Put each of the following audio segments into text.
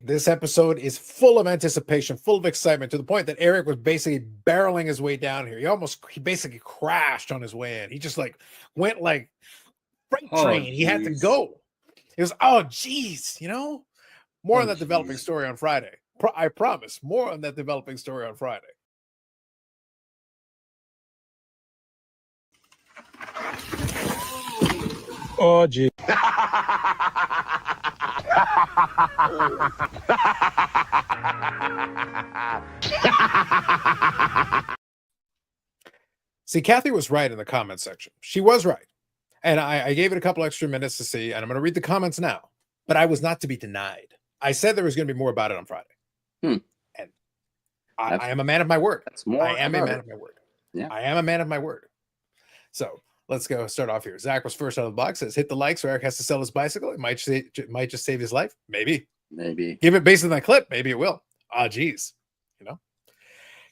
This episode is full of anticipation, full of excitement, to the point that Eric was basically barreling his way down here. He basically crashed on his way in. He just like went like freight train. He had to go. It was, oh geez, more on that developing story on Friday. I promise, more on that developing story on Friday. Oh gee. See, Kathy was right in the comment section. She was right. And I gave it a couple extra minutes to see, and I'm going to read the comments now. But I was not to be denied. I said there was going to be more about it on Friday. And I am a man of my word. I am a man of my word. Yeah. I am a man of my word. So let's go start off here. Zach was first out of the box. Says, hit the like so Eric has to sell his bicycle. It might just save his life. Maybe. Give it based on that clip. Maybe it will. Ah, geez.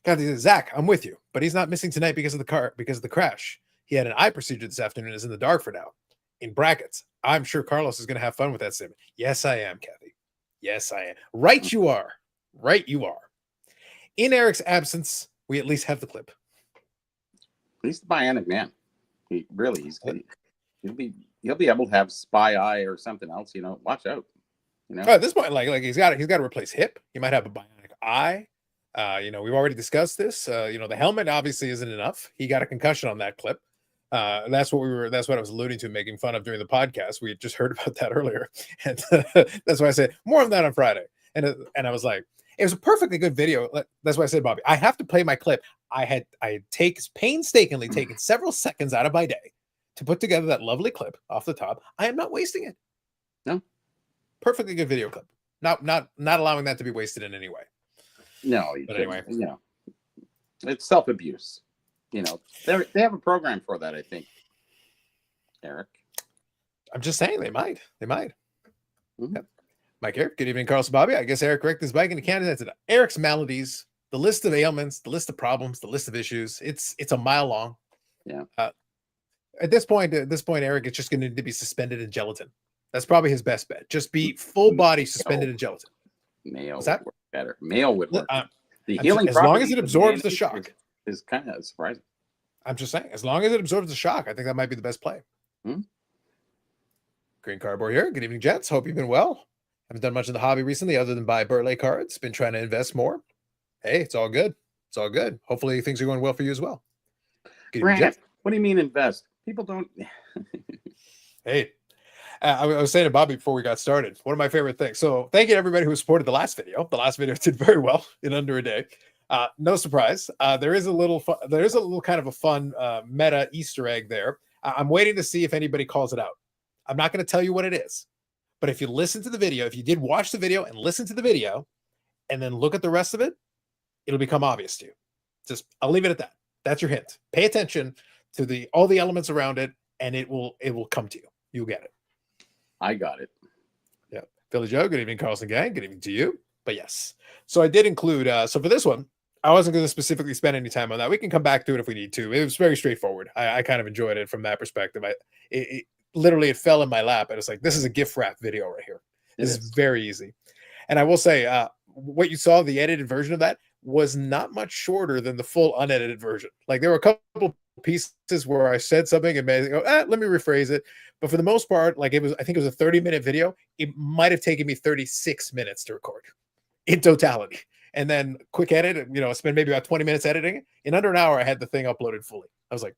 Kathy says, Zach, I'm with you, but he's not missing tonight because of the crash. He had an eye procedure this afternoon. Is in the dark for now. In brackets, I'm sure Carlos is going to have fun with that statement. Yes, I am, Kathy. Yes, I am. Right, you are. Right, you are. In Eric's absence, we at least have the clip. He's the bionic man. He'll be able to have spy eye or something else. Watch out. At this point, like he's got to replace hip. He might have a bionic eye. We've already discussed this. The helmet obviously isn't enough. He got a concussion on that clip. That's what I was alluding to, making fun of during the podcast. We had just heard about that earlier. And that's why I said more on that on Friday. And I was like, it was a perfectly good video. That's why I said, Bobby, I have to play my clip. I had painstakingly taken several seconds out of my day to put together that lovely clip off the top. I am not wasting it. No. Perfectly good video clip. Not allowing that to be wasted in any way. No, but anyway, it's self-abuse. They have a program for that, I think. Eric, I'm just saying they might. Mm-hmm. Yep. Mike here. Good evening, Carlos Bobby. I guess Eric wrecked his bike into Canada. Eric's maladies, the list of ailments, the list of problems, the list of issues. It's a mile long. Yeah. At this point, Eric is just going to need to be suspended in gelatin. That's probably his best bet. Just be full body suspended in gelatin. Mayo would work better. Mayo would work. The healing, as long as it absorbs the shock, is kind of surprising. I'm just saying, as long as it absorbs the shock, I think that might be the best play. Green Cardboard here. Good evening, gents. Hope you've been well. Haven't done much in the hobby recently other than buy Burley cards. Been trying to invest more. Hey, it's all good. It's all good. Hopefully things are going well for you as well. Good evening, Jeff. What do you mean invest? People don't. Hey. I was saying to Bobby before we got started, one of my favorite things. So thank you to everybody who supported the last video. The last video did very well in under a day. No surprise. There is a little kind of a fun meta Easter egg there. I'm waiting to see if anybody calls it out. I'm not going to tell you what it is, but if you listen to the video, if you did watch the video and listen to the video and then look at the rest of it, it'll become obvious to you. I'll leave it at that. That's your hint. Pay attention to all the elements around it, and it will come to you. You'll get it. I got it. Yeah. Philly Joe, good evening, Carlson Gang. Good evening to you. But yes. So I did include, so for this one, I wasn't going to specifically spend any time on that. We can come back to it if we need to. It was very straightforward. I kind of enjoyed it from that perspective. It literally fell in my lap. And it's like, this is a gift wrap video right here. This is very easy. And I will say, what you saw, the edited version of that, was not much shorter than the full unedited version. Like there were a couple pieces where I said something and made it go, let me rephrase it. But for the most part, I think it was a 30-minute video. It might have taken me 36 minutes to record in totality. And then quick edit, spend maybe about 20 minutes editing it. In under an hour, I had the thing uploaded fully. I was like,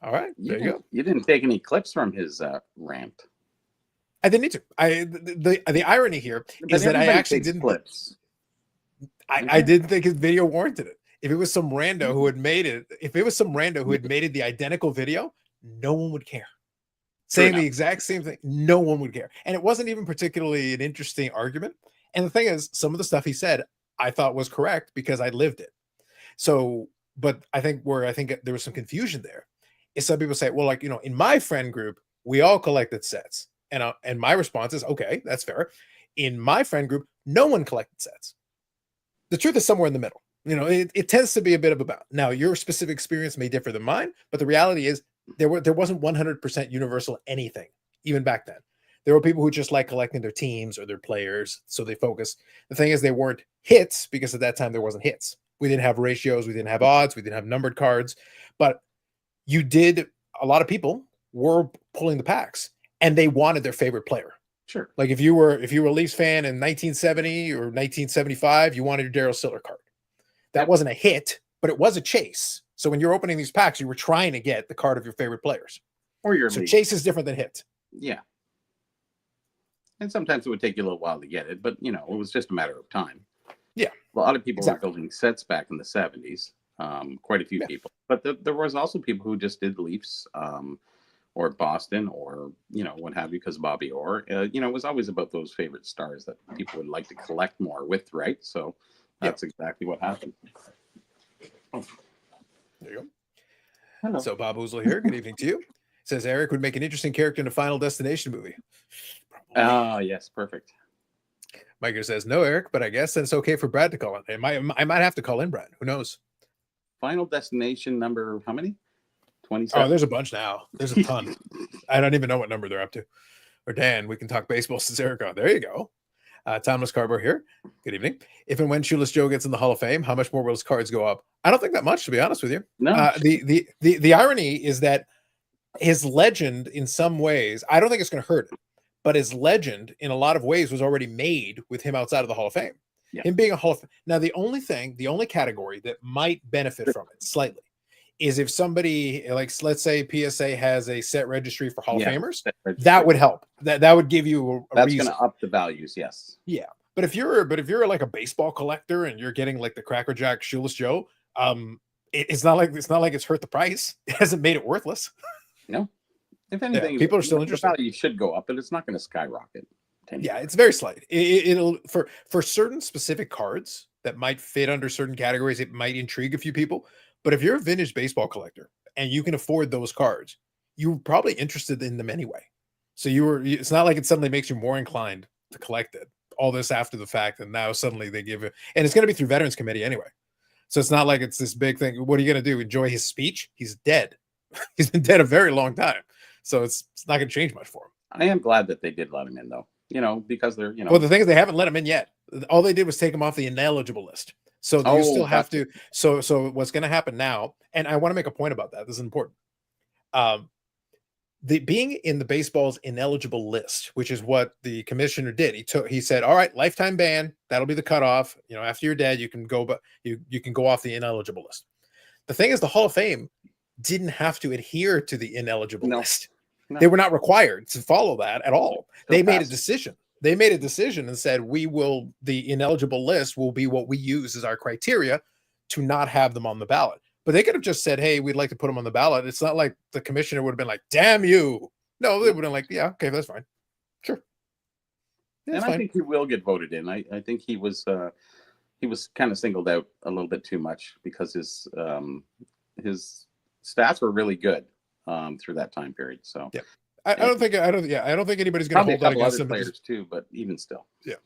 all right, there you go. You didn't take any clips from his rant. I didn't need to. The irony here is that I actually didn't. Clips. I didn't think his video warranted it. If it was some rando who had made it, the identical video, no one would care. Saying the exact same thing, no one would care. And it wasn't even particularly an interesting argument. And the thing is, some of the stuff he said, I thought was correct because I lived it. So, but I think there was some confusion there is some people say, well, in my friend group, we all collected sets. And my response is, okay, that's fair. In my friend group, no one collected sets. The truth is somewhere in the middle. It tends to be a bit of a bout. Now, your specific experience may differ than mine, but the reality is there wasn't 100% universal anything, even back then. There were people who just like collecting their teams or their players, so they focus. The thing is, they weren't hits because at that time there wasn't hits. We didn't have ratios, we didn't have odds, we didn't have numbered cards, but you did. A lot of people were pulling the packs, and they wanted their favorite player. Sure. Like if you were a Leafs fan in 1970 or 1975, you wanted your Daryl Stiller card. That wasn't a hit, but it was a chase. So when you're opening these packs, you were trying to get the card of your favorite players. Or your so league. Chase is different than hit. Yeah. And sometimes it would take you a little while to get it, but it was just a matter of time. Yeah. A lot of people were building sets back in the 70s. Quite a few people. But there was also people who just did Leafs or Boston or, what have you, because Bobby Orr. It was always about those favorite stars that people would like to collect more with, right? So that's exactly what happened. Oh. There you go. Hello. So Bob Oozle here. Good evening to you. Says Eric would make an interesting character in a Final Destination movie. Oh, yes. Perfect. Micah says, no, Eric, but I guess then it's okay for Brad to call in. I might have to call in Brad. Who knows? Final Destination number, how many? 27? Oh, there's a bunch now. There's a ton. I don't even know what number they're up to. Or Dan, we can talk baseball since Eric on. There you go. Timeless Carbo here. Good evening. If and when Shoeless Joe gets in the Hall of Fame, how much more will his cards go up? I don't think that much, to be honest with you. No. The irony is that his legend, in some ways, I don't think it's going to hurt it, but his legend, in a lot of ways, was already made with him outside of the Hall of Fame. Yeah. Him being a Hall of Fame. Now, the only category that might benefit from it slightly is if somebody, like, let's say PSA has a set registry for Hall of Famers, that would help. That would give you that's going to up the values, yes. Yeah. But if you're like a baseball collector and you're getting like the Cracker Jack Shoeless Joe, it's not like it's hurt the price. It hasn't made it worthless. No. If anything, people are still interested. The value should go up, but it's not going to skyrocket. Yeah, it's very slight. It'll for certain specific cards that might fit under certain categories, it might intrigue a few people. But if you're a vintage baseball collector and you can afford those cards, you're probably interested in them anyway. So it's not like it suddenly makes you more inclined to collect it. All this after the fact, and now suddenly they give it, and it's going to be through Veterans Committee anyway. So it's not like it's this big thing. What are you going to do? Enjoy his speech? He's dead. He's been dead a very long time. So it's not going to change much for him. I am glad that they did let him in, though. Because they're, Well, the thing is, they haven't let him in yet. All they did was take him off the ineligible list. So you still have to. So what's going to happen now? And I want to make a point about that. This is important. The being in the baseball's ineligible list, which is what the commissioner did. He said, all right, lifetime ban. That'll be the cutoff. After you're dead, you can go, but you can go off the ineligible list. The thing is, the Hall of Fame didn't have to adhere to the ineligible list. No. They were not required to follow that at all. They made a decision. They made a decision and said, the ineligible list will be what we use as our criteria to not have them on the ballot. But they could have just said, hey, we'd like to put them on the ballot. It's not like the commissioner would have been like, damn you. No, they would have been like, yeah, okay, that's fine. Sure. Yeah, and I think he will get voted in. I think he was kind of singled out a little bit too much because his stats were really good through that time period. So yeah. I don't think anybody's going to hold that against him. Players too, but even still. Yeah.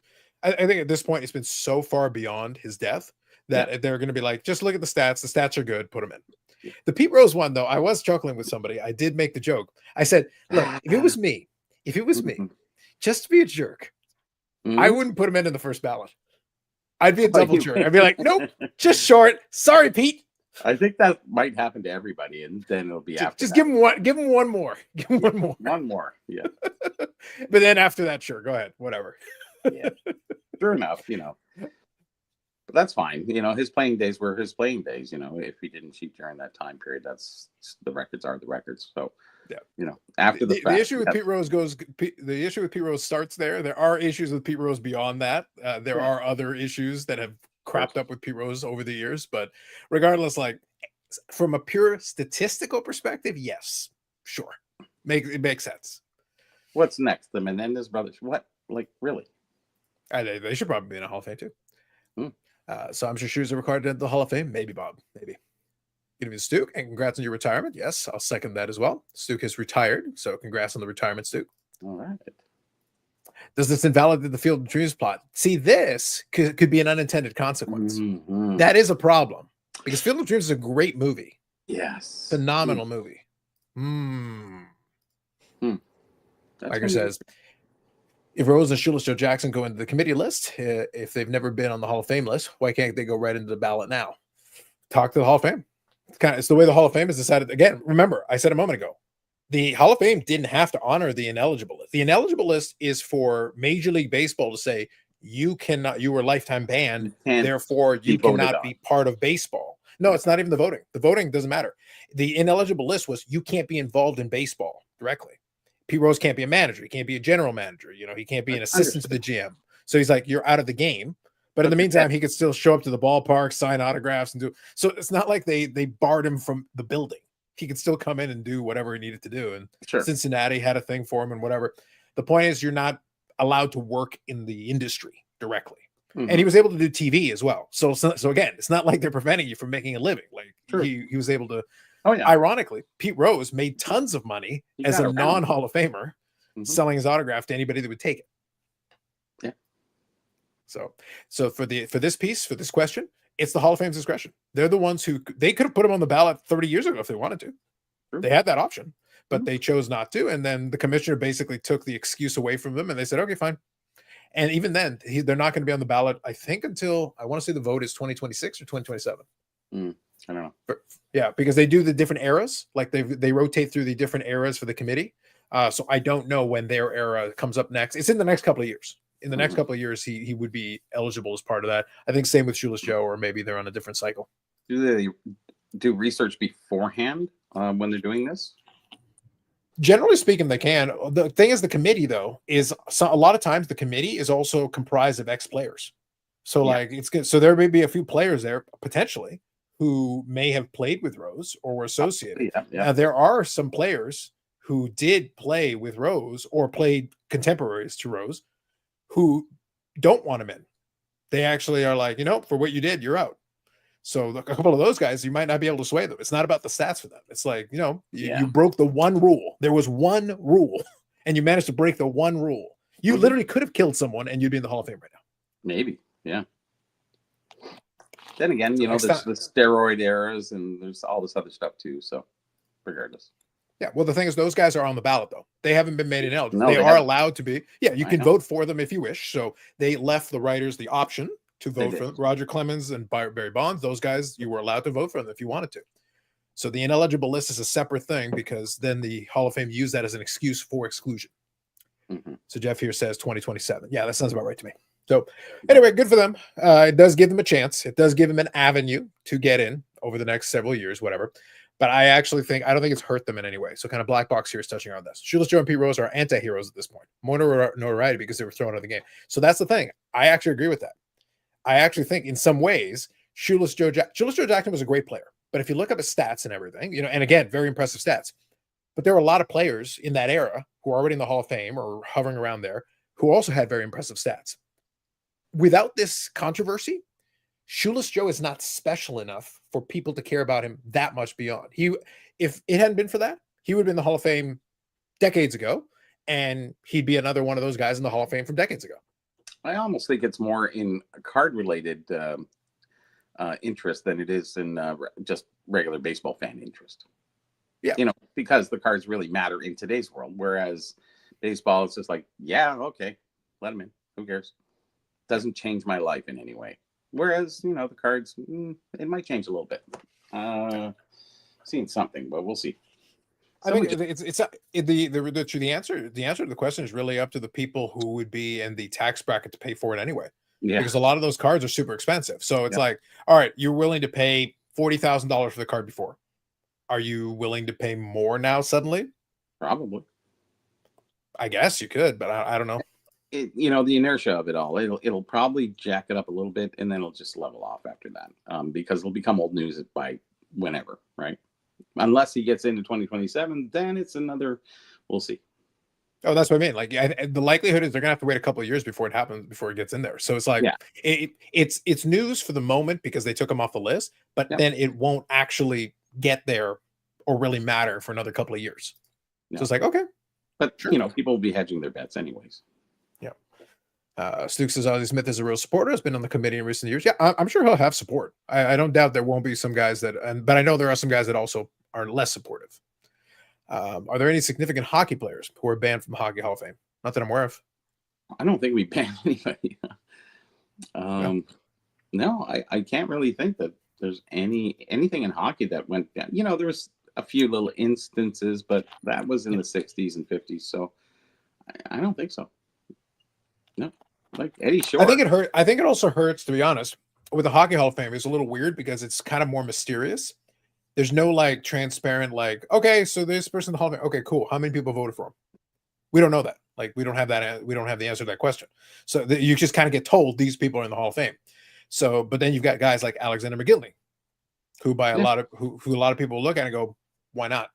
I think at this point, it's been so far beyond his death that they're going to be like, just look at the stats. The stats are good. Put them in. Yeah. The Pete Rose one, though, I was chuckling with somebody. I did make the joke. I said, look, if it was me, just to be a jerk, I wouldn't put him in the first ballot. I'd be a double jerk. I'd be like, nope, just short. Sorry, Pete. I think that might happen to everybody, and then it'll be after. Just give him one. Give him one more. Give him one more. One more. Yeah. But then after that, sure, go ahead. Whatever. Yeah. Sure enough, But that's fine. His playing days were his playing days. If he didn't cheat during that time period, that's the records are the records. So yeah. After the fact, issue with Pete Rose the issue with Pete Rose starts there. There are issues with Pete Rose beyond that. There are other issues that have cropped up with Pete Rose over the years, but regardless, like from a pure statistical perspective, yes, sure, it makes sense. What's next? The Menendez brothers? What? Like really? They should probably be in a Hall of Fame too. So I'm sure Shoes are required to enter the Hall of Fame. Maybe Bob. Maybe. Give me the Stuke, and congrats on your retirement. Yes, I'll second that as well. Stuke has retired, so congrats on the retirement, Stuke. All right. Does this invalidate the Field of Dreams plot? See, this could be an unintended consequence. Mm-hmm. That is a problem because Field of Dreams is a great movie. Yes. Phenomenal movie. Liker says, If Rose and Shoeless Joe Jackson go into the committee list, if they've never been on the Hall of Fame list, why can't they go right into the ballot now? Talk to the Hall of Fame. It's the way the Hall of Fame has decided. Again, remember, I said a moment ago, the Hall of Fame didn't have to honor the ineligible list. The ineligible list is for Major League Baseball to say you cannot, you were lifetime banned, therefore you cannot be part of baseball. No, it's not even the voting. The voting doesn't matter. The ineligible list was you can't be involved in baseball directly. Pete Rose can't be a manager. He can't be a general manager. He can't be an assistant to the GM. So he's like, you're out of the game. But in the meantime, he could still show up to the ballpark, sign autographs, and do. So it's not like they barred him from the building. He could still come in and do whatever he needed to do. And Cincinnati had a thing for him and whatever. The point is, you're not allowed to work in the industry directly. And he was able to do TV as well. So again, it's not like they're preventing you from making a living. Like he was able to. Oh yeah. Ironically, Pete Rose made tons of money as a non-Hall of Famer, selling his autograph to anybody that would take it. Yeah. So for this question, it's the Hall of Fame's discretion. They're the ones who they could have put him on the ballot 30 years ago if they wanted to. They had that option, but they chose not to. And then the commissioner basically took the excuse away from them, and they said, "Okay, fine." And even then, they're not going to be on the ballot, I think, until I want to say the vote is 2026 or 2027. I don't know. Yeah, because they do the different eras. Like they rotate through the different eras for the committee. So I don't know when their era comes up next. It's in the next couple of years. In the next couple of years, he would be eligible as part of that. I think same with Shoeless Joe, or maybe they're on a different cycle. Do they do research beforehand when they're doing this? Generally speaking, they can. The thing is, the committee, though, is a lot of times the committee is also comprised of ex-players. So like it's good. So there may be a few players there potentially who may have played with Rose or were associated. There are some players who did play with Rose or played contemporaries to Rose who don't want him in. They actually are like, for what you did, you're out. So a couple of those guys, you might not be able to sway them. It's not about the stats for them. It's like, you broke the one rule. There was one rule, and you managed to break the one rule. You literally could have killed someone, and you'd be in the Hall of Fame right now. Maybe, yeah. Then again, there's the steroid eras, and there's all this other stuff too. So, regardless. Yeah, well, the thing is, those guys are on the ballot, though. They haven't been made ineligible. They are allowed to be. Yeah, you can vote for them if you wish. So they left the writers the option to vote for them. Roger Clemens and Barry Bonds. Those guys, you were allowed to vote for them if you wanted to. So the ineligible list is a separate thing because then the Hall of Fame used that as an excuse for exclusion. So Jeff here says 2027. Yeah, that sounds about right to me. So anyway, good for them. It does give them a chance. It does give them an avenue to get in over the next several years, whatever. But I don't think it's hurt them in any way. So kind of black box here is touching on this. Shoeless Joe and Pete Rose are anti-heroes at this point. More notoriety because they were thrown out of the game. So that's the thing. I actually agree with that. I actually think in some ways, Shoeless Joe Jackson was a great player. But if you look up his stats and everything, and again, very impressive stats. But there were a lot of players in that era who are already in the Hall of Fame or hovering around there who also had very impressive stats. Without this controversy, Shoeless Joe is not special enough for people to care about him that much beyond. If it hadn't been for that, he would have been in the Hall of Fame decades ago, and he'd be another one of those guys in the Hall of Fame from decades ago. I almost think it's more in card-related interest than it is in just regular baseball fan interest. Yeah, because the cards really matter in today's world, whereas baseball is just like, yeah, okay, let him in. Who cares? Doesn't change my life in any way. Whereas, the cards, it might change a little bit. Seeing something, but we'll see. I think the answer to the question is really up to the people who would be in the tax bracket to pay for it anyway. Yeah. Because a lot of those cards are super expensive. So it's like, all right, you're willing to pay $40,000 for the card before. Are you willing to pay more now suddenly? Probably. I guess you could, but I don't know. The inertia of it all, it'll probably jack it up a little bit, and then it'll just level off after that, because it'll become old news by whenever, right? Unless he gets into 2027, then it's another. We'll see. Oh, that's what I mean. Like, the likelihood is they're gonna have to wait a couple of years before it happens, before it gets in there. So it's like, it's news for the moment because they took him off the list, but then it won't actually get there or really matter for another couple of years. So it's like, okay, but people will be hedging their bets anyways. Stuke says Ozzie Smith is a real supporter, has been on the committee in recent years. Yeah, I'm sure he'll have support. I don't doubt there won't be some guys but I know there are some guys that also are less supportive. Are there any significant hockey players who are banned from the Hockey Hall of Fame? Not that I'm aware of. I don't think we banned anybody. Yeah. No, I can't really think that there's anything in hockey that went down. There was a few little instances, but that was in Yeah. the 60s and 50s. So I don't think so. No, like Eddie I Shore. think it hurt. I think it also hurts, to be honest, with the Hockey Hall of Fame. It's a little weird because it's kind of more mysterious. There's no like transparent, like, okay, so this person in the Hall of Fame, okay, cool. How many people voted for him? We don't know that. Like, we don't have that. We don't have the answer to that question. So you just kind of get told these people are in the Hall of Fame. So, but then you've got guys like Alexander McGinley, who by a Yeah. lot of who a lot of people look at and go, why not?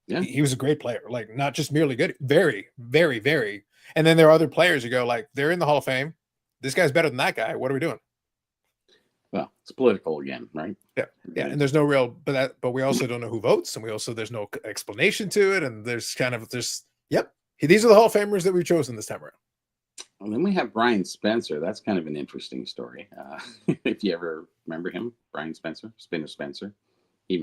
Yeah. He was a great player, like not just merely good, very, very, very. And then there are other players who go like, they're in the Hall of Fame. This guy's better than that guy. What are we doing? Well, it's political again, right? Yeah, yeah. And there's no real, but we also don't know who votes, and we also there's no explanation to it, and there's kind of yep. These are the Hall of Famers that we've chosen this time around. And then we have Brian Spencer. That's kind of an interesting story. If you ever remember him, Brian Spencer, Spinner Spencer. He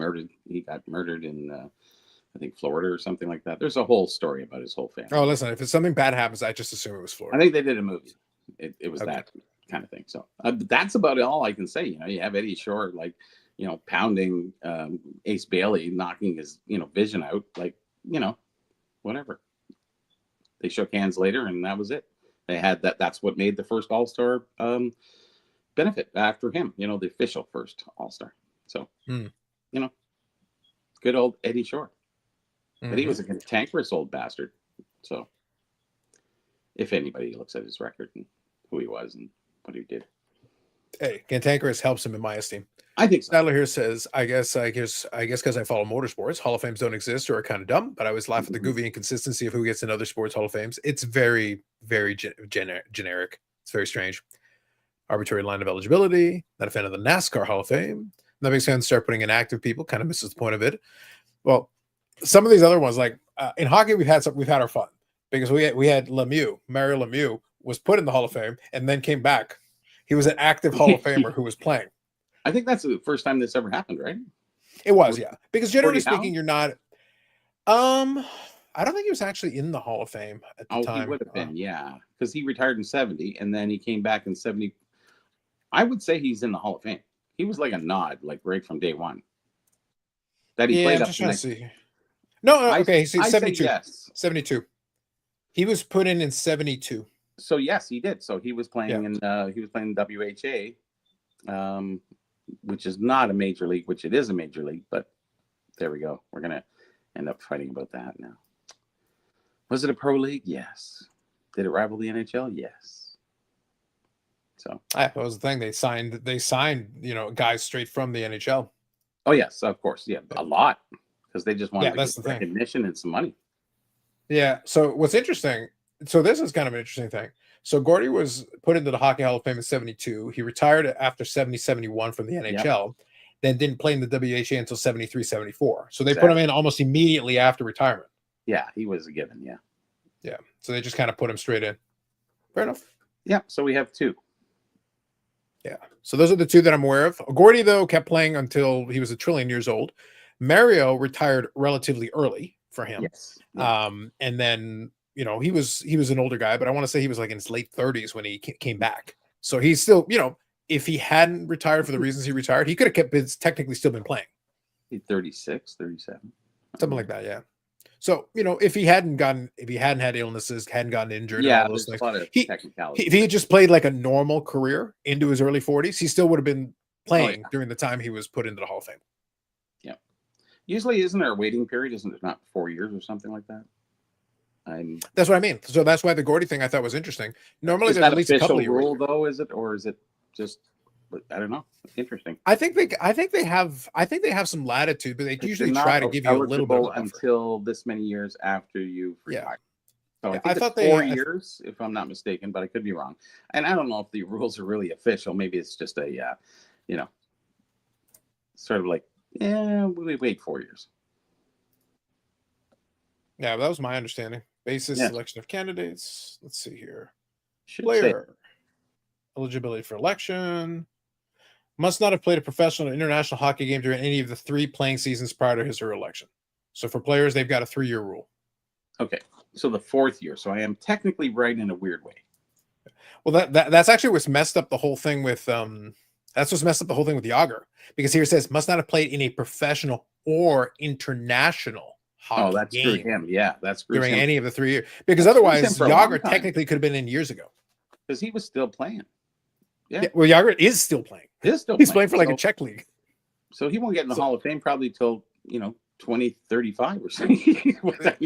got murdered in, I think, Florida or something like that. There's a whole story about his whole family. Oh, listen, if it's something bad happens, I just assume it was I Florida. think they did a movie. It was Okay. that kind of thing. So that's about all I can say. You have Eddie Shore, like, pounding Ace Bailey, knocking his, vision out, like, whatever. They shook hands later, and that was it. They had that. That's what made the first All-Star benefit after him. The official first All-Star. So, good old Eddie Shore. But he was a cantankerous old bastard. So, if anybody looks at his record and who he was and what he did, hey, cantankerous helps him in my esteem. I think so. Sadler here says, I guess because I follow motorsports, Hall of Fames don't exist or are kind of dumb, but I always laugh at the goofy inconsistency of who gets in other sports Hall of Fames. It's very, very generic. It's very strange. Arbitrary line of eligibility. Not a fan of the NASCAR Hall of Fame. That makes sense. Start putting in active people. Kind of misses the point of it. Well, some of these other ones, like in hockey, we've had our fun because we had Lemieux. Mario Lemieux was put in the Hall of Fame and then came back. He was an active Hall of Famer who was playing. I think that's the first time this ever happened, right? It was, yeah. Because generally Gordie speaking, Howe? you're not. I don't think he was actually in the Hall of Fame at the time. He would have been, yeah, because he retired in 70 and then he came back in 70. I would say he's in the Hall of Fame. He was like a nod, like right from day one. That he played I'm up just to trying to see. No, okay, he's 72. Yes. 72. He was put in 72. So yes, he did. So he was playing in WHA, which is not a major league, which it is a major league, but there we go. We're gonna end up fighting about that now. Was it a pro league? Yes. Did it rival the NHL? Yes. So that was the thing. They signed, guys straight from the NHL. Oh yes, of course. Yeah, a lot. Because they just wanted that's the thing. Recognition and some money. Yeah. So what's interesting, so this is kind of an interesting thing. So Gordie was put into the Hockey Hall of Fame in 72. He retired after 70-71 from the NHL, then didn't play in the WHA until 73-74. So they put him in almost immediately after retirement. Yeah, he was a given, yeah. Yeah. So they just kind of put him straight in. Fair enough. Yeah, so we have two. Yeah. So those are the two that I'm aware of. Gordie, though, kept playing until he was 1 trillion years old. Mario retired relatively early for him. Yes. And then, he was an older guy, but I want to say he was like in his late 30s when he came back. So he's still, if he hadn't retired for the reasons he retired, he could have technically still been playing. 36, 37. Something like that, yeah. So, if he hadn't had illnesses, hadn't gotten injured, and all those things, a lot of technicality. If he had just played like a normal career into his early 40s, he still would have been playing during the time he was put into the Hall of Fame. Yeah. Usually, isn't there a waiting period? Isn't it not 4 years or something like that? That's what I mean. So that's why the Gordie thing I thought was interesting. Normally, there's at least a couple of rule, though, is it, or is it just? I don't know. Interesting. I think they have some latitude, but they usually try to give you a little bit of until this many years after you've retired. So I think it's 4 years, if I'm not mistaken, but I could be wrong. And I don't know if the rules are really official. Maybe it's just a, sort of like, we wait 4 years. Yeah, that was my understanding. Basis selection of candidates. Let's see here. Player eligibility for election. Must not have played a professional or international hockey game during any of the 3 playing seasons prior to his or her election. So for players, they've got a 3-year rule. Okay, so the 4th year. So I am technically right in a weird way. Well, that's actually what's messed up the whole thing with that's what's messed up the whole thing with Yager, because here it says must not have played in a professional or international Oh, hockey that screwed game him. Yeah, that screws during him. any of the 3 years, because That screws him otherwise for a long Yager time. technically could have been in years ago. Because he was still playing. Yeah, well, Yager is still playing. He's still He's playing playing for like a Czech league. So he won't get in the Hall of Fame probably till 2035 or something. Well, that's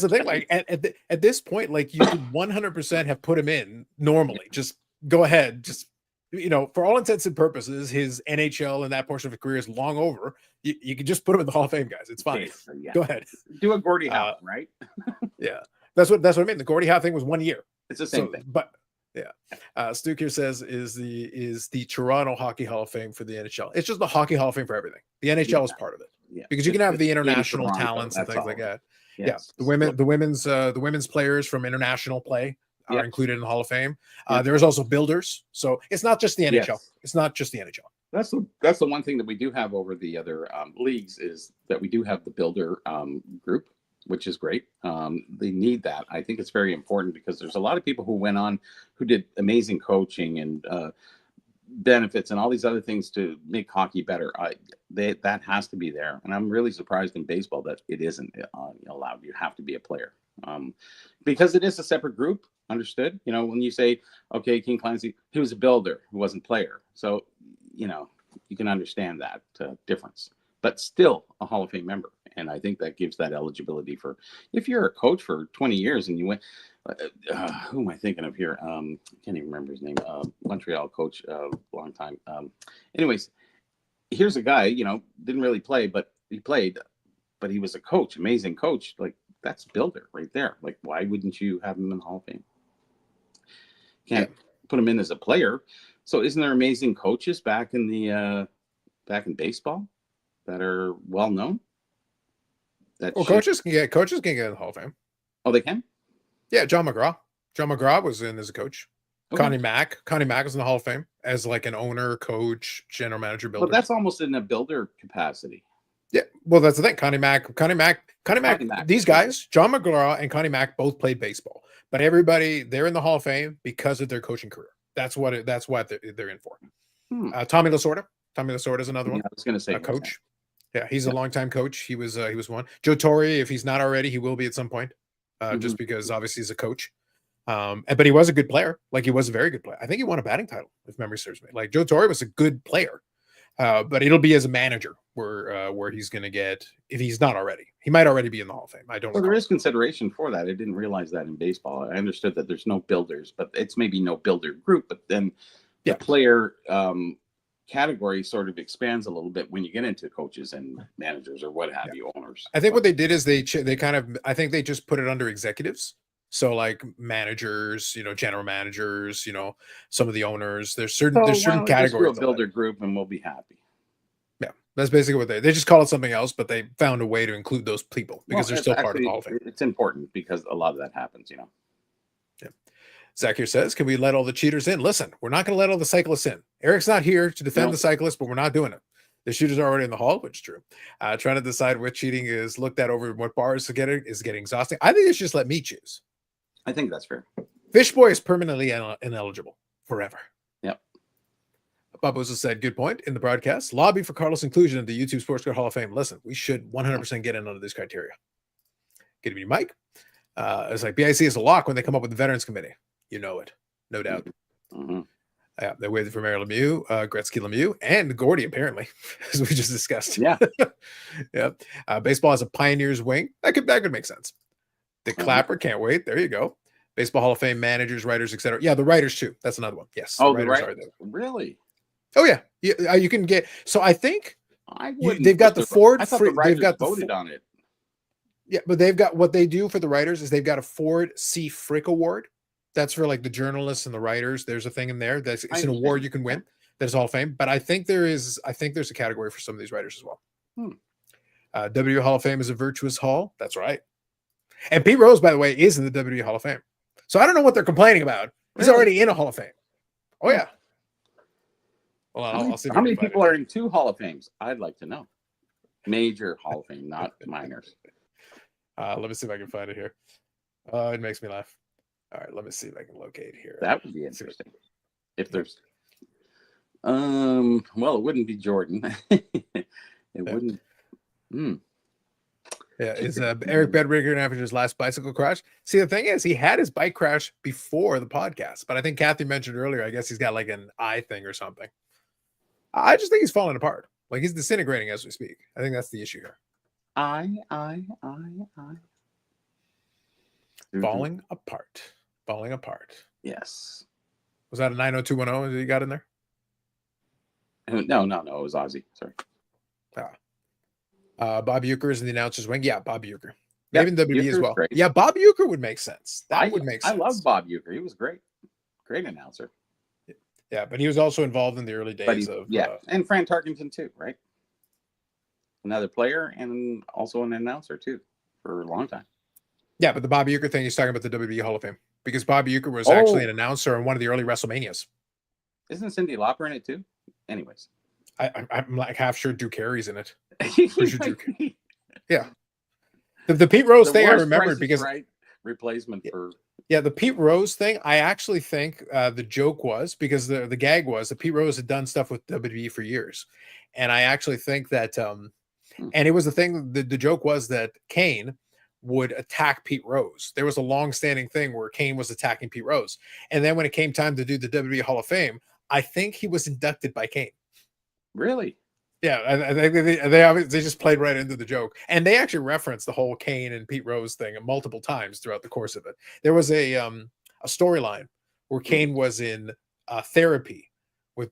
the thing. Like at this point, like you could 100% have put him in normally. Just go ahead. Just for all intents and purposes, his NHL and that portion of his career is long over. You can just put him in the Hall of Fame, guys. It's fine. Okay, yeah. Go ahead. Do a Gordie Howe, right? Yeah, that's what I mean. The Gordie Howe thing was 1 year. It's the same thing. But yeah, Stuke here says is the Toronto Hockey Hall of Fame for the NHL. It's just the Hockey Hall of Fame for everything. The NHL is part of it. Yeah, because you can have the international talents and things like that. Yes. Yeah, the women's players from international play are included in the Hall of Fame. There's also builders, so it's not just the NHL. Yes. It's not just the NHL. That's the one thing that we do have over the other leagues is that we do have the builder group, which is great. They need that. I think it's very important because there's a lot of people who went on who did amazing coaching and benefits and all these other things to make hockey better. That has to be there, and I'm really surprised in baseball that it isn't allowed. You have to be a player because it is a separate group. Understood? When you say, okay, King Clancy, he was a builder, he wasn't a player, so you can understand that difference, but still a Hall of Fame member. And I think that gives that eligibility for if you're a coach for 20 years and you went. Who am I thinking of here? I can't even remember his name. Montreal coach, long time. Anyways, here's a guy, didn't really play, but he played, but he was a coach, amazing coach. Like that's builder right there. Like, why wouldn't you have him in the Hall of Fame? Can't put him in as a player. So isn't there amazing coaches back in baseball that are well known? Coaches can get in the Hall of Fame. Oh, they can? Yeah, John McGraw. John McGraw was in as a coach. Okay. Connie Mack was in the Hall of Fame as like an owner, coach, general manager, builder. But that's almost in a builder capacity. Yeah, well, that's the thing. Connie Mack. These guys, John McGraw and Connie Mack, both played baseball. But everybody, they're in the Hall of Fame because of their coaching career. That's what they're in for. Tommy Lasorda. Tommy Lasorda is another one. I was going to say a coach. Yeah, he's a longtime coach. He was one. Joe Torre, if he's not already, he will be at some point. Just because obviously he's a coach. But he was a good player. Like he was a very good player. I think he won a batting title, if memory serves me. Like Joe Torre was a good player. But it'll be as a manager where he's going to get, if he's not already. He might already be in the Hall of Fame. I don't know. Well, there is consideration for that. I didn't realize that in baseball. I understood that there's no builders, but it's maybe no builder group. But then the player category sort of expands a little bit when you get into coaches and managers or what have you, owners. I think what they did is they kind of, I think they just put it under executives. So like managers, general managers, some of the owners, there's certain categories. Just do a builder group and we'll be happy. Yeah. That's basically what they just call it something else, but they found a way to include those people because they're still part of the Hall of Fame. It's important because a lot of that happens, Yeah. Zach here says, can we let all the cheaters in? Listen, we're not going to let all the cyclists in. Eric's not here to defend the cyclists, but we're not doing it. The shooters are already in the hall, which is true. Trying to decide what cheating is looked at over what bars to get it is getting exhausting. I think they should just let me choose. I think that's fair. Fish Boy is permanently ineligible forever. Yep. Bob also said, good point in the broadcast. Lobby for Carlos' inclusion in the YouTube Sports Card Hall of Fame. Listen, we should 100% get in under this criteria. Good to be Mike. It's like BIC is a lock when they come up with the Veterans Committee. You know it, no doubt. Yeah, they waited for Mario Lemieux, Gretzky Lemieux, and Gordie, apparently, as we just discussed. Yeah. Yeah. Baseball has a pioneer's wing. That could make sense. The Clapper, can't wait. There you go. Baseball Hall of Fame managers, writers, etc. Yeah, the writers too. That's another one. Yes. Oh, the writers are there. Really? Oh yeah. You can get. So I think they've got the Ford. I thought the writers voted on it. Yeah, but they've got what they do for the writers is they've got a Ford C. Frick Award. That's for like the journalists and the writers. There's a thing in there. It's an award you can win. That's Hall of Fame. But I think there's a category for some of these writers as well. WWE Hall of Fame is a virtuous hall. That's right. And Pete Rose, by the way, is in the WWE Hall of Fame. So I don't know what they're complaining about. He's already in a Hall of Fame. Oh yeah. Well, I'll see. How many people are in 2 Hall of Fames? I'd like to know. Major Hall of Fame, not minors. Let me see if I can find it here. It makes me laugh. All right, let me see if I can locate here. That would be interesting. If there's, well, it wouldn't be Jordan. It wouldn't. Yeah, is Eric Bedrigger going to have his last bicycle crash? See, the thing is, he had his bike crash before the podcast, but I think Kathy mentioned earlier, I guess he's got like an eye thing or something. I just think he's falling apart. Like he's disintegrating as we speak. I think that's the issue here. Falling apart. Falling apart. Yes. Was that a 90210 that you got in there? No. It was Ozzy. Sorry. Bob Uecker is in the announcer's wing. Yeah, Bob Uecker. Maybe in WWE as well. Great. Yeah, Bob Uecker would make sense. That would make sense. I love Bob Uecker. He was great. Great announcer. Yeah, but he was also involved in the early days of... Yeah, and Fran Tarkenton too, right? Another player and also an announcer too for a long time. Yeah, but the Bob Uecker thing, he's talking about the WWE Hall of Fame. Because Bob Uecker was actually an announcer in one of the early WrestleManias. Isn't Cyndi Lauper in it too? Anyways. I'm like half sure Drew Carey's in it. Yeah. The Pete Rose thing I remembered because replacement for the Pete Rose thing. I actually think the joke was because the gag was that Pete Rose had done stuff with WWE for years, and I actually think that and it was the thing. The joke was that Kane would attack Pete Rose. There was a long-standing thing where Kane was attacking Pete Rose, and then when it came time to do the WWE Hall of Fame, I think he was inducted by Kane. Really? Yeah, I think they just played right into the joke, and they actually referenced the whole Kane and Pete Rose thing multiple times throughout the course of it. There was a storyline where Kane was in therapy with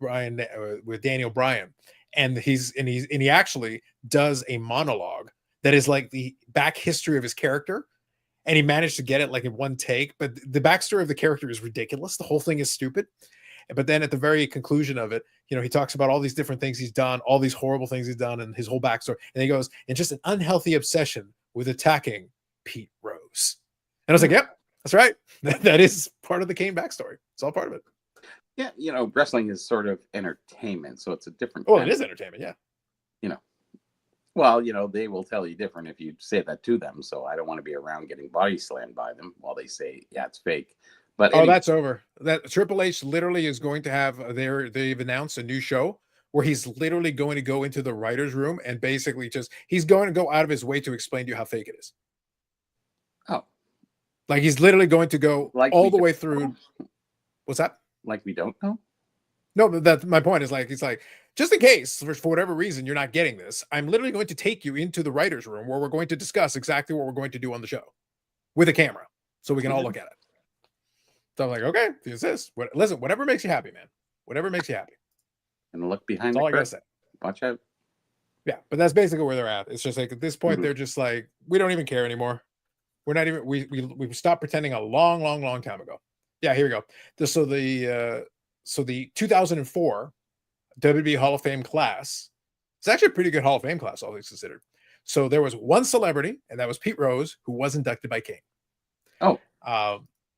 Daniel Bryan, and he actually does a monologue that is like the back history of his character, and he managed to get it like in one take. But the backstory of the character is ridiculous. The whole thing is stupid. But then at the very conclusion of it, he talks about all these different things he's done, all these horrible things he's done, and his whole backstory. And he goes, and just an unhealthy obsession with attacking Pete Rose. And I was like, yep, that's right. That is part of the Kane backstory. It's all part of it. Yeah, wrestling is sort of entertainment, so it's a different. Well, it is entertainment, yeah. Well, they will tell you different if you say that to them. So I don't want to be around getting body slammed by them while they say, yeah, it's fake. But that's over. That Triple H literally is going to have they've announced a new show where he's literally going to go into the writer's room and basically he's going to go out of his way to explain to you how fake it is. Oh. Like he's literally going to go all the way through. What's that? Like we don't know? No, but that's my point is he's like, just in case for whatever reason you're not getting this, I'm literally going to take you into the writer's room where we're going to discuss exactly what we're going to do on the show with a camera so we can all look at it. So I'm like, okay, this. Listen, whatever makes you happy, man. Whatever makes you happy. And look behind that's all I gotta say. Watch out. Yeah, but that's basically where they're at. It's just like at this point, they're just like, we don't even care anymore. We're not even. We stopped pretending a long time ago. Yeah, here we go. So the 2004 WWE Hall of Fame class. It's actually a pretty good Hall of Fame class, all things considered. So there was one celebrity, and that was Pete Rose, who was inducted by Kane. Oh.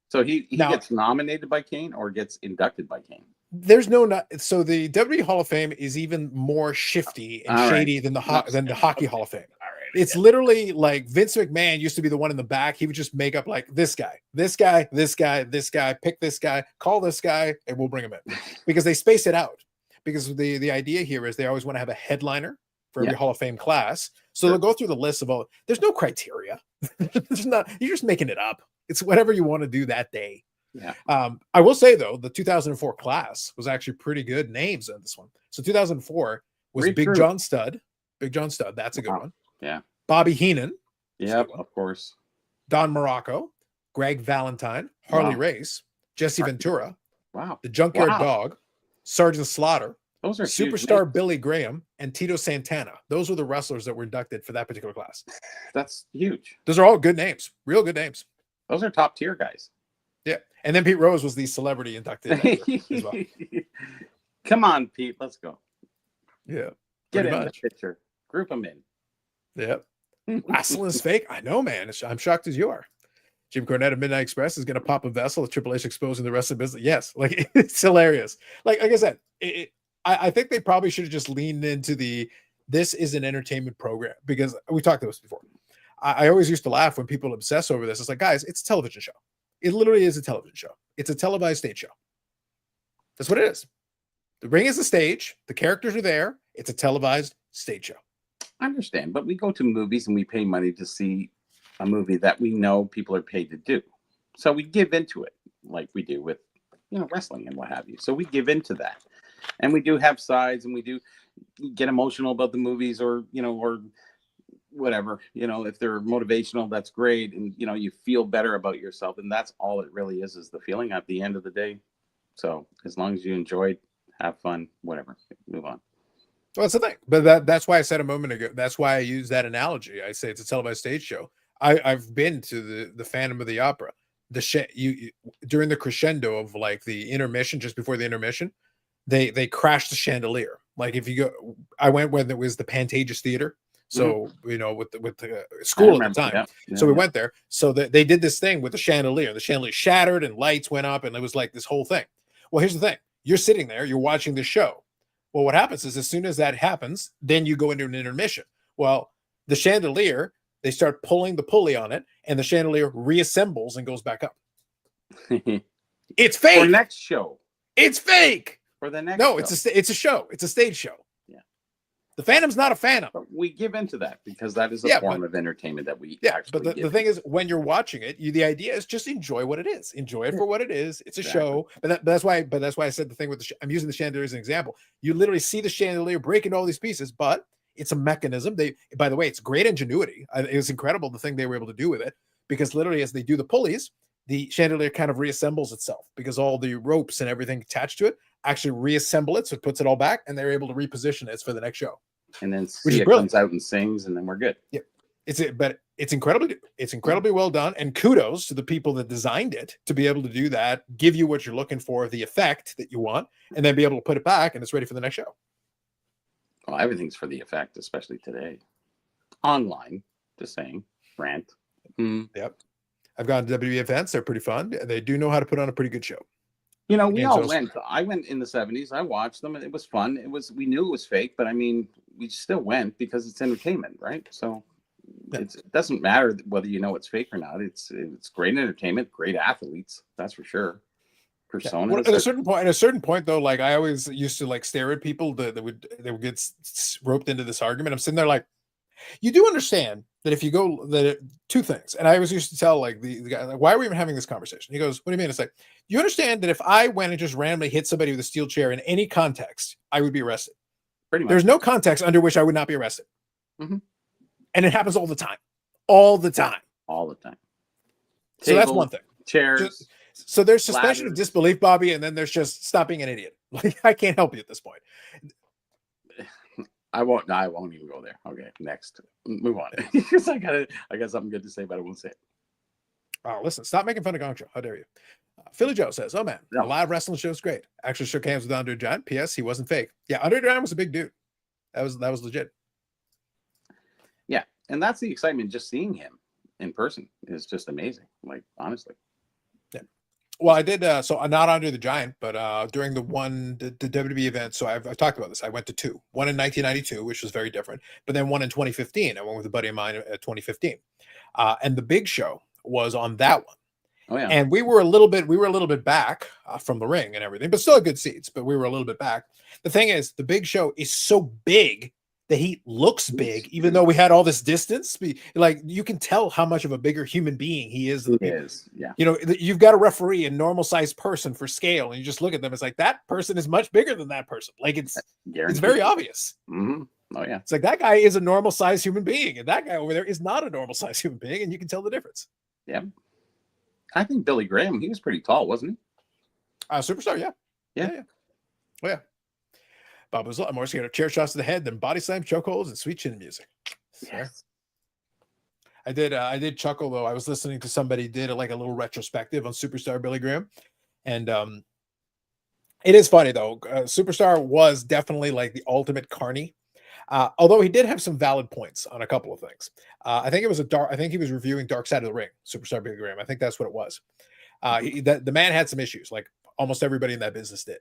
So he gets nominated by Kane or gets inducted by Kane? There's so the WWE Hall of Fame is even more shifty and shady than the Hockey Hall of Fame. All right, it's literally like Vince McMahon used to be the one in the back. He would just make up like this guy, pick this guy, call this guy, and we'll bring him in because they space it out. Because the idea here is they always want to have a headliner for every Hall of Fame class. So they'll go through the list of all. There's no criteria. There's not. You're just making it up. It's whatever you want to do that day. Yeah. I will say though, the 2004 class was actually pretty good names in this one. So 2004 was Big John Studd. Big John Studd. That's a good one. Yeah. Bobby Heenan. Yep, of course. Don Morocco, Greg Valentine, Harley Race, Jesse Ventura. Wow. The Junkyard Dog, Sergeant Slaughter. Those are Superstar Billy Graham and Tito Santana. Those were the wrestlers that were inducted for that particular class. That's huge. Those are all good names. Real good names. Those are top tier guys. Yeah. And then Pete Rose was the celebrity inducted as well. Come on, Pete. Let's go. Yeah. Get in the picture. Group them in. Yep. Wrestling's fake. I know, man. I'm shocked as you are. Jim Cornette of Midnight Express is going to pop a vessel with Triple H exposing the rest of the business. Yes. Like, it's hilarious. Like I said, I think they probably should have just leaned into this is an entertainment program because we talked about this before. I always used to laugh when people obsess over this. It's like, guys, it's a television show. It literally is a television show. It's a televised stage show. That's what it is. The ring is the stage. The characters are there. It's a televised stage show. I understand, but we go to movies and we pay money to see a movie that we know people are paid to do. So we give into it like we do with, wrestling and what have you. So we give into that. And we do have sides and we do get emotional about the movies or whatever, if they're motivational, that's great. And, you feel better about yourself. And that's all it really is the feeling at the end of the day. So as long as you enjoyed, have fun, whatever, move on. Well, that's the thing. But that's why I said a moment ago, that's why I use that analogy. I say it's a televised stage show. I've been to the Phantom of the Opera. During the crescendo of like the intermission, just before the intermission, they crashed the chandelier. Like if you go, I went when it was the Pantages Theater. So with the school at the time, so we went there. So they did this thing with the chandelier. The chandelier shattered and lights went up, and it was like this whole thing. Well, here's the thing: you're sitting there, you're watching the show. Well, what happens is as soon as that happens, then you go into an intermission. Well, the chandelier, they start pulling the pulley on it, and the chandelier reassembles and goes back up. It's fake. For next show. It's fake. For the next. No, show. it's a show. It's a stage show. Yeah. The Phantom's not a Phantom. But we give into that because that is a form of entertainment that we. But the thing is, when you're watching it, the idea is just enjoy what it is. Enjoy it for what it is. It's a show. But that's why I said the thing with I'm using the chandelier as an example. You literally see the chandelier breaking all these pieces, but it's a mechanism. By the way, it's great ingenuity. It was incredible the thing they were able to do with it, because literally as they do the pulleys, the chandelier kind of reassembles itself because all the ropes and everything attached to it actually reassemble it. So it puts it all back, and they're able to reposition it for the next show. And then Sia comes out and sings, and then we're good. Yeah, it's incredibly well done, and kudos to the people that designed it to be able to do that, give you what you're looking for, the effect that you want, and then be able to put it back, and it's ready for the next show. Well, everything's for the effect, especially today. Online, just saying, rant. Yep, I've gone to WWE events; they're pretty fun. They do know how to put on a pretty good show. We all went. I went in the 70s. I watched them, and it was fun. We knew it was fake, but I mean, we still went because it's entertainment, right? So it doesn't matter whether you know it's fake or not. It's great entertainment, great athletes, that's for sure. Persona. At a certain point, though, like I always used to like stare at people that would get roped into this argument. I'm sitting there like, you do understand that if you go two things, and I always used to tell like the guy, like, why are we even having this conversation? He goes, what do you mean? It's like, you understand that if I went and just randomly hit somebody with a steel chair in any context, I would be arrested. Pretty much. There's no context under which I would not be arrested. Mm-hmm. And it happens all the time. All the time. All the time. So that's one thing. Chairs. So there's suspension of disbelief, Bobby, and then there's just stop being an idiot. Like I can't help you at this point. I won't even go there. Okay, next. Move on. Because I got something good to say, but I won't say it. Oh, listen, stop making fun of Gong Show. How dare you? Philly Joe says, oh man, the live wrestling show is great. Actually shook hands with Andre the Giant. P.S. He wasn't fake. Yeah, Andre the Giant was a big dude. That was legit. Yeah, and that's the excitement. Just seeing him in person is just amazing. Like, honestly. Yeah. Well, I did, so not Andre the Giant, but during the WWE event, so I've talked about this. I went to two. One in 1992, which was very different, but then one in 2015. I went with a buddy of mine at 2015. And the big show was on that one. Oh, yeah. And we were a little bit back from the ring and everything, but still had good seats, but we were a little bit back. The thing is, the big show is so big that he looks big, even though we had all this distance. Like, you can tell how much of a bigger human being he is. He is, yeah. You've got a referee, a normal sized person for scale, and you just look at them. It's like, that person is much bigger than that person. Like, it's very obvious. Mm-hmm. Oh, yeah. It's like, that guy is a normal sized human being, and that guy over there is not a normal sized human being, and you can tell the difference. Yeah. I think Billy Graham, he was pretty tall, wasn't he? Superstar, yeah. Yeah. Oh, yeah. Bob was a lot more scared of chair shots to the head than body slams, chokeholds, and sweet chin music. Yes. I did chuckle, though. I was listening to somebody did like a little retrospective on Superstar Billy Graham. And it is funny, though. Superstar was definitely like the ultimate carny. Although he did have some valid points on a couple of things. I think he was reviewing Dark Side of the Ring, Superstar Billy Graham. I think that's what it was. The man had some issues, like almost everybody in that business did.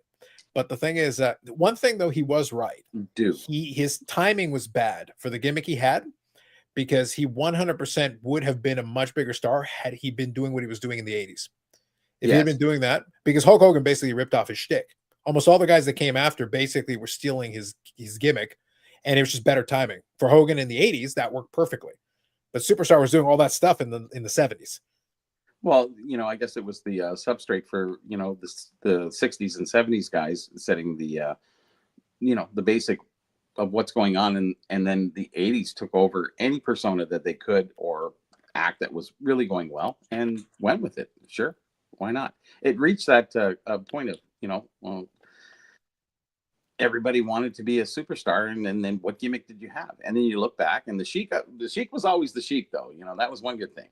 But the thing is, one thing though, he was right. Dude, His timing was bad for the gimmick he had, because he 100% would have been a much bigger star had he been doing what he was doing in the 80s. If he had been Yes. doing that, because Hulk Hogan basically ripped off his shtick. Almost all the guys that came after basically were stealing his gimmick, and it was just better timing. For Hogan in the 80s, that worked perfectly. But Superstar was doing all that stuff in the 70s. Well, I guess it was the substrate for the 60s and 70s guys setting the the basic of what's going on, and then the 80s took over any persona that they could or act that was really going well and went with it. Sure, why not? It reached that point of well, everybody wanted to be a superstar, and then what gimmick did you have? And then you look back, and the Sheik was always the Sheik, though. That was one good thing.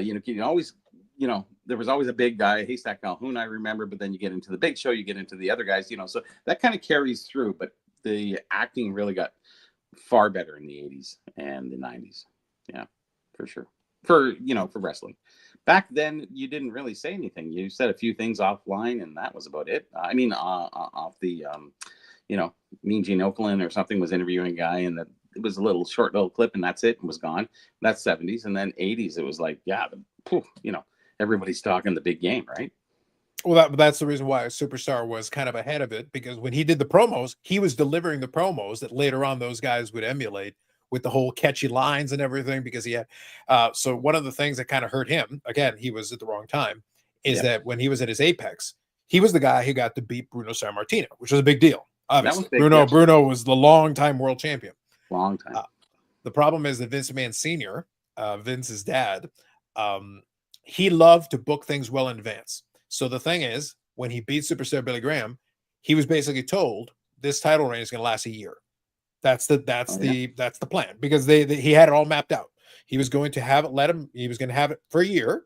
You can always, there was always a big guy, Haystack Calhoun, I remember, but then you get into the Big Show, you get into the other guys, so that kind of carries through. But the acting really got far better in the 80s and the 90s. Yeah, for sure. For wrestling. Back then, you didn't really say anything. You said a few things offline, and that was about it. I mean, off the, Mean Gene Okerlund or something was interviewing a guy, and that it was a short little clip, and that's it, and was gone. That's 70s. And then 80s, it was like, yeah, everybody's talking the big game, right? Well, that's the reason why Superstar was kind of ahead of it, because when he did the promos, he was delivering the promos that later on those guys would emulate with the whole catchy lines and everything, because he had so one of the things that kind of hurt him, again, he was at the wrong time, is that when he was at his apex, he was the guy who got to beat Bruno Sammartino, which was a big deal. Obviously, Bruno was the long-time world champion. Long time. The problem is that Vince McMahon Sr., Vince's dad, he loved to book things well in advance. So the thing is, when he beat Superstar Billy Graham, he was basically told this title reign is going to last a year. That's the plan, because he had it all mapped out. He was going to have it, he was going to have it for a year,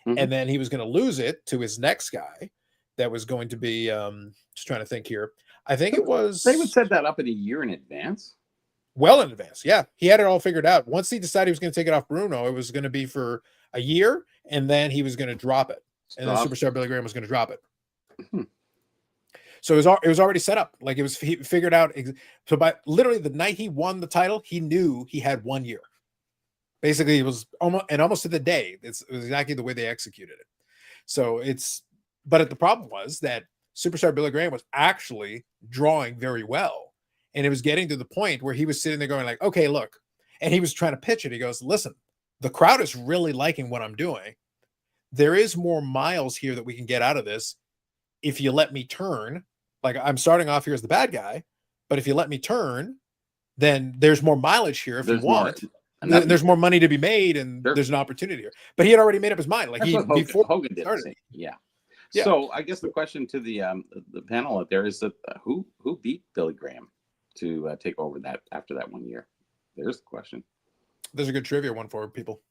and then he was going to lose it to his next guy. That was going to be just trying to think here. I think it was, they would set that up in a year in advance. Well in advance. Yeah. He had it all figured out. Once he decided he was going to take it off Bruno, it was going to be for a year, and then he was going to drop it. And then Superstar Billy Graham was going to drop it. So it was already set up. Like he figured out. So by literally the night he won the title, he knew he had 1 year. Basically, it was almost to the day. It was exactly the way they executed it. So but the problem was that Superstar Billy Graham was actually drawing very well. And it was getting to the point where he was sitting there going like, okay, look. And he was trying to pitch it. He goes, listen, the crowd is really liking what I'm doing. There is more miles here that we can get out of this if you let me turn. Like, I'm starting off here as the bad guy, but if you let me turn, then there's more mileage here if you want. And there's more money to be made, and there's an opportunity here. But he had already made up his mind. Like before Hogan did. Yeah. So I guess the question to the panel out there is that who beat Billy Graham to take over that after that 1 year? There's the question. There's a good trivia one for people.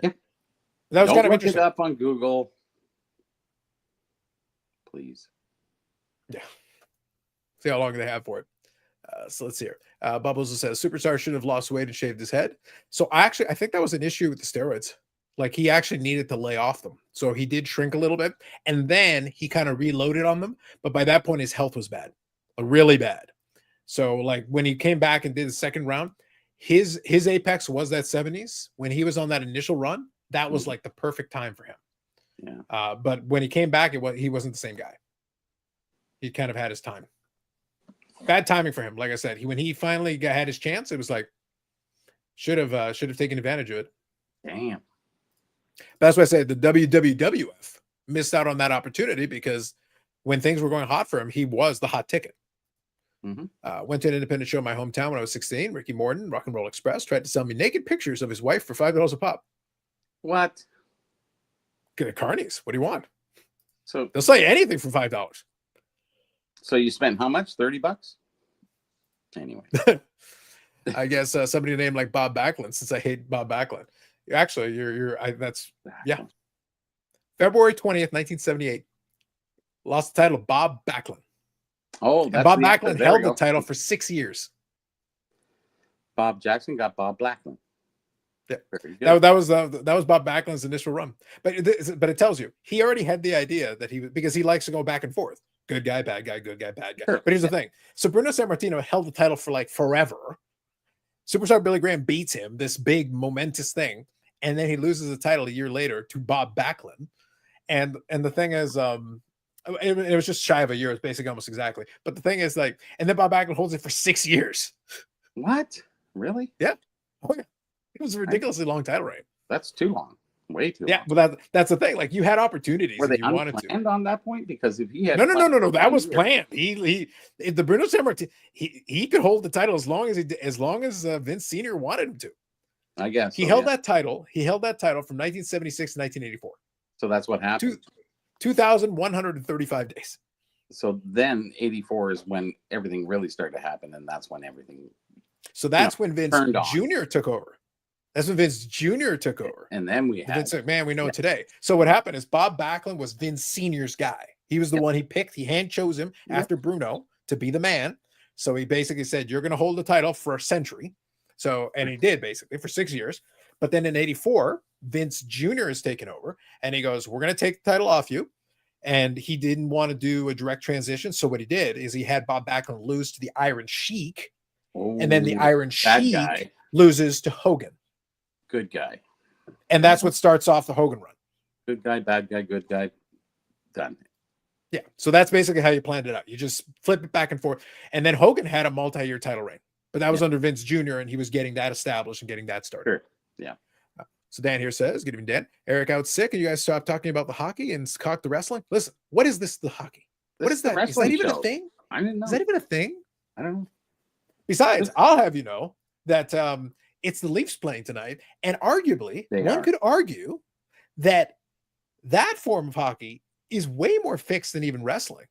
Yeah. That was kind of interesting. Look it up on Google, please. Yeah. See how long they have for it. So let's see here. Bubbles says Superstar should have lost weight and shaved his head. So I think that was an issue with the steroids. Like, he actually needed to lay off them. So he did shrink a little bit, and then he kind of reloaded on them. But by that point, his health was bad, really bad. So like when he came back and did the second round, his apex was that 70s. When he was on that initial run, that was like the perfect time for him. Yeah. But when he came back, he wasn't the same guy. He kind of had his time. Bad timing for him. Like I said, when he finally had his chance, it was like should have taken advantage of it. Damn. But that's why I said the WWF missed out on that opportunity, because when things were going hot for him, he was the hot ticket. Went to an independent show in my hometown when I was 16. Ricky Morton, Rock and Roll Express, tried to sell me naked pictures of his wife for $5 a pop. What? Get a Carney's. What do you want? So they'll sell you anything for $5. So you spent how much? $30? Anyway. I guess somebody named like Bob Backlund, since I hate Bob Backlund. Actually, that's February 20th, 1978. Lost the title to Bob Backlund. Oh, and Bob Backlund held the title for 6 years. Bob Jackson got Bob Backlund. Yeah, that was Bob Backlund's initial run. But it tells you he already had the idea that because he likes to go back and forth. Good guy, bad guy, good guy, bad guy. Sure. But here's the thing. So Bruno Sammartino held the title for like forever. Superstar Billy Graham beats him, this big momentous thing, and then he loses the title a year later to Bob Backlund. And the thing is, it was just shy of a year. It's basically almost exactly. But the thing is, like, and then Bob Backlund holds it for 6 years. What? Really? Yeah. Oh, yeah. It was a ridiculously long title reign. That's too long. Way too long. Yeah, well, that's the thing. Like, you had opportunities. Were they if you wanted to. unplanned on that point? Because if he had No. That was planned. If the Bruno Sammartino, he could hold the title as long as Vince Sr. wanted him to. I guess he held that title. He held that title from 1976 to 1984. So that's what happened. 2,135 days. So then 84 is when everything really started to happen, and that's when everything. So that's when Vince Jr. took over. That's when Vince Jr. took over. And then we had Vince McMahon we know today. So what happened is Bob Backlund was Vince Sr.'s guy. He was the one he picked. He hand chose him after Bruno to be the man. So he basically said, you're going to hold the title for a century. So, and he did basically for 6 years. But then in 84, Vince Jr. is taken over and he goes, we're going to take the title off you. And he didn't want to do a direct transition. So what he did is he had Bob Backlund lose to the Iron Sheik. And then the Iron Sheik loses to Hogan. Good guy. And that's what starts off the Hogan run. Good guy, bad guy, good guy. Done. Yeah. So that's basically how you planned it out. You just flip it back and forth. And then Hogan had a multi-year title reign. But that was under Vince Jr. and he was getting that established and getting that started. Sure. Yeah. So Dan here says, good evening, Dan. Eric out sick and you guys stop talking about the hockey and cock the wrestling? Listen, what is this, the hockey? What is that? Is that even a thing? I didn't know. Is that even a thing? I don't know. Besides, I'll have you know that it's the Leafs playing tonight, and arguably, one could argue that form of hockey is way more fixed than even wrestling.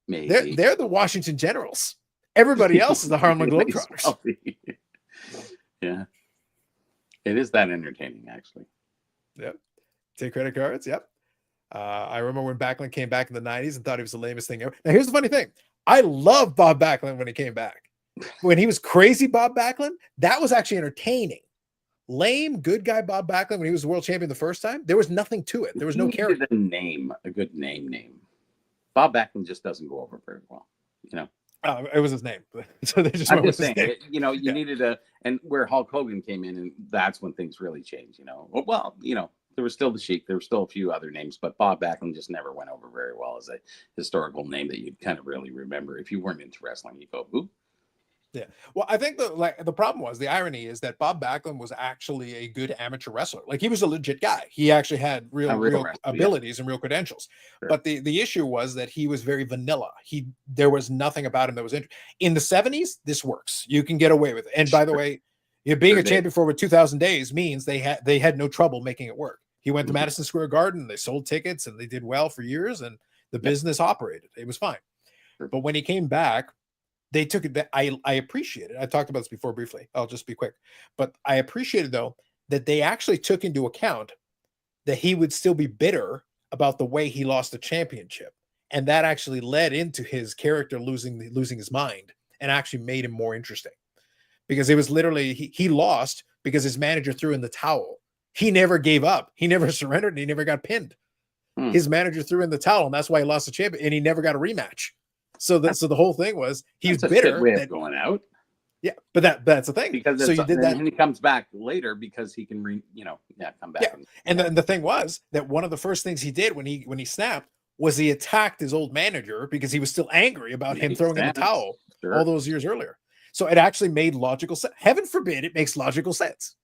Maybe. They're the Washington Generals. Everybody else is the Harlem Globetrotters. Yeah. It is that entertaining, actually. Yep. Take credit cards. Yep. I remember when Backlund came back in the 90s and thought he was the lamest thing ever. Now, here's the funny thing. I love Bob Backlund when he came back. When he was crazy Bob Backlund, that was actually entertaining. Lame, good guy Bob Backlund, when he was the world champion the first time, there was nothing to it. There was no character. A good name. Bob Backlund just doesn't go over very well, you know. It was his name. So they just I'm just saying, you know, you needed and where Hulk Hogan came in, and that's when things really changed, you know. Well, you know, there was still the Sheik, there were still a few other names, but Bob Backlund just never went over very well as a historical name that you'd kind of really remember. If you weren't into wrestling, you go, who? Yeah. Well, I think the problem was, the irony is that Bob Backlund was actually a good amateur wrestler. Like, he was a legit guy. He actually had real abilities and real credentials. Sure. But the issue was that he was very vanilla. There was nothing about him that was interesting. In the 70s, this works. You can get away with it. And by the way, being a champion for over 2,000 days means they had no trouble making it work. He went to Madison Square Garden, they sold tickets, and they did well for years, and the business operated. It was fine. Sure. But when he came back, they took it. I appreciate it. I talked about this before briefly. I'll just be quick. But I appreciated, though, that they actually took into account that he would still be bitter about the way he lost the championship. And that actually led into his character losing his mind and actually made him more interesting. Because it was literally, he lost because his manager threw in the towel. He never gave up. He never surrendered, and he never got pinned. His manager threw in the towel, and that's why he lost the champion, and he never got a rematch. So the whole thing was he's bitter. Way of going out. Yeah, but that's the thing. Because so you did that, and he comes back later because he can come back. Yeah, and the thing was that one of the first things he did when he snapped was he attacked his old manager because he was still angry about him throwing in the towel all those years earlier. So it actually made logical sense. Heaven forbid it makes logical sense.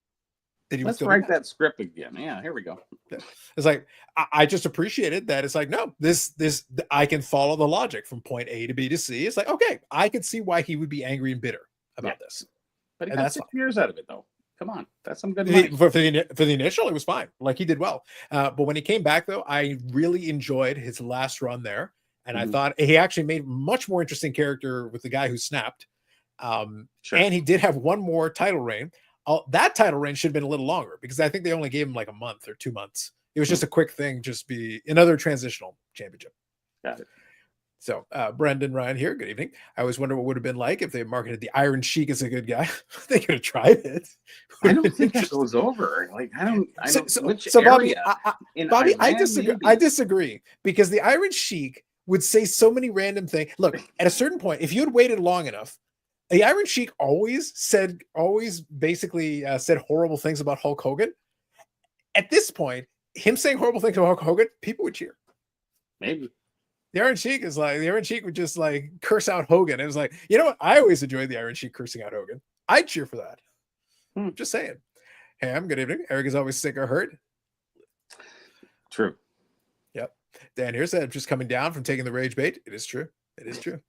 Let's write that script again. Yeah, here we go. It's like, I just appreciated that. It's like, no, this I can follow the logic from point A to B to C. It's like, okay, I can see why he would be angry and bitter about this. But he got 6 years out of it, though. Come on, that's some good money. For the initial, it was fine. Like, he did well. But when he came back, though, I really enjoyed his last run there. And I thought he actually made much more interesting character with the guy who snapped. And he did have one more title reign. That title reign should have been a little longer because I think they only gave him like a month or 2 months. It was just a quick thing, just be another transitional championship. Got it. So Brendan Ryan here. Good evening. I always wonder what would have been like if they marketed the Iron Sheik as a good guy. They could have tried it. I don't think that goes over. Like, I don't. Bobby, Bobby, I disagree. I disagree because the Iron Sheik would say so many random things. Look, at a certain point, if you had waited long enough, the Iron Sheik always basically said horrible things about Hulk Hogan. At this point, him saying horrible things about Hulk Hogan, people would cheer. Maybe. The Iron Sheik would just like curse out Hogan. It was like, you know what? I always enjoyed the Iron Sheik cursing out Hogan. I'd cheer for that. Just saying. Hey, I'm good evening. Eric is always sick or hurt. True. Yep. Dan here said just coming down from taking the rage bait. It is true. It is true.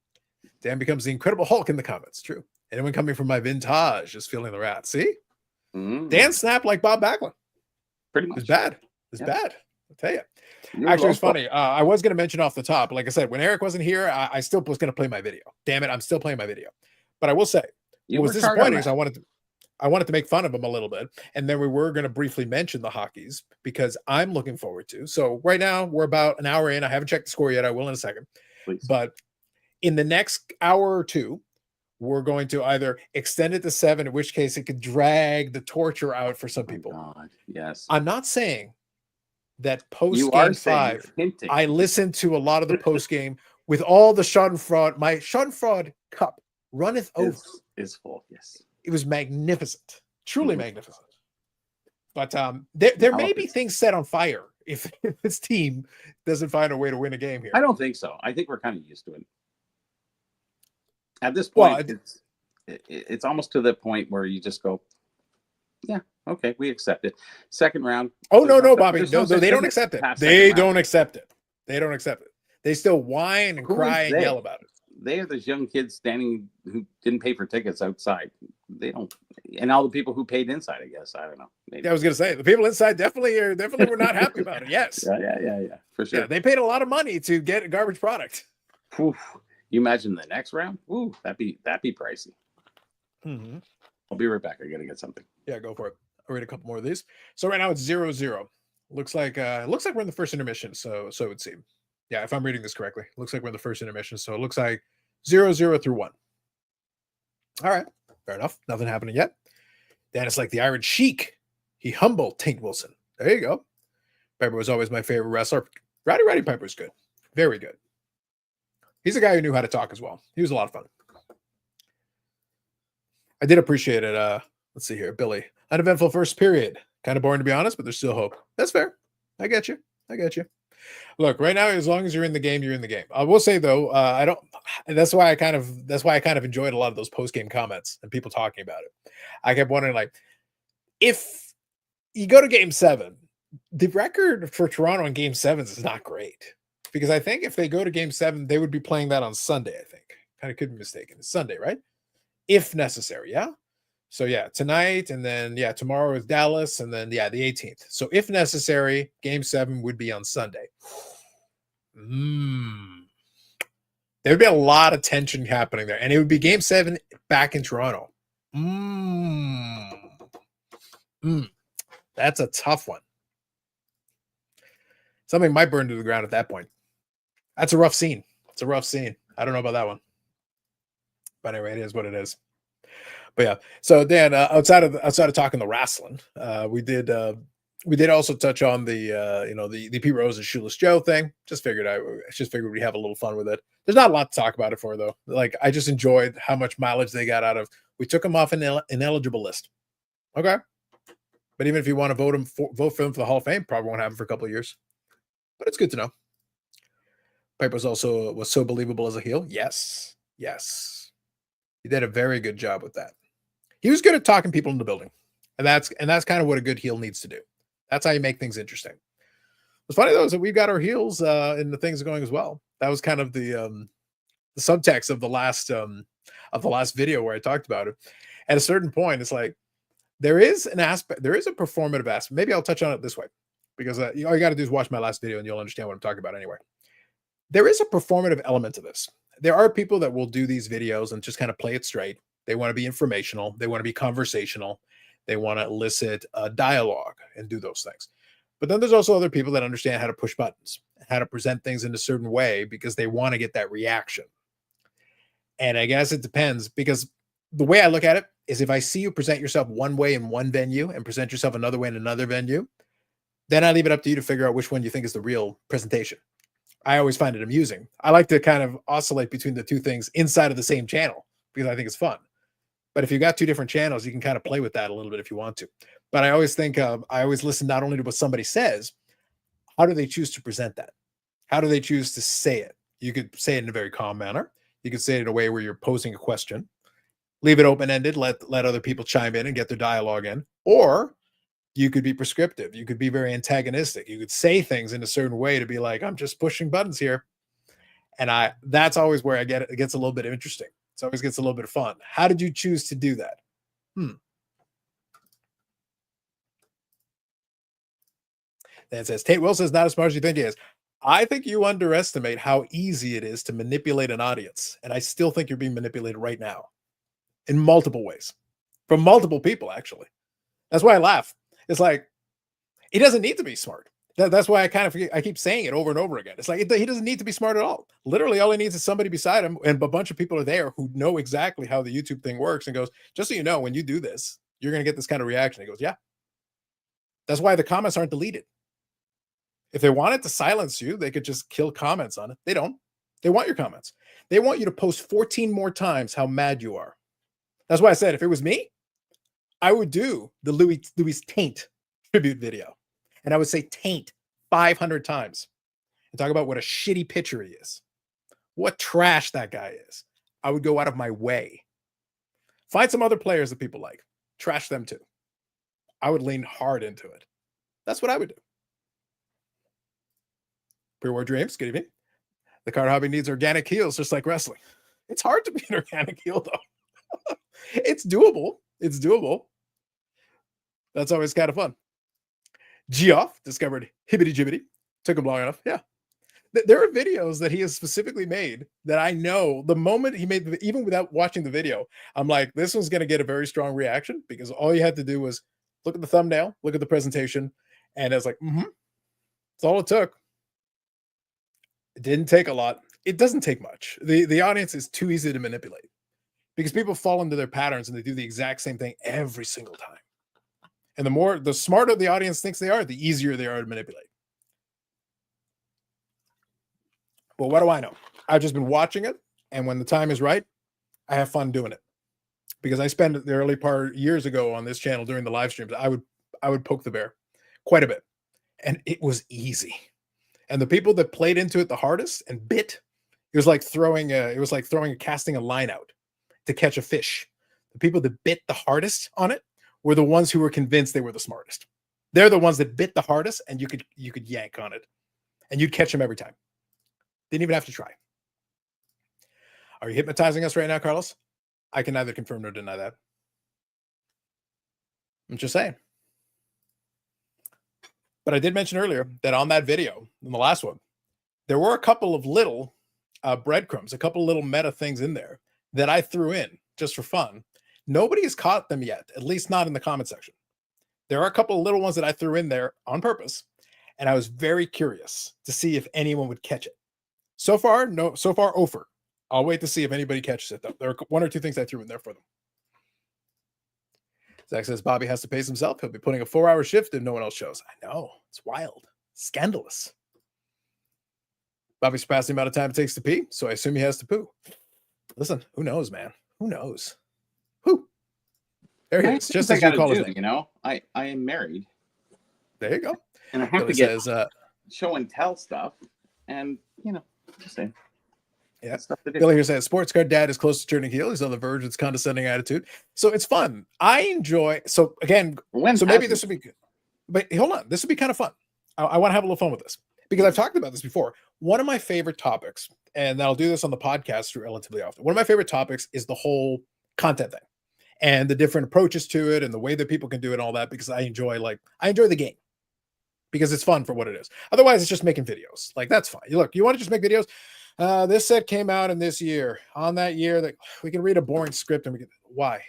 Dan becomes the Incredible Hulk in the comments. True. Anyone coming from my vintage just feeling the rat. See? Dan snapped like Bob Backlund. Pretty much. It's bad. It's bad. I'll tell you. Actually, it's funny. I was going to mention off the top, like I said, when Eric wasn't here, I still was going to play my video. Damn it, I'm still playing my video. But I will say, what was disappointing is I wanted to make fun of him a little bit, and then we were going to briefly mention the hockeys because I'm looking forward to. So right now we're about an hour in. I haven't checked the score yet. I will in a second. Please. But in the next hour or two, we're going to either extend it to 7, in which case it could drag the torture out for some people. God, yes. I'm not saying that post game 5, I listened to a lot of the post game with all the Schadenfreude. My Schadenfreude cup runneth over. Is full, yes. It was magnificent, truly magnificent. But there may be things set on fire if this team doesn't find a way to win a game here. I don't think so. I think we're kind of used to it. At this point, it's almost to the point where you just go, yeah, okay, we accept it. Second round. Oh, no, Bobby. No, they don't accept it. They don't accept it. They don't accept it. They still whine and cry and yell about it. They are those young kids standing who didn't pay for tickets outside. They don't, and all the people who paid inside, I guess. I don't know. Maybe. Yeah, I was gonna say the people inside definitely were not happy about it. Yes. Yeah, for sure. Yeah, they paid a lot of money to get a garbage product. Oof. You imagine the next round? Ooh, that'd be pricey. Mm-hmm. I'll be right back. I gotta get something. Yeah, go for it. I'll read a couple more of these. So right now it's 0-0. Looks like we're in the first intermission. So it would seem. Yeah, if I'm reading this correctly, looks like we're in the first intermission. So it looks like 0-0 through 1. All right, fair enough. Nothing happening yet. Dan is like the Iron Sheik. He humbled Tank Wilson. There you go. Piper was always my favorite wrestler. Roddy Piper's good. Very good. He's a guy who knew how to talk as well. He was a lot of fun. I did appreciate it. Let's see here. Billy. Uneventful first period. Kind of boring to be honest, but there's still hope. That's fair. I get you. Look, right now, as long as you're in the game, you're in the game. I will say though, I don't. That's why I kind of enjoyed a lot of those post-game comments and people talking about it. I kept wondering, like, if you go to Game 7, the record for Toronto in Game 7s is not great because I think if they go to Game 7, they would be playing that on Sunday. I think kind of could be mistaken. It's Sunday, right? If necessary, yeah. So yeah, tonight and then tomorrow is Dallas and then the 18th. So if necessary, Game 7 would be on Sunday. There would be a lot of tension happening there, and it would be Game 7 back in Toronto. That's a tough one. Something might burn to the ground at that point. That's a rough scene. I don't know about that one, but anyway, it is what it is. But yeah, so Dan, outside of talking the wrestling, we did also touch on the Pete Rose and Shoeless Joe thing. Just figured we'd have a little fun with it. There's not a lot to talk about it for though. Like I just enjoyed how much mileage they got out of. We took them off an ineligible list. Okay, but even if you want to vote for them for the Hall of Fame, probably won't happen for a couple of years. But it's good to know. Piper was so believable as a heel. Yes. He did a very good job with that. He was good at talking people in the building. And that's kind of what a good heel needs to do. That's how you make things interesting. What's funny though is that we've got our heels in the things going as well. That was kind of the subtext of the last video where I talked about it. At a certain point, it's like there is a performative aspect. Maybe I'll touch on it this way because all you got to do is watch my last video and you'll understand what I'm talking about anyway. There is a performative element to this. There are people that will do these videos and just kind of play it straight. They want to be informational. They want to be conversational. They want to elicit a dialogue and do those things. But then there's also other people that understand how to push buttons, how to present things in a certain way because they want to get that reaction. And I guess it depends because the way I look at it is if I see you present yourself one way in one venue and present yourself another way in another venue, then I leave it up to you to figure out which one you think is the real presentation. I always find it amusing. I like to kind of oscillate between the two things inside of the same channel because I think it's fun. But if you got two different channels, you can kind of play with that a little bit if you want to. But I always think I always listen not only to what somebody says, how do they choose to present that? How do they choose to say it? You could say it in a very calm manner. You could say it in a way where you're posing a question, leave it open-ended, let other people chime in and get their dialogue in. Or you could be prescriptive. You could be very antagonistic. You could say things in a certain way to be like, I'm just pushing buttons here. And that's always where it gets a little bit interesting. It always gets a little bit of fun. How did you choose to do that? Then says, Tate Will says, not as smart as you think he is. I think you underestimate how easy it is to manipulate an audience. And I still think you're being manipulated right now in multiple ways from multiple people, actually. That's why I laugh. It's like, he doesn't need to be smart. That's why I keep saying it over and over again. It's like, he doesn't need to be smart at all. Literally, all he needs is somebody beside him, and a bunch of people are there who know exactly how the YouTube thing works, and goes, just so you know, when you do this, you're going to get this kind of reaction. He goes, yeah. That's why the comments aren't deleted. If they wanted to silence you, they could just kill comments on it. They don't. They want your comments. They want you to post 14 more times how mad you are. That's why I said, if it was me, I would do the Louis Taint tribute video. And I would say Taint 500 times and talk about what a shitty pitcher he is, what trash that guy is. I would go out of my way. Find some other players that people like. Trash them too. I would lean hard into it. That's what I would do. Pre-war dreams, good evening. The card hobby needs organic heels just like wrestling. It's hard to be an organic heel though. It's doable. It's doable. That's always kind of fun. Geoff discovered Hibbity Jibbity. Took him long enough. Yeah. There are videos that he has specifically made that I know the moment he made, even without watching the video, I'm like, this one's going to get a very strong reaction because all you had to do was look at the thumbnail, look at the presentation, and I was like, that's all it took. It didn't take a lot. It doesn't take much. The audience is too easy to manipulate because people fall into their patterns and they do the exact same thing every single time. And the smarter the audience thinks they are, the easier they are to manipulate. Well, what do I know? I've just been watching it, and when the time is right, I have fun doing it. Because I spent the early part years ago on this channel during the live streams, I would poke the bear quite a bit. And it was easy. And the people that played into it the hardest and bit, it was like casting a line out to catch a fish. The people that bit the hardest on it were the ones who were convinced they were the smartest. They're the ones that bit the hardest, and you could yank on it, and you'd catch them every time. Didn't even have to try. Are you hypnotizing us right now, Carlos? I can neither confirm nor deny that. I'm just saying. But I did mention earlier that on that video, in the last one, there were a couple of little breadcrumbs, a couple of little meta things in there that I threw in just for fun. Nobody has caught them yet, at least not in the comment section. There are a couple of little ones that I threw in there on purpose, and I was very curious to see if anyone would catch it. So far, no. So far, over. I'll wait to see if anybody catches it, though. There are one or two things I threw in there for them. Zach says Bobby has to pace himself. He'll be putting a 4-hour shift if no one else shows. I know. It's wild. Scandalous. Bobby surpassed the amount of time it takes to pee, so I assume he has to poo. Listen, who knows, man? Who knows? Who? There he is. Just as you call his name. You know, I am married. There you go. And I have to get show and tell stuff. And, you know, just saying. Yeah. Billy here says, sports car dad is close to turning heel. He's on the verge of its condescending attitude. So it's fun. I enjoy. So again, maybe this would be good. But hold on. This would be kind of fun. I want to have a little fun with this because I've talked about this before. One of my favorite topics, and I'll do this on the podcast relatively often. One of my favorite topics is the whole content thing and the different approaches to it and the way that people can do it and all that, because I enjoy the game because it's fun for what it is. Otherwise, it's just making videos. Like, that's fine. You want to just make videos? This set came out in this year. On that year, that we can read a boring script and why?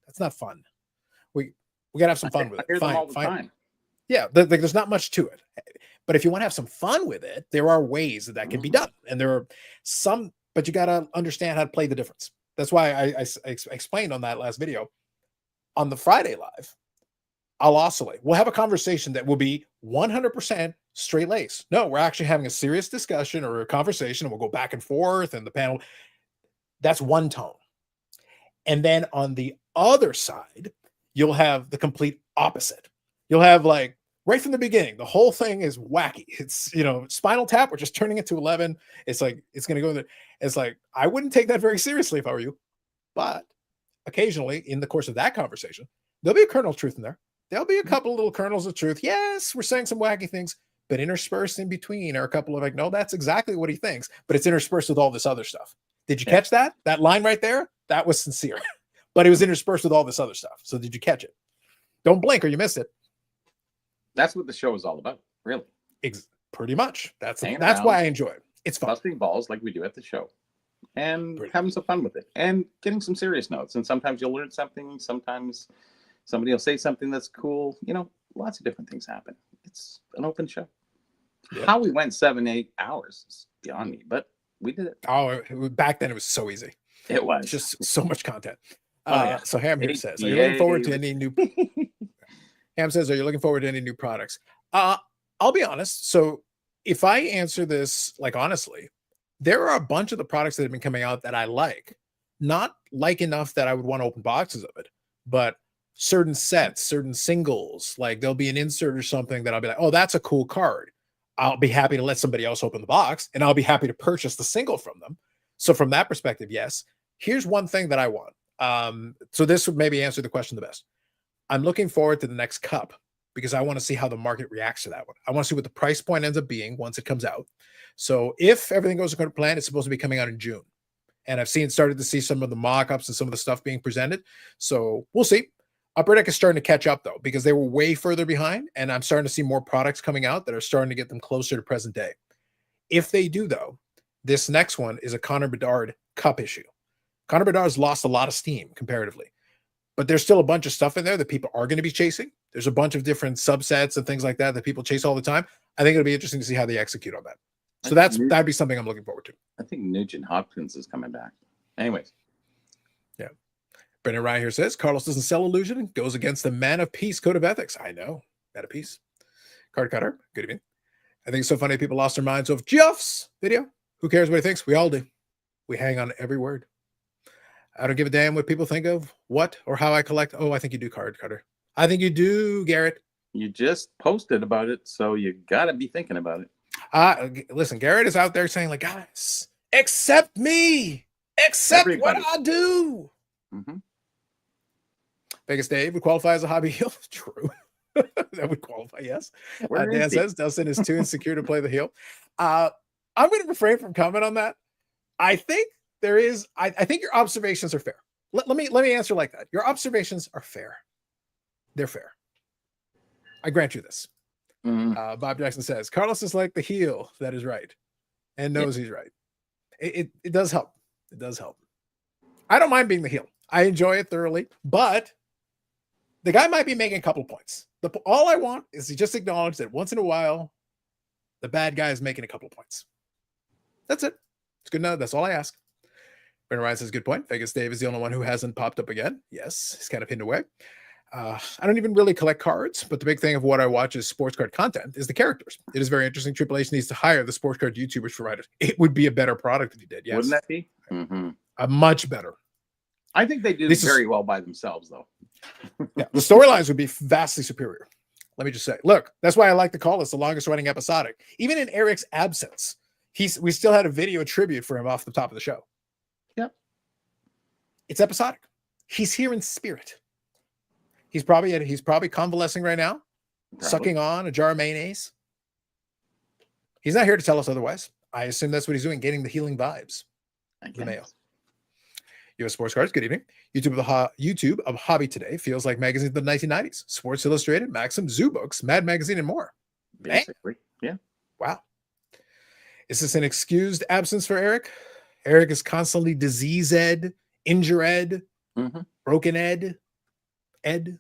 That's not fun. We gotta have some fun with it. Fine. Yeah, there's not much to it. But if you want to have some fun with it, there are ways that can be done. And there are some, but you got to understand how to play the difference. That's why I explained on that last video. On the Friday live, I'll oscillate. We'll have a conversation that will be 100% straight lace. No, we're actually having a serious discussion or a conversation, and we'll go back and forth, and the panel. That's one tone. And then on the other side, you'll have the complete opposite. You'll have like right from the beginning, the whole thing is wacky. It's, Spinal Tap, we're just turning it to 11. It's like, it's going to go there. It's like, I wouldn't take that very seriously if I were you. But occasionally in the course of that conversation, there'll be a kernel of truth in there. There'll be a couple of little kernels of truth. Yes, we're saying some wacky things, but interspersed in between are a couple of like, no, that's exactly what he thinks, but it's interspersed with all this other stuff. Did you catch that? That line right there? That was sincere, but it was interspersed with all this other stuff. So did you catch it? Don't blink or you missed it. That's what the show is all about, really. Pretty much. That's why I enjoy it. It's fun. Busting balls like we do at the show and having some fun with it and getting some serious notes. And sometimes you'll learn something. Sometimes somebody will say something that's cool. Lots of different things happen. It's an open show. Yep. How we went 7-8 hours is beyond me, but we did it. Oh, back then it was so easy. It was just so much content. Yeah. So Ham here says, are you looking forward to any new Ham says, are you looking forward to any new products? I'll be honest. So if I answer this like honestly, there are a bunch of the products that have been coming out that I like, not like enough that I would want to open boxes of it, but certain sets, certain singles, like there'll be an insert or something that I'll be like, oh, that's a cool card. I'll be happy to let somebody else open the box and I'll be happy to purchase the single from them. So from that perspective, yes. Here's one thing that I want. So this would maybe answer the question the best. I'm looking forward to the next cup because I want to see how the market reacts to that one. I want to see what the price point ends up being once it comes out. So if everything goes according to plan, it's supposed to be coming out in June. And I've started to see some of the mock-ups and some of the stuff being presented. So we'll see. Upper Deck is starting to catch up though, because they were way further behind. And I'm starting to see more products coming out that are starting to get them closer to present day. If they do though, this next one is a Connor Bedard Cup issue. Connor Bedard's lost a lot of steam comparatively, but there's still a bunch of stuff in there that people are going to be chasing. There's a bunch of different subsets and things like that people chase all the time. I think it'll be interesting to see how they execute on that. So that'd be something I'm looking forward to. I think Nugent Hopkins is coming back. Anyways. Yeah. Brendan Ryan here says, Carlos doesn't sell illusion and goes against the Man of Peace code of ethics. I know. Man of Peace. Card Cutter. Good evening. I think it's so funny people lost their minds of Geoff's video. Who cares what he thinks? We all do. We hang on every word. I don't give a damn what people think of what or how I collect. Oh, I think you do, Card Cutter. I think you do, Garrett. You just posted about it, so you got to be thinking about it. Listen, Garrett is out there saying, like, guys, accept me. Accept everybody. What I do. Mm-hmm. Vegas Dave would qualify as a hobby heel. True. That would qualify, yes. Dan says Dustin is too insecure to play the heel. I'm going to refrain from comment on that. I think there is, I think your observations are fair. Let me answer like that. Your observations are fair. They're fair. I grant you this. Mm-hmm. Bob Jackson says, Carlos is like the heel that is right and knows he's right. It does help. It does help. I don't mind being the heel. I enjoy it thoroughly, but the guy might be making a couple points. All I want is to just acknowledge that once in a while, the bad guy is making a couple points. That's it. It's good enough. That's all I ask. Brendan Ryan says, good point. Vegas Dave is the only one who hasn't popped up again. Yes, he's kind of hidden away. I don't even really collect cards, but the big thing of what I watch as sports card content is the characters. It is very interesting. Triple H needs to hire the sports card YouTubers for writers. It would be a better product if he did. Yes. Wouldn't that be? Mm-hmm. A much better. I think they do very well by themselves, though. Yeah, the storylines would be vastly superior. Let me just say, look, that's why I like to call this the longest running episodic. Even in Eric's absence, we still had a video tribute for him off the top of the show. Yep. It's episodic. He's here in spirit. He's probably convalescing right now, sucking on a jar of mayonnaise. He's not here to tell us otherwise. I assume that's what he's doing, getting the healing vibes. The mail. U.S. Sports Cards, good evening. YouTube of Hobby Today feels like magazines of the 1990s. Sports Illustrated, Maxim, Zoo Books, Mad Magazine, and more. Basically, yeah. Wow. Is this an excused absence for Eric? Eric is constantly disease-ed, injure-ed, broken-ed. Ed.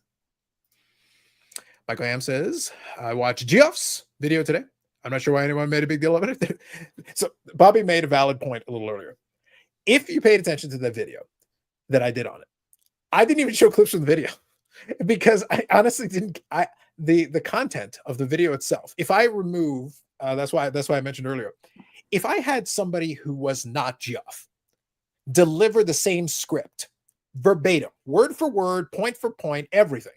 Michael Ham says, I watched Geoff's video today. I'm not sure why anyone made a big deal of it. So Bobby made a valid point a little earlier. If you paid attention to the video that I did on it, I didn't even show clips from the video because I honestly didn't. The content of the video itself, if I remove, that's why I mentioned earlier, if I had somebody who was not Geoff deliver the same script verbatim, word for word, point for point, everything.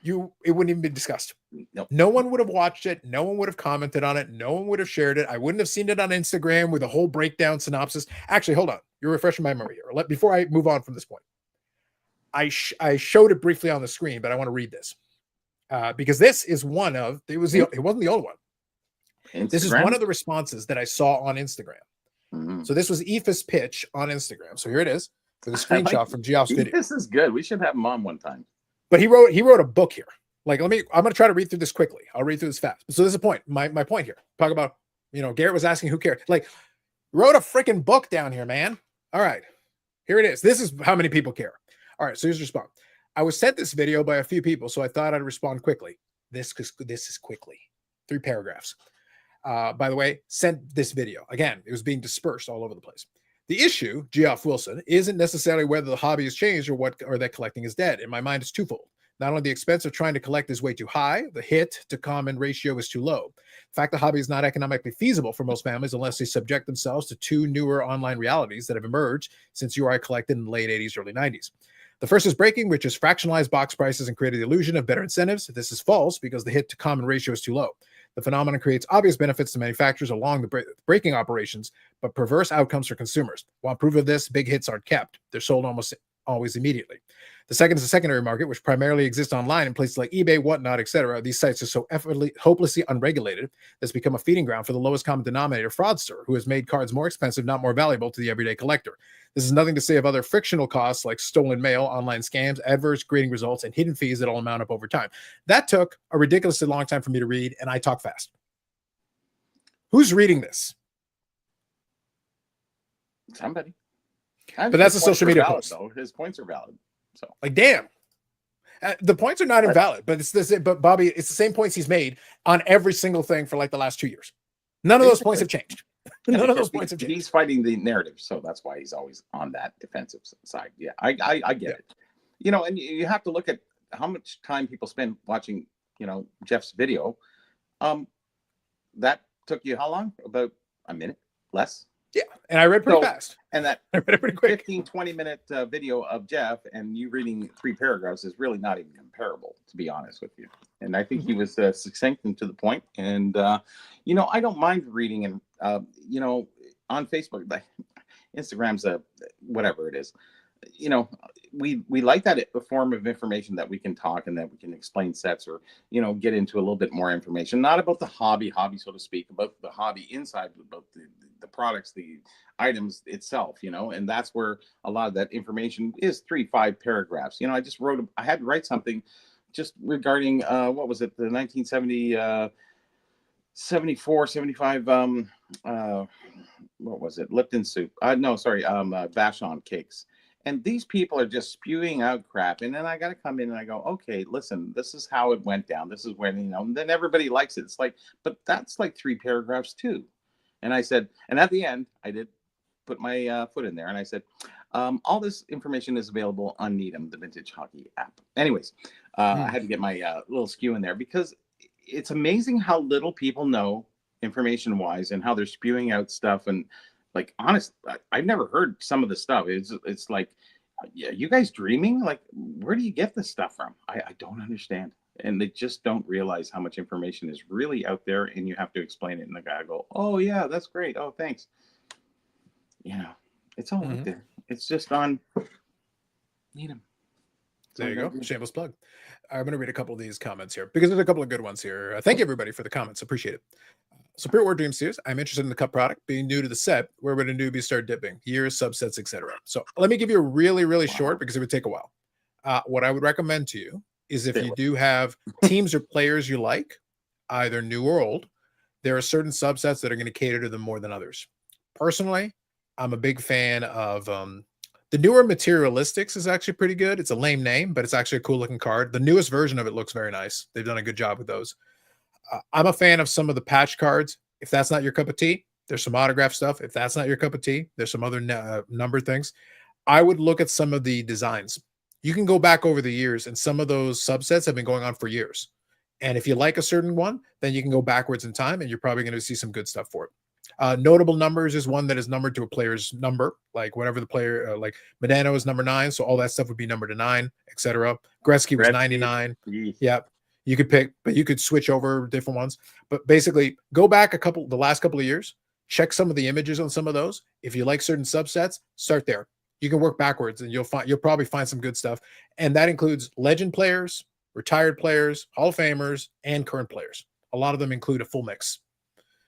It wouldn't even be discussed. Nope. No one would have watched it. No one would have commented on it. No one would have shared it. I wouldn't have seen it on Instagram with a whole breakdown synopsis. Actually, hold on. You're refreshing my memory here. Before I move on from this point, I showed it briefly on the screen, but I want to read this because this is one of it wasn't the only one. Instagram? This is one of the responses that I saw on Instagram. Mm-hmm. So this was Aoife's pitch on Instagram. So here it is for the screenshot from Geoff's video. This is good. We should have him on one time. But he wrote a book here. I'm going to try to read through this quickly. I'll read through this fast. So there's a point. My point here. Talk about, Garrett was asking who cared. Wrote a freaking book down here, man. All right. Here it is. This is how many people care. All right. So here's the response. I was sent this video by a few people, so I thought I'd respond quickly. This is quickly. 3 paragraphs. By the way, sent this video. Again, it was being dispersed all over the place. The issue, Geoff Wilson, isn't necessarily whether the hobby has changed or that collecting is dead. In my mind, it's twofold. Not only the expense of trying to collect is way too high, the hit to common ratio is too low. In fact, the hobby is not economically feasible for most families unless they subject themselves to 2 newer online realities that have emerged since you or I collected in the late 80s, early 90s. The first is breaking, which has fractionalized box prices and created the illusion of better incentives. This is false because the hit to common ratio is too low. The phenomenon creates obvious benefits to manufacturers along the breaking operations, but perverse outcomes for consumers. While proof of this, big hits aren't kept. They're sold almost always immediately. The second is the secondary market, which primarily exists online in places like eBay, whatnot, etc. These sites are so hopelessly unregulated that's become a feeding ground for the lowest common denominator fraudster who has made cards more expensive, not more valuable to the everyday collector. This is nothing to say of other frictional costs like stolen mail, online scams, adverse grading results, and hidden fees that all amount up over time. That took a ridiculously long time for me to read, and I talk fast. Who's reading this? Somebody. But that's a social media valid, post. Though. His points are valid. So, damn. The points are not invalid, but it's this. But Bobby, it's the same points he's made on every single thing for the last 2 years. None of those points have changed. None of those points have changed. He's fighting the narrative, so that's why he's always on that defensive side. Yeah, I get it. And you have to look at how much time people spend watching, Jeff's video. That took you how long? About a minute, less. Yeah, and I read pretty fast. And that I read it pretty quick. 15, 20-minute video of Jeff and you reading 3 paragraphs is really not even comparable, to be honest with you. And I think he was succinct and to the point. And, I don't mind reading and, on Facebook, Instagram's whatever it is. We like that form of information that we can talk and that we can explain sets or, get into a little bit more information, not about the hobby, so to speak, about the hobby inside, about the products, the items itself, and that's where a lot of that information is 3-5 paragraphs. I had to write something just regarding, what was it? The 1970, 74, 75, what was it? Lipton soup. Vashon cakes. And these people are just spewing out crap. And then I got to come in and I go, okay, listen, this is how it went down. This is when, and then everybody likes it. It's but that's 3 paragraphs too. And I said, and at the end, I did put my foot in there. And I said, all this information is available on Needham, the vintage hockey app. Anyways, I had to get my little skew in there because it's amazing how little people know information wise and how they're spewing out stuff. And honest, I've never heard some of the stuff. It's yeah, you guys dreaming? Where do you get this stuff from? I don't understand. And they just don't realize how much information is really out there and you have to explain it. And the guy will go, oh yeah, that's great. Oh, thanks. It's all out there. It's just on Needham. There you go. Shameless plug. I'm going to read a couple of these comments here because there's a couple of good ones here. Thank you everybody for the comments. Appreciate it. Superior War Dream Series. I'm interested in the cup product. Being new to the set, where would a newbie start dipping? Years, subsets, etc. So let me give you a really, really short because it would take a while. What I would recommend to you is if you do have teams or players you like, either new or old, there are certain subsets that are going to cater to them more than others. Personally, I'm a big fan of the newer Materialistics is actually pretty good. It's a lame name, but it's actually a cool looking card. The newest version of it looks very nice. They've done a good job with those. I'm a fan of some of the patch cards. If that's not your cup of tea, there's some autograph stuff. If that's not your cup of tea, there's some other number things. I would look at some of the designs. You can go back over the years, and some of those subsets have been going on for years. And if you like a certain one, then you can go backwards in time, and you're probably going to see some good stuff for it. Notable numbers is one that is numbered to a player's number, like whatever the player, like Medano is number 9, so all that stuff would be numbered to 9, etc. Gretzky was 99. Yeah, you could pick, but you could switch over different ones. But basically, go back the last couple of years, check some of the images on some of those. If you like certain subsets, start there. You can work backwards, and you'll probably find some good stuff, and that includes legend players, retired players, Hall of Famers, and current players. A lot of them include a full mix.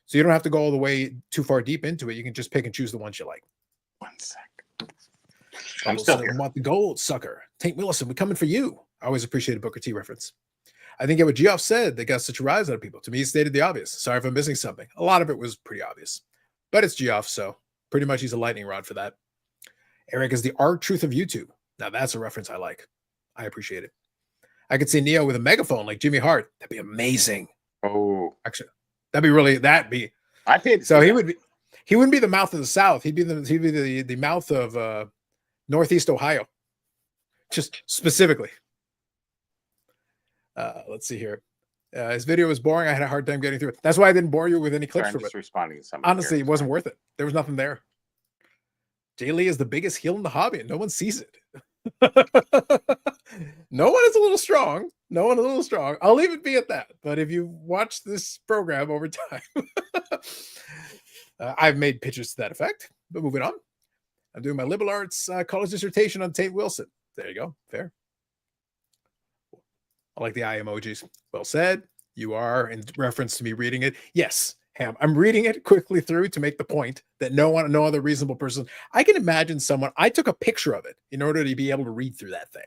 So you don't have to go all the way too far deep into it. You can just pick and choose the ones you like. 1 sec. I'm still here. Want the gold, sucker. Tank Willison, we're coming for you. I always appreciate a Booker T reference. I think what Geoff said that got such a rise out of people. To me, he stated the obvious. Sorry if I'm missing something. A lot of it was pretty obvious. But it's Geoff, so pretty much he's a lightning rod for that. Eric is the R-Truth of YouTube. Now that's a reference I like. I appreciate it. I could see Neo with a megaphone like Jimmy Hart. That'd be amazing. Oh, actually, that'd be. I paid. So he wouldn't be the mouth of the South. He'd be the mouth of Northeast Ohio, just specifically. Let's see here. His video was boring. I had a hard time getting through it. That's why I didn't bore you with any clips from it. Responding to something. Honestly, it wasn't worth it. There was nothing there. Jay Lee is the biggest heel in the hobby, and no one sees it. No one is a little strong. No one is a little strong. I'll leave it be at that. But if you watch this program over time, I've made pitches to that effect. But moving on, I'm doing my liberal arts college dissertation on Tate Wilson. There you go. Fair. I like the eye emojis. Well said. You are in reference to me reading it. Yes, Ham. I'm reading it quickly through to make the point that no other reasonable person. I can imagine someone. I took a picture of it in order to be able to read through that thing.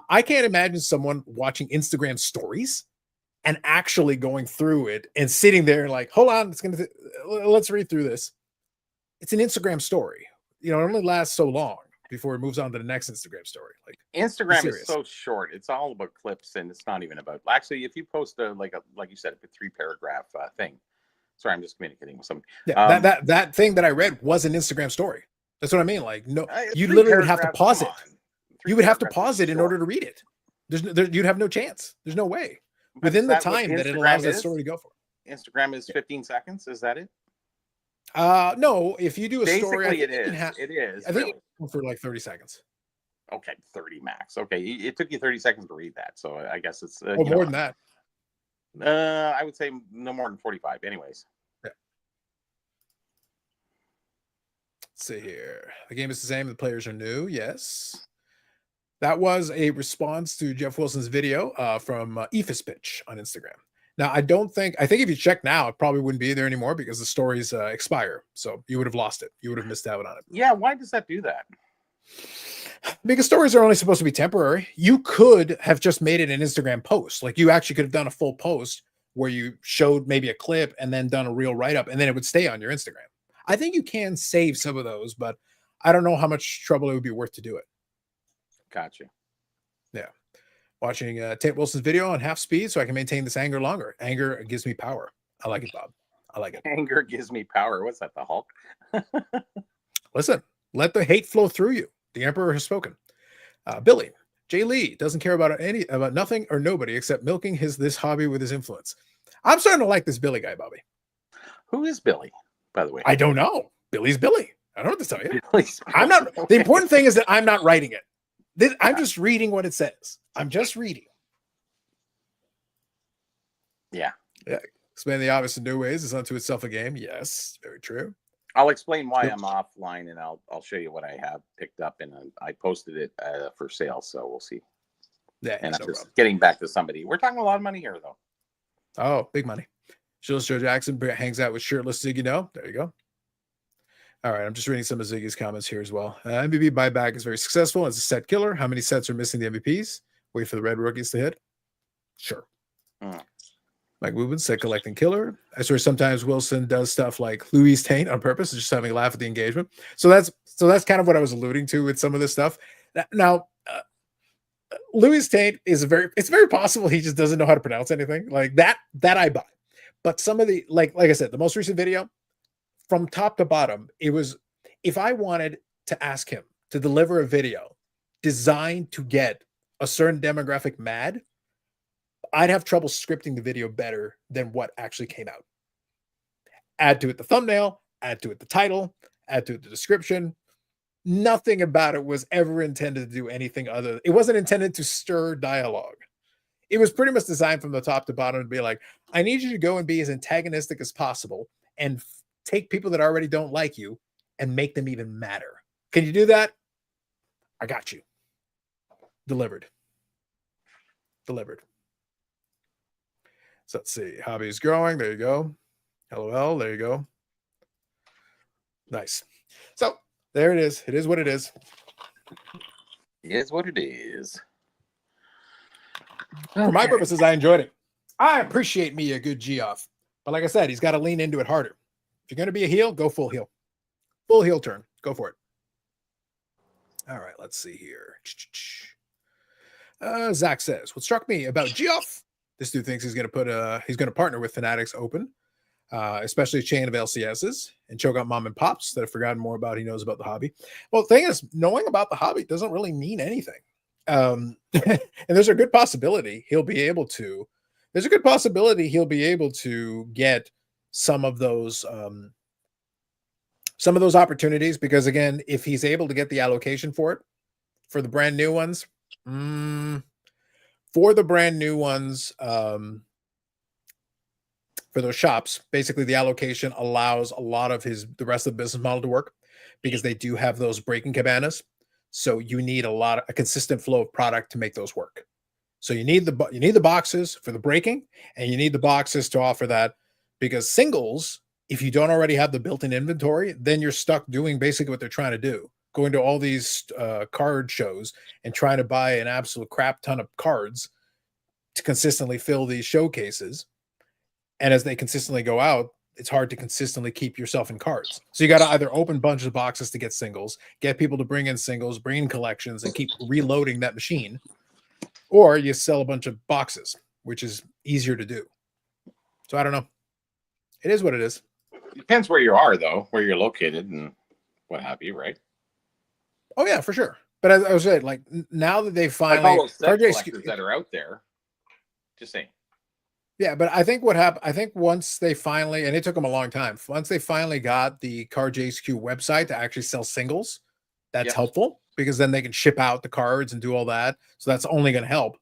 I can't imagine someone watching Instagram stories and actually going through it and sitting there like, hold on, let's read through this. It's an Instagram story. It only lasts so long before it moves on to the next Instagram story. Like Instagram is so short. It's all about clips, and it's not even about. Actually, if you post like you said, a 3-paragraph thing. Sorry, I'm just communicating with somebody. Yeah, that thing that I read was an Instagram story. That's what I mean. Like, no, you literally would have to pause it. You would have to pause it in order to read it. You'd have no chance. There's no way. Within the time that it allows that story to go for. Instagram is 15 seconds. Is that it? No. If you do a story, it is. I think for like 30 seconds. Okay, 30 max. Okay, it took you 30 seconds to read that, so I guess it's more than that. I would say no more than 45. Anyways. Yeah. Let's see here. The game is the same. The players are new. Yes. That was a response to Jeff Wilson's video from Ephus Pitch on Instagram. Now, I think if you check now, it probably wouldn't be there anymore because the stories expire. So you would have lost it. You would have missed out on it. Yeah. Why does that do that? Because stories are only supposed to be temporary. You could have just made it an Instagram post. Like you actually could have done a full post where you showed maybe a clip and then done a real write-up, and then it would stay on your Instagram. I think you can save some of those, but I don't know how much trouble it would be worth to do it. Gotcha. Yeah. Watching Tate Wilson's video on half speed so I can maintain this anger longer. Anger gives me power. I like it, Bob. I like it. Anger gives me power. What's that, the Hulk? Listen, let the hate flow through you. The Emperor has spoken. Billy, Jay Lee doesn't care about nothing or nobody except milking this hobby with his influence. I'm starting to like this Billy guy, Bobby. Who is Billy, by the way? I don't know. Billy's Billy. I don't know what to tell you. I'm not. Okay. The important thing is that I'm not writing it. I'm just reading what it says. I'm just reading. Yeah. Explain the obvious in new ways is unto itself a game. Yes, very true. I'll explain why I'm offline, and I'll show you what I have picked up, and I posted it for sale, so we'll see. Yeah, and I'm just getting back to somebody. We're talking a lot of money here, though. Oh, big money. Shoeless Joe Jackson hangs out with shirtless Ziggy. No, there you go. All right, I'm just reading some of Ziggy's comments here as well. MVP buyback is very successful as a set killer. How many sets are missing the MVPs? Wait for the red rookies to hit. Sure. Mike Woobin said collecting killer. I swear sometimes Wilson does stuff like Louis Taint on purpose, just having a laugh at the engagement. So that's kind of what I was alluding to with some of this stuff. Now, Louis Taint is it's very possible he just doesn't know how to pronounce anything like that. That I buy. But some of the like I said, the most recent video, from top to bottom, it was, if I wanted to ask him to deliver a video designed to get a certain demographic mad, I'd have trouble scripting the video better than what actually came out. Add to it the thumbnail, add to it the title, add to it the description. Nothing about it was ever intended to do anything other. It wasn't intended to stir dialogue. It was pretty much designed from the top to bottom to be like, I need you to go and be as antagonistic as possible and take people that already don't like you and make them even madder. Can you do that? I got you. Delivered. So let's see. Hobby is growing. There you go. LOL. There you go. Nice. So there it is. It is what it is. It is what it is. For my purposes, I enjoyed it. I appreciate me a good Geoff. But like I said, he's got to lean into it harder. If you're going to be a heel, go full heel. Full heel turn. Go for it. All right, let's see here. Zach says, what struck me about Geoff, this dude thinks he's going to partner with Fanatics Open, especially a chain of LCSs, and choke out mom and pops that have forgotten more about he knows about the hobby. Well, the thing is, knowing about the hobby doesn't really mean anything. And there's a good possibility he'll be able to get some of those opportunities, because again, if he's able to get the allocation for it, for the brand new ones, for those shops, basically the allocation allows a lot of the rest of the business model to work, because they do have those breaking cabanas. So you need a consistent flow of product to make those work. So you need the boxes for the breaking, and you need the boxes to offer that, because singles, if you don't already have the built-in inventory, then you're stuck doing basically what they're trying to do, going to all these card shows and trying to buy an absolute crap ton of cards to consistently fill these showcases. And as they consistently go out, it's hard to consistently keep yourself in cards. So you got to either open bunches of boxes to get singles, get people to bring in singles, bring in collections, and keep reloading that machine, or you sell a bunch of boxes, which is easier to do. So I don't know. It is what it is. Depends where you are, though, where you're located and what have you, right? Oh yeah, for sure. But as I was saying, like, now that they finally, all those set collectors that are out there, just saying. Yeah, but I think what happened, I think once they finally, and it took them a long time, once they finally got the Cards HQ website to actually sell singles, that's helpful, because then they can ship out the cards and do all that. So that's only going to help.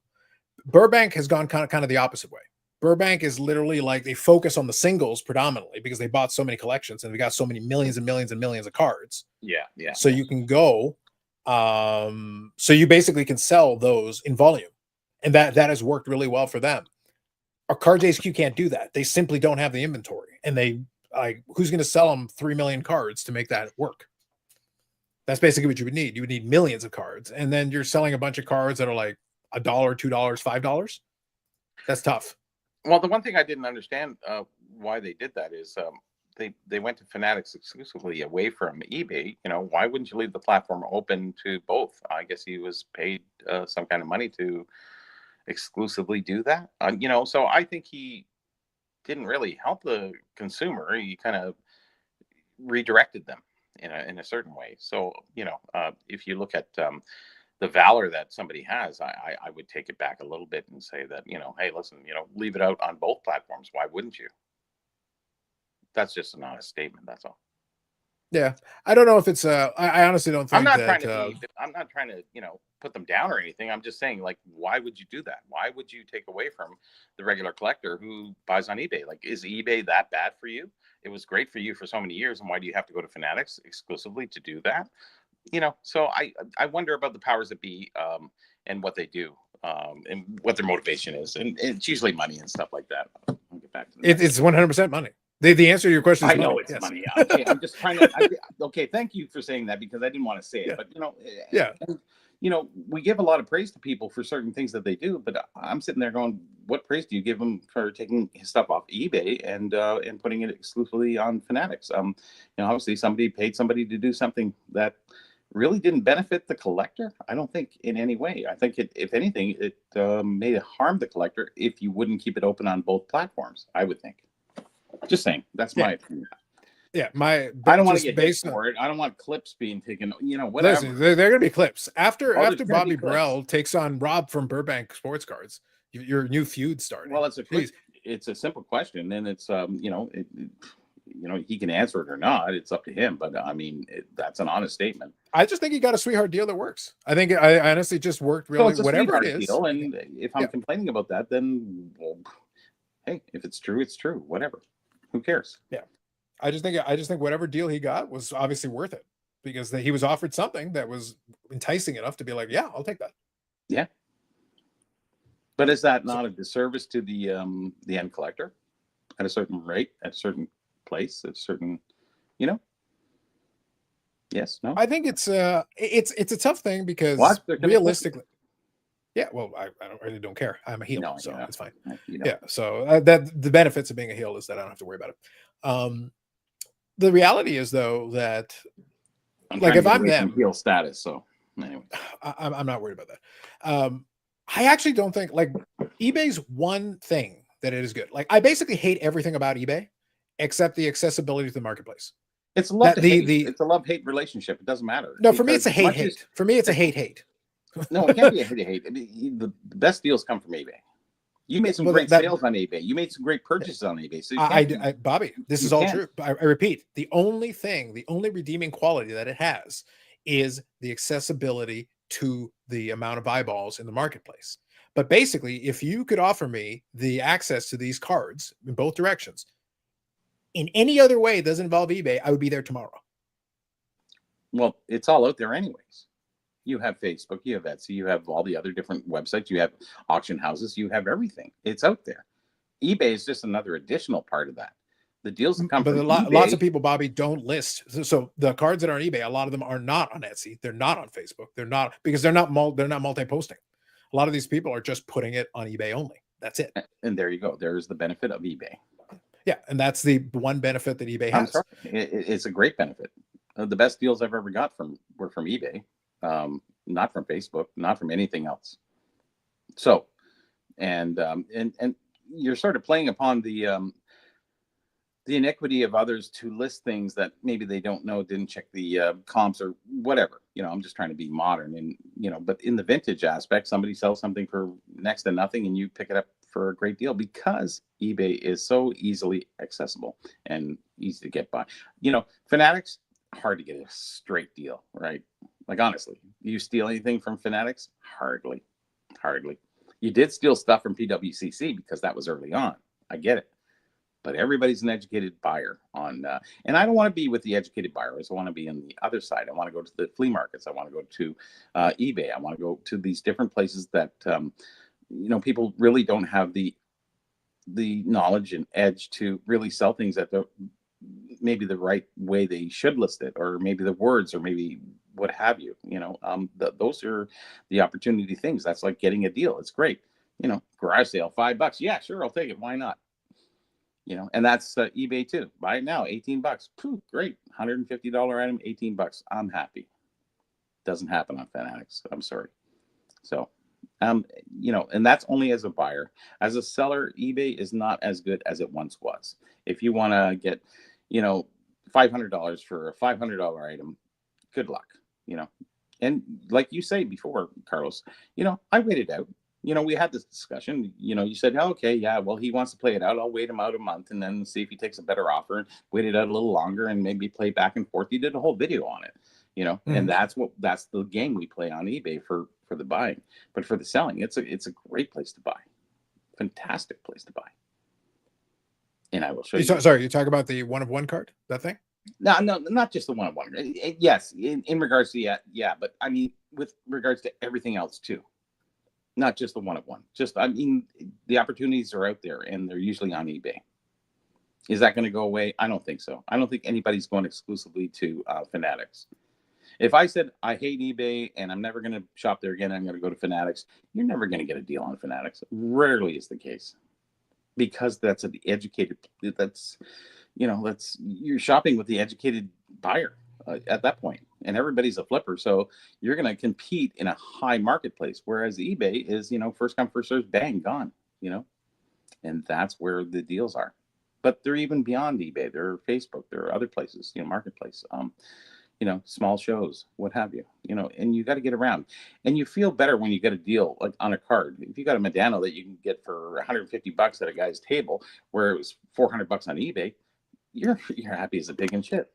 Burbank has gone kind of the opposite way. Burbank is literally like, they focus on the singles predominantly because they bought so many collections and we got so many millions and millions and millions of cards. Yeah. So you can go, so you basically can sell those in volume, and that has worked really well for them. Our Cards HQ can't do that. They simply don't have the inventory, and who's going to sell them 3 million cards to make that work? That's basically what you would need. You would need millions of cards, and then you're selling a bunch of cards that are like $1, $2, $5. That's tough. Well, the one thing I didn't understand why they did that is they went to Fanatics exclusively away from eBay. Why wouldn't you leave the platform open to both? I guess he was paid some kind of money to exclusively do that. So I think he didn't really help the consumer. He kind of redirected them in a certain way. So if you look at the valor that somebody has, I would take it back a little bit and say that, hey, listen, leave it out on both platforms. Why wouldn't you? That's just an honest statement. That's all. Yeah, I don't know if it's. I honestly don't think. I'm not trying to put them down or anything. I'm just saying, like, why would you do that? Why would you take away from the regular collector who buys on eBay? Like, is eBay that bad for you? It was great for you for so many years, and why do you have to go to Fanatics exclusively to do that? So I wonder about the powers that be, and what they do, and what their motivation is, and it's usually money and stuff like that. I'll get back to that. It's 100% money. The answer to your question is I know money. it's money. Okay, I'm just trying to. Okay, thank you for saying that, because I didn't want to say it, but we give a lot of praise to people for certain things that they do, but I'm sitting there going, what praise do you give them for taking his stuff off eBay and putting it exclusively on Fanatics? Obviously somebody paid somebody to do something that really didn't benefit the collector. I don't think in any way. I think if anything, it may harm the collector if you wouldn't keep it open on both platforms, I would think. Just saying, that's my opinion. Yeah, I don't want to get based for it. I don't want clips being taken. Whatever. Listen, they're going to be clips after Bobby Burrell takes on Rob from Burbank Sports Cards. Your new feud started. Well, it's a simple question, and it's he can answer it or not. It's up to him. But I mean, that's an honest statement. I just think he got a sweetheart deal that works. I honestly just worked So really, it's a whatever it sweetheart is. deal. And if I'm Yeah. complaining about that, then, well, hey, if it's true, it's true. Whatever. Who cares? Yeah. I just think whatever deal he got was obviously worth it, because he was offered something that was enticing enough to be like, yeah, I'll take that. Yeah. But is that not a disservice to the end collector at a certain rate, at a certain place, at a certain, Yes, no? I think it's a tough thing because What? They're gonna click. realistically, yeah, well, I really don't care. I'm a heel, No, so yeah. it's fine. You know. Yeah, so that the benefits of being a heel is that I don't have to worry about it. The reality is though that like if I'm them, heel status. So anyway, I'm not worried about that. I actually don't think like eBay's one thing that it is good. Like I basically hate everything about eBay except the accessibility to the marketplace. it's a love That to hate. It's a love-hate relationship. It doesn't matter. No, for me it's a hate. For me it's a hate. No, it can't be a hate. I mean, the best deals come from eBay. You made some great sales on eBay. You made some great purchases on eBay. So Bobby, this is all true. I repeat, the only redeeming quality that it has is the accessibility to the amount of eyeballs in the marketplace. But basically, if you could offer me the access to these cards in both directions, in any other way that doesn't involve eBay, I would be there tomorrow. Well, it's all out there anyways. You have Facebook, you have Etsy, you have all the other different websites, you have auction houses, you have everything. It's out there. eBay is just another additional part of that. The deals that come from eBay, lots of people, Bobby, don't list. So the cards that are on eBay, a lot of them are not on Etsy. They're not on Facebook. They're not because they're not multi-posting. A lot of these people are just putting it on eBay only. That's it. And there you go. There's the benefit of eBay. Yeah, and that's the one benefit that eBay has. I'm sorry. It's a great benefit. The best deals I've ever got were from eBay, not from Facebook, not from anything else. So, and you're sort of playing upon the iniquity of others to list things that maybe they don't know, didn't check the comps or whatever. I'm just trying to be modern and, but in the vintage aspect, somebody sells something for next to nothing and you pick it up for a great deal because eBay is so easily accessible and easy to get by. Fanatics, hard to get a straight deal, right? Like, honestly, you steal anything from Fanatics? Hardly. You did steal stuff from PWCC because that was early on. I get it. But everybody's an educated buyer on, and I don't want to be with the educated buyers. I want to be on the other side. I want to go to the flea markets. I want to go to eBay. I want to go to these different places that, people really don't have the knowledge and edge to really sell things at maybe the right way they should list it, or maybe the words, or maybe what have you. Those are the opportunity things. That's like getting a deal. It's great. Garage sale, $5. Yeah, sure, I'll take it. Why not? And that's eBay too. Buy it now, $18. Pooh, great. $150 item, $18. I'm happy. Doesn't happen on Fanatics. I'm sorry. So, and that's only as a buyer. As a seller, eBay is not as good as it once was. If you want to get, $500 for a $500 item, good luck, And like you say before, Carlos, I waited out. We had this discussion. You said, oh, okay, yeah, well, he wants to play it out. I'll wait him out a month and then see if he takes a better offer and wait it out a little longer and maybe play back and forth. You did a whole video on it, and that's the game we play on eBay for the buying. But for the selling, it's a great place to buy. Fantastic place to buy. And I will show you. Sorry, you talk about the one-of-one card, that thing? No, not just the one-of-one. Yes, in regards to yeah, but I mean with regards to everything else too. Not just the one-of-one. The opportunities are out there and they're usually on eBay. Is that going to go away? I don't think so. I don't think anybody's going exclusively to Fanatics. If I said I hate eBay and I'm never going to shop there again, I'm going to go to Fanatics, you're never going to get a deal on Fanatics. Rarely is the case. Because that's you're shopping with the educated buyer at that point, and everybody's a flipper, so you're going to compete in a high marketplace, whereas eBay is first come first served, bang, gone, and that's where the deals are. But they're even beyond eBay. They're Facebook, there are other places, marketplace, small shows, what have you, and you got to get around, and you feel better when you get a deal like on a card. If you got a Medano that you can get for $150 at a guy's table where it was $400 on eBay, you're happy as a pig in shit,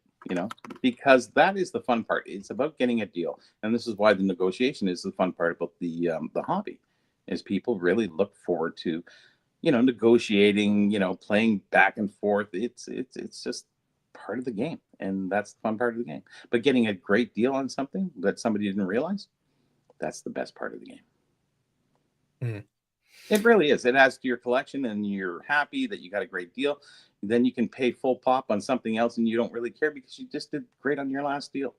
because that is the fun part. It's about getting a deal, and this is why the negotiation is the fun part about the hobby, is people really look forward to, negotiating, playing back and forth. It's just part of the game, and that's the fun part of the game. But getting a great deal on something that somebody didn't realize, that's the best part of the game. Mhm. It really is. It adds to your collection, and you're happy that you got a great deal. Then you can pay full pop on something else, and you don't really care because you just did great on your last deal.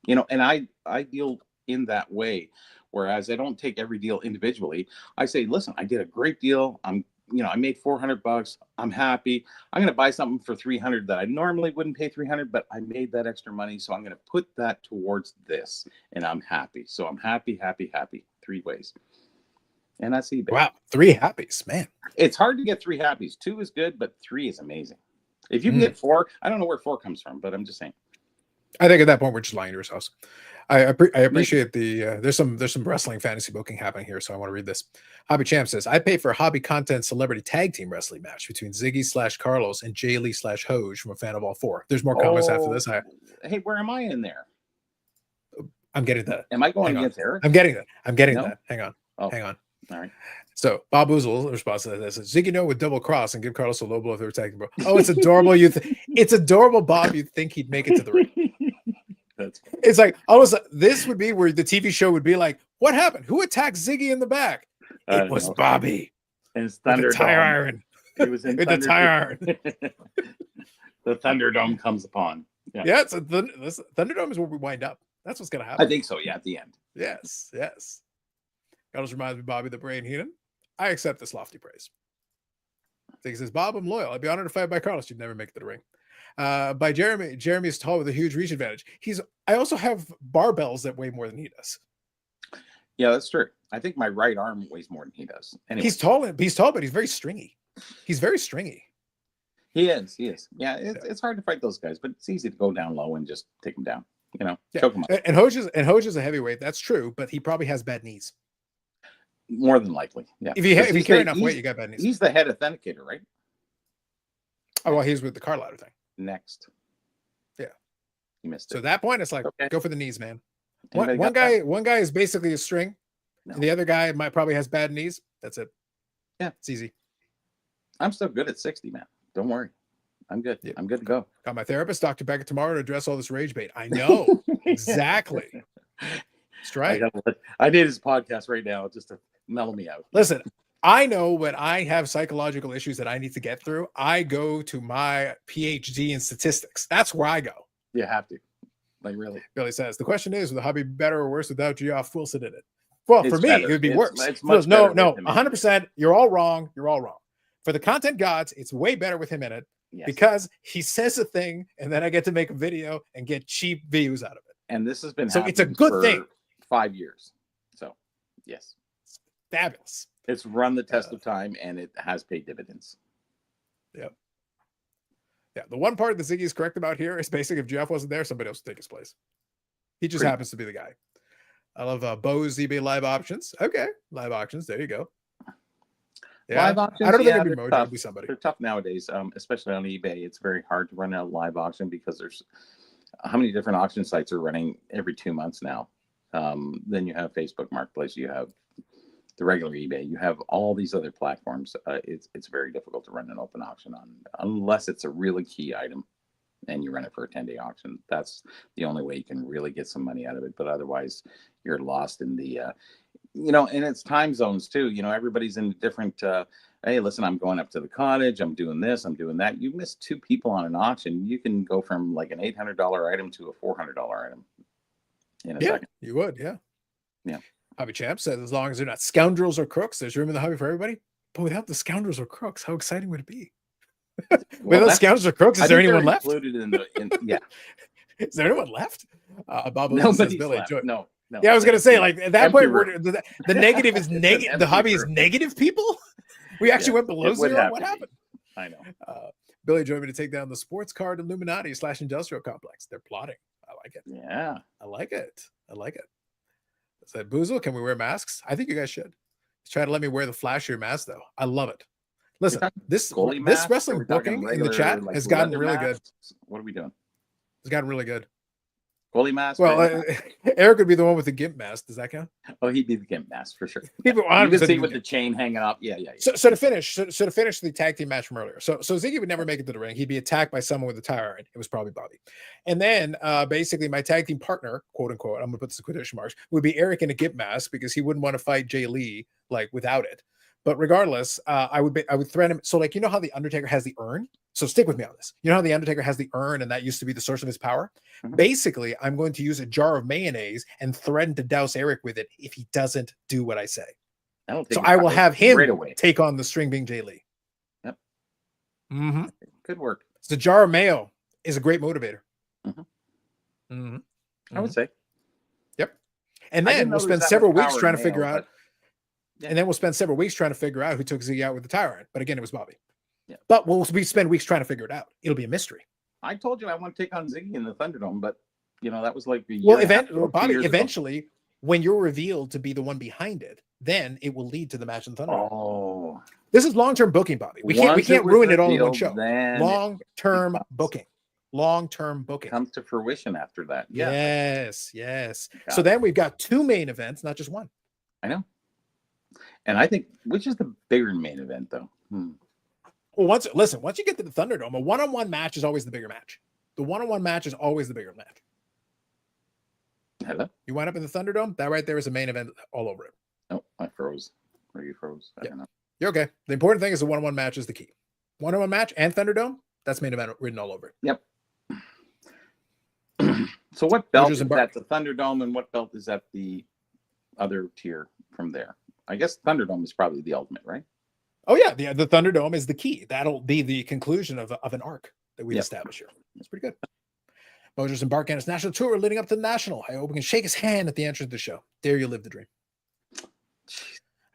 And I deal in that way, whereas I don't take every deal individually. I say, listen, I did a great deal. I made $400. I'm happy. I'm going to buy something for 300 that I normally wouldn't pay 300, but I made that extra money, so I'm going to put that towards this, and I'm happy. So I'm happy, happy, happy. 3 ways. And that's eBay. Wow, 3 happies, man. It's hard to get 3 happies. 2 is good, but 3 is amazing. If you can get 4, I don't know where 4 comes from, but I'm just saying. I think at that point we're just lying to ourselves. I appreciate the there's some wrestling fantasy booking happening here, so I want to read this. Hobby Champ says, I pay for a hobby content celebrity tag team wrestling match between Ziggy/Carlos and Jay Lee/Hoj from a fan of all 4. There's more comments after this. Hey, where am I in there? I'm getting that. Am I going against Eric? I'm getting that. Hang on. Hang on. All right. So Bob Oozle responds to this: Ziggy No would double cross and give Carlos a low blow if they were attacking, bro. Oh, it's adorable. It's adorable, Bob. You'd think he'd make it to the ring. It's like almost this would be where the TV show would be like, what happened? Who attacked Ziggy in the back? It was Bobby. And his Thunderdome. Tire iron. He was in with the tire iron. The Thunderdome comes upon. Yeah, it's this Thunderdome is where we wind up. That's what's gonna happen. I think so. Yeah, at the end. Yes. Carlos reminds me of Bobby the Brain Heenan. I accept this lofty praise. He says, Bob, I'm loyal. I'd be honored to fight by Carlos. You'd never make it to the ring. By Jeremy. Jeremy is tall with a huge reach advantage. I also have barbells that weigh more than he does. Yeah, that's true. I think my right arm weighs more than he does. Anyway. He's tall, but he's very stringy. He is. Yeah, it's hard to fight those guys, but it's easy to go down low and just take them down. Yeah. Choke them up. And Hoj is a heavyweight. That's true, but he probably has bad knees. More than likely, yeah. If you carry enough weight, you got bad knees. He's the head authenticator, right? Oh, well, he's with the car ladder thing. Next. Yeah. You missed it. So at that point, it's like, Go for the knees, man. One guy is basically a string, and the other guy probably has bad knees. That's it. Yeah. It's easy. I'm still good at 60, man. Don't worry. I'm good. Yeah. I'm good to go. Got my therapist, Dr. Beckett, tomorrow to address all this rage bait. I know. Exactly. That's right. I need his podcast right now just to mellow me out. Listen, I know when I have psychological issues that I need to get through, I go to my PhD in statistics. That's where I go. You have to. Like, really. Billy says, the question is, would the hobby be better or worse without Geoff Wilson in it? Well, for me, it would be worse. It's much no, 100%. You're all wrong. For the content gods, it's way better with him in it because he says a thing, and then I get to make a video and get cheap views out of it. And this has been it's a good thing. 5 years. So, yes. Fabulous. It's run the test of time, and it has paid dividends. Yep. Yeah. The one part that Ziggy is correct about here is basically if Geoff wasn't there, somebody else would take his place. He just happens to be the guy. I love Bo's eBay live options. Okay. Live auctions. There you go. Yeah. Live auctions. I don't think it'd be Mojo. It'd be somebody. They're tough nowadays, especially on eBay. It's very hard to run a live auction because there's how many different auction sites are running every 2 months now. Then you have Facebook Marketplace, you have the regular eBay, you have all these other platforms. It's very difficult to run an open auction on unless it's a really key item and you run it for a 10-day auction. That's the only way you can really get some money out of it. But otherwise, you're lost in the, and it's time zones too. Everybody's in different. Hey, listen, I'm going up to the cottage. I'm doing this. I'm doing that. You miss 2 people on an auction, you can go from like an $800 item to a $400 item. In a second. You would, yeah. Yeah. Hobby Champ says, as long as they're not scoundrels or crooks, there's room in the hobby for everybody. But without the scoundrels or crooks, how exciting would it be? Without scoundrels or crooks, is there anyone left? Yeah. Is there anyone left? Bob says, Billy, no. Yeah, I was gonna say, like at that point, the negative is negative. The hobby is negative people. We actually went below zero. What happened? I know. Billy joined me to take down the sports card Illuminati / industrial complex. They're plotting. I like it. Yeah. I like it. Said Boozle, can we wear masks? I think you guys should. He's trying to let me wear the flashier mask, though. I love it. Listen, this goalie masks, or wrestling we're talking booking in the regular, chat like, has gotten leather really good. masks? What are we doing? It's gotten really good. Goalie mask? Well, right? Eric would be the one with the gimp mask. Does that count? Oh, he'd be the gimp mask for sure. People Yeah. You can 100% see do with the the chain hanging up. Yeah. So to finish the tag team match from earlier. So Ziggy would never make it to the ring. He'd be attacked by someone with a tire iron. It was probably Bobby. And then basically my tag team partner, quote unquote, I'm gonna put this in quotation marks, would be Eric in a gimp mask because he wouldn't want to fight Jay Lee like without it. But regardless, I would threaten him. So like you know how the Undertaker has the urn. So stick with me on this. You know how the Undertaker has the urn, and that used to be the source of his power. Mhm. Basically, I'm going to use a jar of mayonnaise and threaten to douse Eric with it if he doesn't do what I say. So I will have him right away take on the string being Jay Lee. Yep. Mm-hmm. Good work. So the jar of mayo is a great motivator. Mm-hmm. Mm-hmm. I would say. Yep. And then we'll spend several weeks trying to figure out. Yeah. And then we'll spend several weeks trying to figure out who took Ziggy out with the tire iron. But again, it was Bobby. Yeah. But we spend weeks trying to figure it out. It'll be a mystery. I told you I want to take on Ziggy in the Thunderdome, but that was like Bobby, eventually, when you're revealed to be the one behind it, then it will lead to the match in the Thunderdome. Oh, this is long-term booking, Bobby. We can't ruin it all in one show. Long-term booking. Long-term booking comes to fruition after that. Yeah. Yes. So then we've got 2 main events, not just one. I know. And I think which is the bigger main event, though? Well, once you get to the Thunderdome, a one-on-one match is always the bigger match. The one-on-one match is always the bigger match. Hello? You wind up in the Thunderdome, that right there is a main event all over it. Oh, I froze. Or you froze? I don't know. You're okay. The important thing is the one-on-one match is the key. One-on-one match and Thunderdome, that's main event written all over it. Yep. So what belt is at the Thunderdome, and what belt is at the other tier from there? I guess Thunderdome is probably the ultimate, right? Oh yeah, the Thunderdome is the key. That'll be the conclusion of an arc that we've established here. That's pretty good. Moses embark on his national tour leading up to the national. I hope we can shake his hand at the entrance of the show. There you live the dream.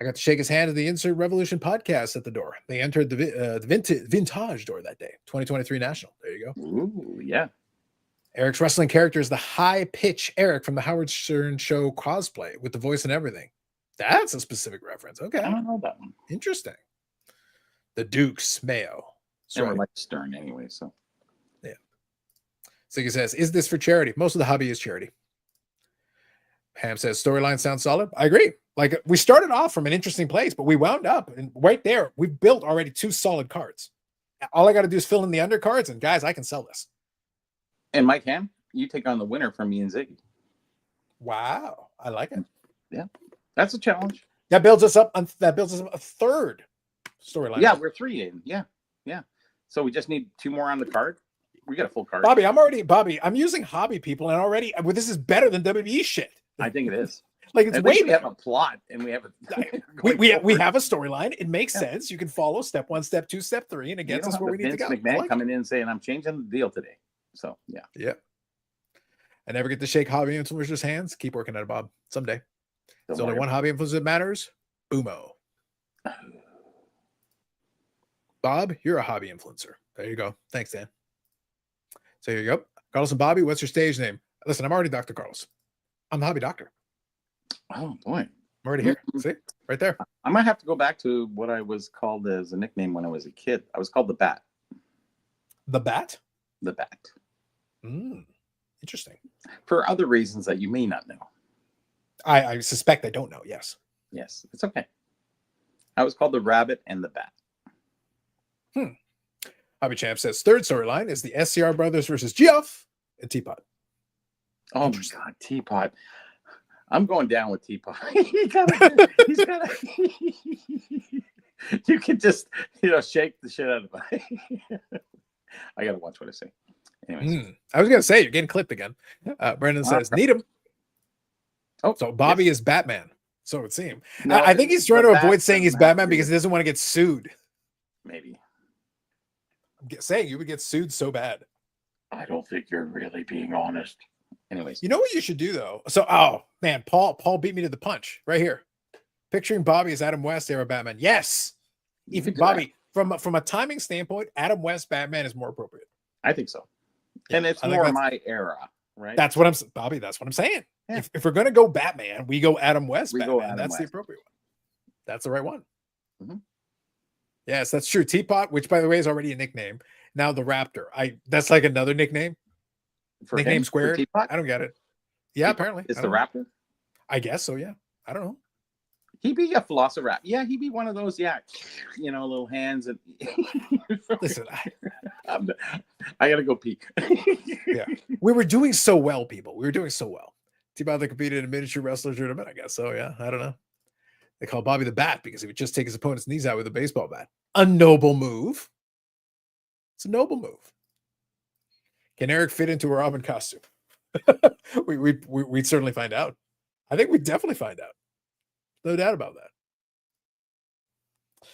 I got to shake his hand at the Insert Revolution podcast at the door. They entered the vintage door that day. 2023 national. There you go. Ooh, yeah. Eric's wrestling character is the high pitch Eric from the Howard Stern show cosplay with the voice and everything. That's a specific reference. Okay. I don't know that one. Interesting. The Duke's Mayo. I like Stern anyway, so. Yeah. Ziggy says, is this for charity? Most of the hobby is charity. Pam says, storyline sounds solid. I agree. Like we started off from an interesting place, but we wound up and right there, we've built already 2 solid cards. All I got to do is fill in the undercards, and guys, I can sell this. And Mike Ham, you take on the winner from me and Ziggy. Wow. I like it. Yeah. That's a challenge. That builds us up a 3rd storyline. Yeah, we're 3 in. Yeah. So we just need 2 more on the card. We got a full card. Bobby, I'm using hobby people, and already this is better than WWE shit. I think it is. Like it's way we have a plot, and we have we have a storyline. It makes sense. You can follow step 1, step 2, step 3, and it gets us where we need to go. McMahon coming in and saying, I'm changing the deal today. So yeah. I never get to shake hobby influencers' hands. Keep working at it, Bob. Someday. There's only one hobby influencer that matters. Boomo. Bob, you're a hobby influencer. There you go. Thanks, Dan. So here you go. Carlos and Bobby, what's your stage name? Listen, I'm already Dr. Carlos. I'm the hobby doctor. Oh, boy. I'm already here. See? Right there. I might have to go back to what I was called as a nickname when I was a kid. I was called the Bat. The Bat? The Bat. Interesting. For other reasons that you may not know. I suspect I don't know. Yes, it's okay. I was called the Rabbit and the Bat. Hobby Champ says 3rd storyline is the SCR brothers versus Geoff and Teapot. Oh my God, Teapot! I'm going down with Teapot. he's got. You can just shake the shit out of him. I gotta watch what I say. Anyways, I was gonna say you're getting clipped again. Brendan says need him. Oh, so Bobby is Batman. So it would seem. No, I think he's trying to avoid saying he's Batman because he doesn't want to get sued. Maybe. I'm saying you would get sued so bad. I don't think you're really being honest. Anyways, you know what you should do though. So, oh man, Paul beat me to the punch right here. Picturing Bobby as Adam West era Batman. Yes, even Bobby from a timing standpoint, Adam West Batman is more appropriate. I think so, and it's more my era, right? That's what I'm Bobby. That's what I'm saying. Yeah. If we're gonna go Batman, we go Adam West. That's the appropriate one. That's the right one. Yes, that's true. Teapot, which by the way is already a nickname. Now the Raptor. That's like another nickname. For Nickname him, for squared. Teapot, I don't get it. Yeah, Teapot apparently. is I the don't know. Raptor. I guess so. Yeah. I don't know. He'd be a Velociraptor. Yeah, he'd be one of those. Yeah, little hands and. Listen, I gotta go peek. yeah, we were doing so well, people. We were doing so well. Teapot that competed in a miniature wrestler tournament, I guess. So yeah, I don't know. They call Bobby the Bat because he would just take his opponent's knees out with a baseball bat. A noble move. It's a noble move. Can Eric fit into a Robin costume? We'd certainly find out. I think we'd definitely find out. No doubt about that.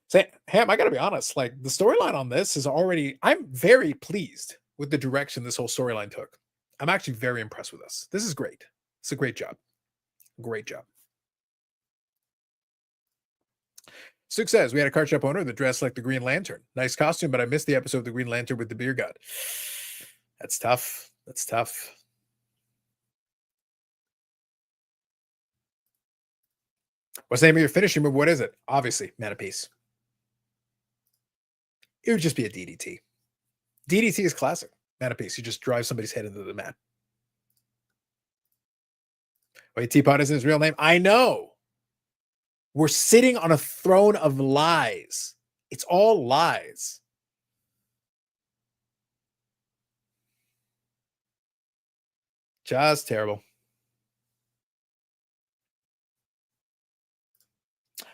Say, Ham, I got to be honest. Like the storyline on this is already. I'm very pleased with the direction this whole storyline took. I'm actually very impressed with this. This is great. It's a great job. Great job. Suk says, we had a card shop owner that dressed like the Green Lantern. Nice costume, but I missed the episode of the Green Lantern with the beer god. That's tough. That's tough. What's the name of your finishing move? What is it? Obviously, Mana Piece. It would just be a DDT. DDT is classic. Mana Piece. You just drive somebody's head into the mat. Wait, Teapot isn't his real name? I know. We're sitting on a throne of lies. It's all lies. Just terrible.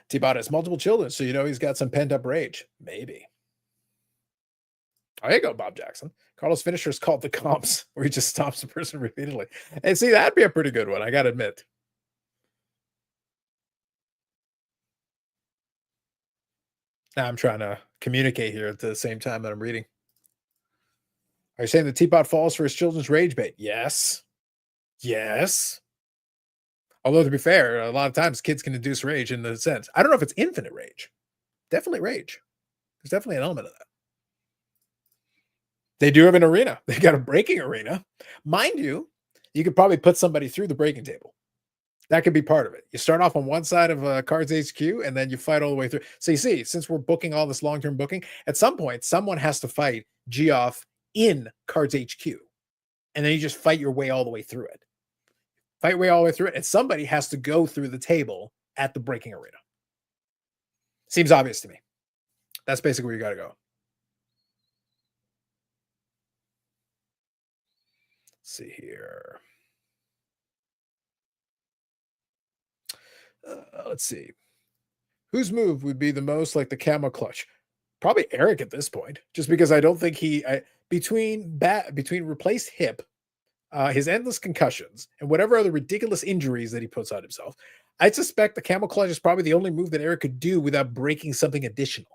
Teapot has multiple children, so you know he's got some pent-up rage. Maybe. There you go, Bob Jackson. Carlos' finisher is called the comps, where he just stops the person repeatedly. And see, that'd be a pretty good one, I gotta admit. Now I'm trying to communicate here at the same time that I'm reading. Are you saying the Teapot falls for his children's rage bait? Yes. Yes. Although, to be fair, a lot of times kids can induce rage in the sense. I don't know if it's infinite rage. Definitely rage. There's definitely an element of that. They do have an arena. They got a breaking arena. Mind you, you could probably put somebody through the breaking table. That could be part of it. You start off on one side of Cards HQ, and then you fight all the way through. So you see, since we're booking all this long-term booking, at some point, someone has to fight Geoff in Cards HQ. And then you just fight your way all the way through it. Fight your way all the way through it, and somebody has to go through the table at the breaking arena. Seems obvious to me. That's basically where you got to go. Let's see here. Let's see. Whose move would be the most like the camel clutch? Probably Eric at this point, just because I don't think between replaced hip, his endless concussions, and whatever other ridiculous injuries that he puts on himself, I suspect the camel clutch is probably the only move that Eric could do without breaking something additional.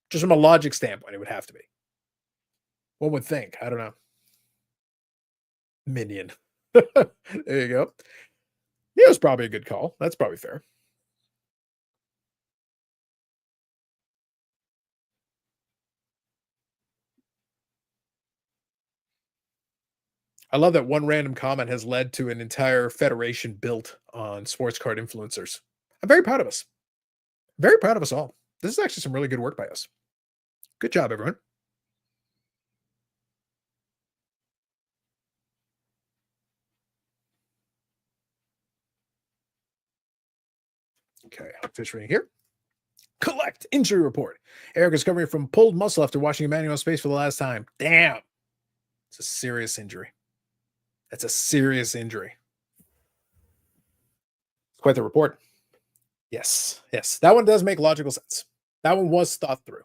Just from a logic standpoint, it would have to be. One would think. I don't know. Minion. There you go. Yeah, it was probably a good call. That's probably fair. I love that one random comment has led to an entire federation built on sports card influencers. I'm very proud of us. Very proud of us all. This is actually some really good work by us. Good job, everyone. Okay, fish ring here. Collect injury report. Eric is recovering from pulled muscle after watching Emmanuel Space for the last time. Damn. It's a serious injury. That's a serious injury. Quite the report. Yes, yes. That one does make logical sense. That one was thought through.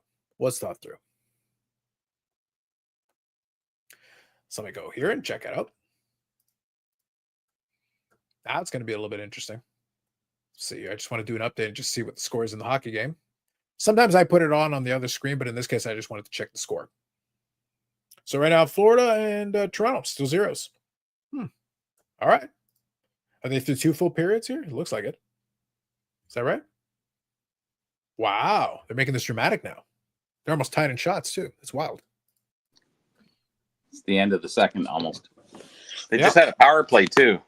So let me go here and check it out. Now it's going to be a little bit interesting. See, I just want to do an update and just see what the score is in the hockey game. Sometimes I put it on the other screen, but in this case, I just wanted to check the score. So right now, Florida and Toronto still zeros. All right. Are they through 2 full periods here? It looks like it. Is that right? Wow. They're making this dramatic now. They're almost tied in shots, too. It's wild. It's the end of the second almost. They just had a power play, too.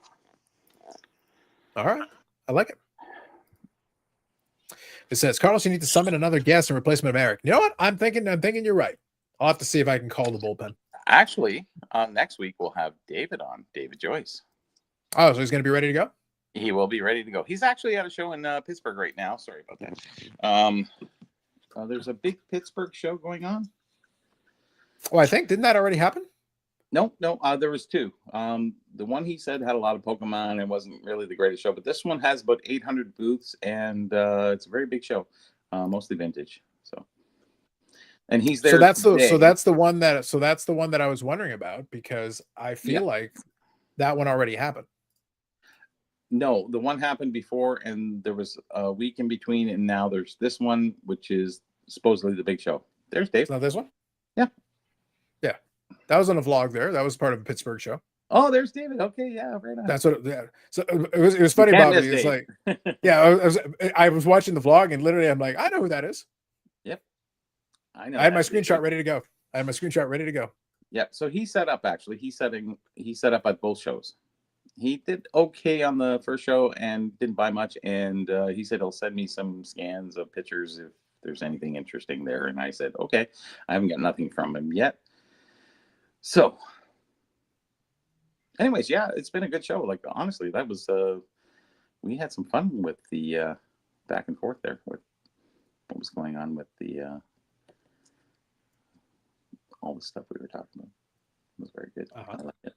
All right. I like it. It says, Carlos, you need to summon another guest in replacement of Eric. You know what? I'm thinking you're right. I'll have to see if I can call the bullpen. Actually, next week we'll have David on, David Joyce. Oh, so he's going to be ready to go? He will be ready to go. He's actually at a show in Pittsburgh right now. Sorry about that. There's a big Pittsburgh show going on. Oh, I think, didn't that already happen? No, there was two. The one he said had a lot of Pokemon. It wasn't really the greatest show, but this one has about 800 booths, and it's a very big show, mostly vintage. So, and he's there. So that's the one that I was wondering about, because I feel like that one already happened. No, the one happened before, and there was a week in between, and now there's this one, which is supposedly the big show. There's Dave. It's not this one? Yeah. Yeah. That was on a vlog there. That was part of a Pittsburgh show. Oh, there's David. Okay, yeah, right on. That's what. Yeah. So it was funny, Bobby. It's like, yeah, I was watching the vlog, and literally, I'm like, I know who that is. Yep. I know. I had my screenshot ready to go. Yeah. So he set up. Actually, he set up at both shows. He did okay on the first show and didn't buy much. And he said he'll send me some scans of pictures if there's anything interesting there. And I said, okay. I haven't got nothing from him yet. So, anyways, yeah, it's been a good show. Like, honestly, that was we had some fun with the back and forth there with what was going on with the all the stuff we were talking about. It was very good. I liked it.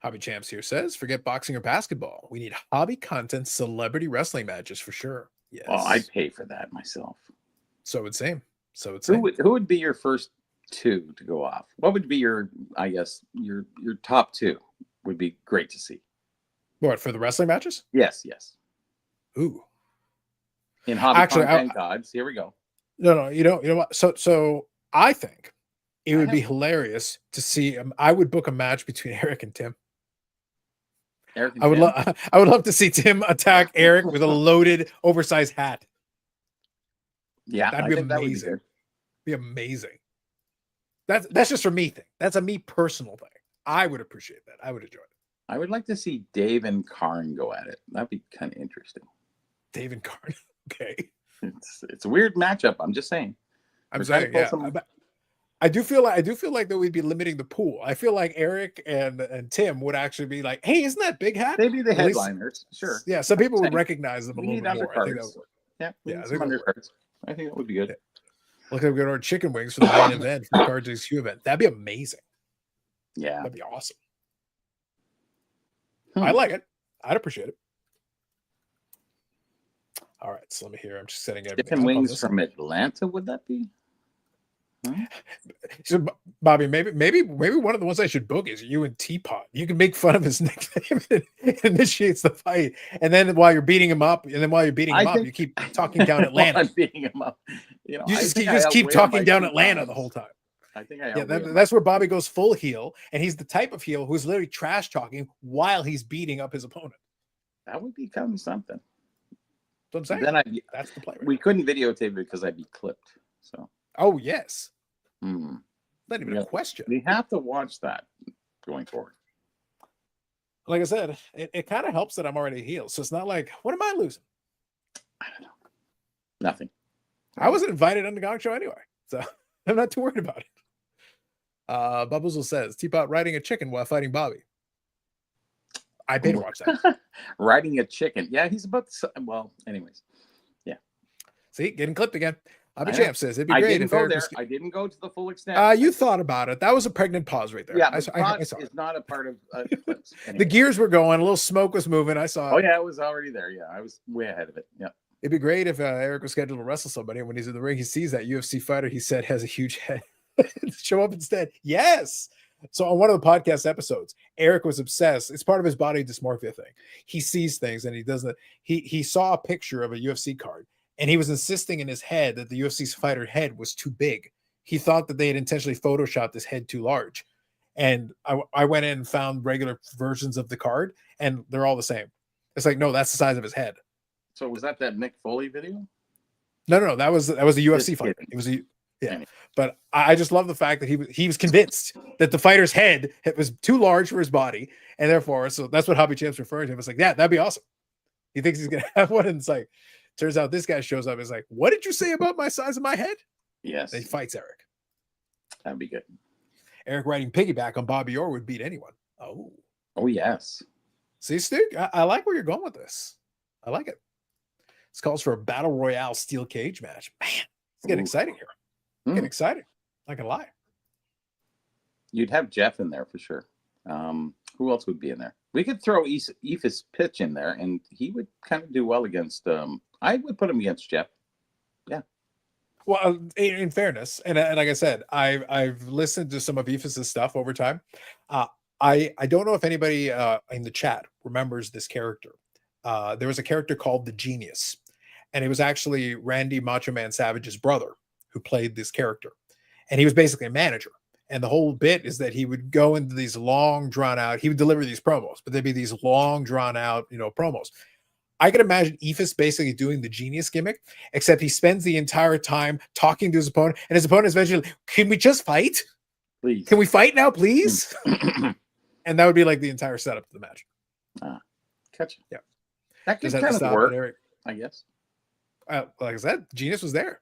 Hobby Champs here says, forget boxing or basketball. We need hobby content, celebrity wrestling matches for sure. Yes. Oh, I'd pay for that myself. So it would seem. Who would be your first two to go off? What would be your, I guess, your top two would be great to see. What, for the wrestling matches? Yes. Ooh. In hobby content gods, here we go. No, you know what? So I think it would be hilarious to see. I would book a match between Eric and Tim. I would love to see Tim attack Eric with a loaded, oversized hat. Yeah, that'd be amazing. Be amazing. That's just a me thing. That's a me personal thing. I would appreciate that. I would enjoy it. I would like to see Dave and Karn go at it. That'd be kind of interesting. Dave and Karn. Okay. It's a weird matchup. I'm just saying. I'm saying, yeah. I do feel like that we'd be limiting the pool. I feel like Eric and Tim would actually be like, "Hey, isn't that Big Hat?" They'd be the headliners, sure. Yeah, some people would recognize them a little bit more. I think that would work. Some undercards. I think that would be good. Yeah. Look, we're going to order chicken wings for the main event for the Cards Q event. That'd be amazing. Yeah, that'd be awesome. I like it. I'd appreciate it. All right, so let me hear. I'm just setting everything. Chicken wings from Atlanta, would that be? So, Bobby, maybe one of the ones I should book is you and Teapot. You can make fun of his nickname and it initiates the fight, and then while you're beating him up, you keep talking down Atlanta. I'm beating him up. You just keep talking down Atlanta the whole time. I think I that's where Bobby goes full heel, and he's the type of heel who's literally trash talking while he's beating up his opponent. That would become something. That's what I'm saying. Then that's the play. We couldn't videotape it because I'd be clipped. So. Oh yes. Not even a question. We have to watch that going forward. Like I said, it kind of helps that I'm already healed. So it's not like, what am I losing? I don't know. Nothing. I wasn't invited on the Gong Show anyway. So I'm not too worried about it. Bubbles says, Teapot riding a chicken while fighting Bobby. I paid to watch that. Riding a chicken. Yeah, he's about to, well, anyways. Yeah. See, getting clipped again. Hobby Champ says it'd be great if Eric was... I didn't go to the full extent. You thought about it. That was a pregnant pause right there. Yeah, I saw it's not a part of clips. Anyway. The gears were going. A little smoke was moving. I saw it. Oh, yeah, it was already there. Yeah, I was way ahead of it. Yeah. It'd be great if Eric was scheduled to wrestle somebody, and when he's in the ring, he sees that UFC fighter he said has a huge head. Show up instead. Yes. So on one of the podcast episodes, Eric was obsessed. It's part of his body dysmorphia thing. He sees things and he doesn't. He saw a picture of a UFC card. And he was insisting in his head that the UFC's fighter head was too big. He thought that they had intentionally photoshopped his head too large. And I went in and found regular versions of the card, and they're all the same. It's like, no, that's the size of his head. So was that Mick Foley video? No, that was a UFC fight. It was But I just love the fact that he was convinced that the fighter's head was too large for his body, and therefore, so that's what Hobby Champ's referring to. It was like, yeah, that'd be awesome. He thinks he's gonna have one, and it's like, Turns out this guy shows up and is like, what did you say about my size of my head? Yes, Then he fights Eric. that'd be good. Eric riding piggyback on Bobby Orr would beat anyone. Oh yes. See, Stu, I like where you're going with this. I like it. This calls for a battle royale steel cage match. Man, it's getting exciting here. Getting exciting. Not gonna lie. You'd have Jeff in there for sure. Who else would be in there? We could throw Ephus Pitch in there, and he would kind of do well against. I would put him against Jeff. Yeah. Well, in fairness, and like I said, I've listened to some of Ephus's stuff over time. I don't know if anybody in the chat remembers this character. There was a character called the Genius, and it was actually Randy Macho Man Savage's brother who played this character, and he was basically a manager. And the whole bit is that he would go into these long drawn out, he would deliver these promos, but they'd be these long drawn out, promos. I could imagine Ephus basically doing the Genius gimmick, except he spends the entire time talking to his opponent, and his opponent is eventually, can we just fight? Please. Can we fight now, please? And that would be like the entire setup of the match. Catch. Yeah. That could kind of work, I guess. Like I said, Genius was there.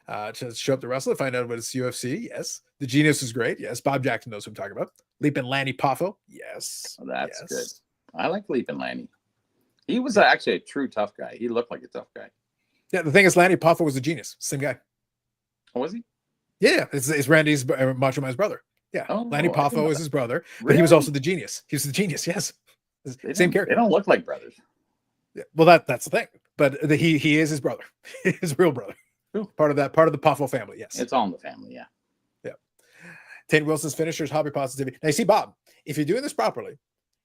To show up to wrestle, find out what it's UFC. Yes. The Genius was great. Yes. Bob Jackson knows who I'm talking about. Leapin' Lanny Poffo. Yes. Oh, that's good. I like Leapin' Lanny. He was actually a true tough guy. He looked like a tough guy. Yeah. The thing is, Lanny Poffo was a genius. Same guy. Oh, was he? Yeah. It's Randy's Macho Man's brother. Yeah. Oh, Lanny Poffo was his brother, really? But he was also the genius. He was the genius. Yes. Same character. They don't look like brothers. Yeah. Well, that's the thing. But he is his brother, his real brother. Ooh. Part of the Poffo family. Yes. It's all in the family. Yeah. Yeah. Tate Wilson's finisher is Hobby Positivity. Now, you see, Bob, if you're doing this properly,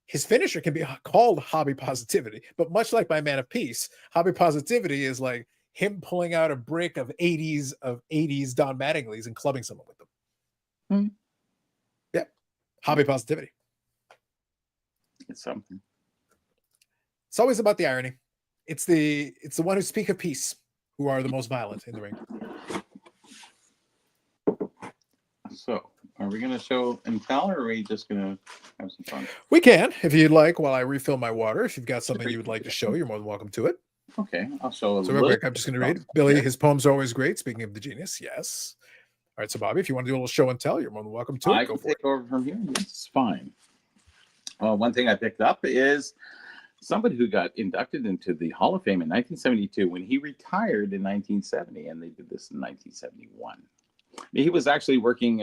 his finisher can be called Hobby Positivity. But much like my Man of Peace, Hobby Positivity is like him pulling out a brick of 80s Don Mattingly's and clubbing someone with them. Yeah. Hobby Positivity. It's something. It's always about the irony. It's the one who speak of peace who are the most violent in the ring. So, are we going to show and tell, or are we just going to have some fun? We can, if you'd like, while I refill my water. If you've got something you would like to show, you're more than welcome to it. Okay, I'll show a So real quick, I'm just going to read. Billy, his poems are always great. Speaking of the genius, yes. All right, so Bobby, if you want to do a little show and tell, you're more than welcome to it. I can take over from here. It's fine. One thing I picked up is somebody who got inducted into the Hall of Fame in 1972 when he retired in 1970, and they did this in 1971. He was actually working,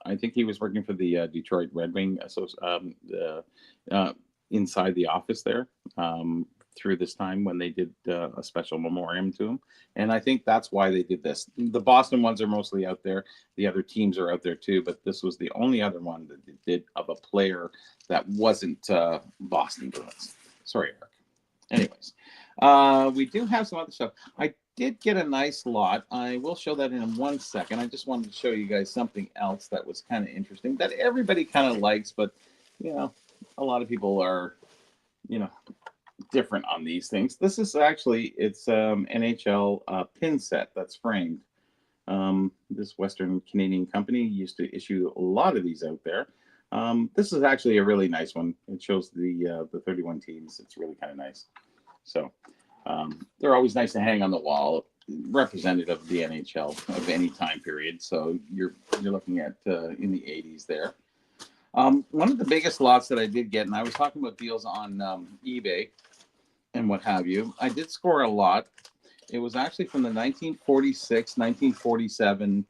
I think he was working for the Detroit Red Wing inside the office there through this time when they did a special memoriam to him. And I think that's why they did this. The Boston ones are mostly out there. The other teams are out there too, but this was the only other one that they did of a player that wasn't Boston Bruins. Sorry, Eric. Anyways, we do have some other stuff. I did get a nice lot. I will show that in 1 second. I just wanted to show you guys something else that was kind of interesting that everybody kind of likes, but a lot of people are, different on these things. This is actually, it's NHL pin set that's framed. This Western Canadian company used to issue a lot of these out there. This is actually a really nice one. It shows the 31 teams. It's really kind of nice. So they're always nice to hang on the wall, representative of the NHL of any time period. So you're looking at in the 80s there. One of the biggest lots that I did get, and I was talking about deals on eBay and what have you, I did score a lot. It was actually from the 1946, 1947,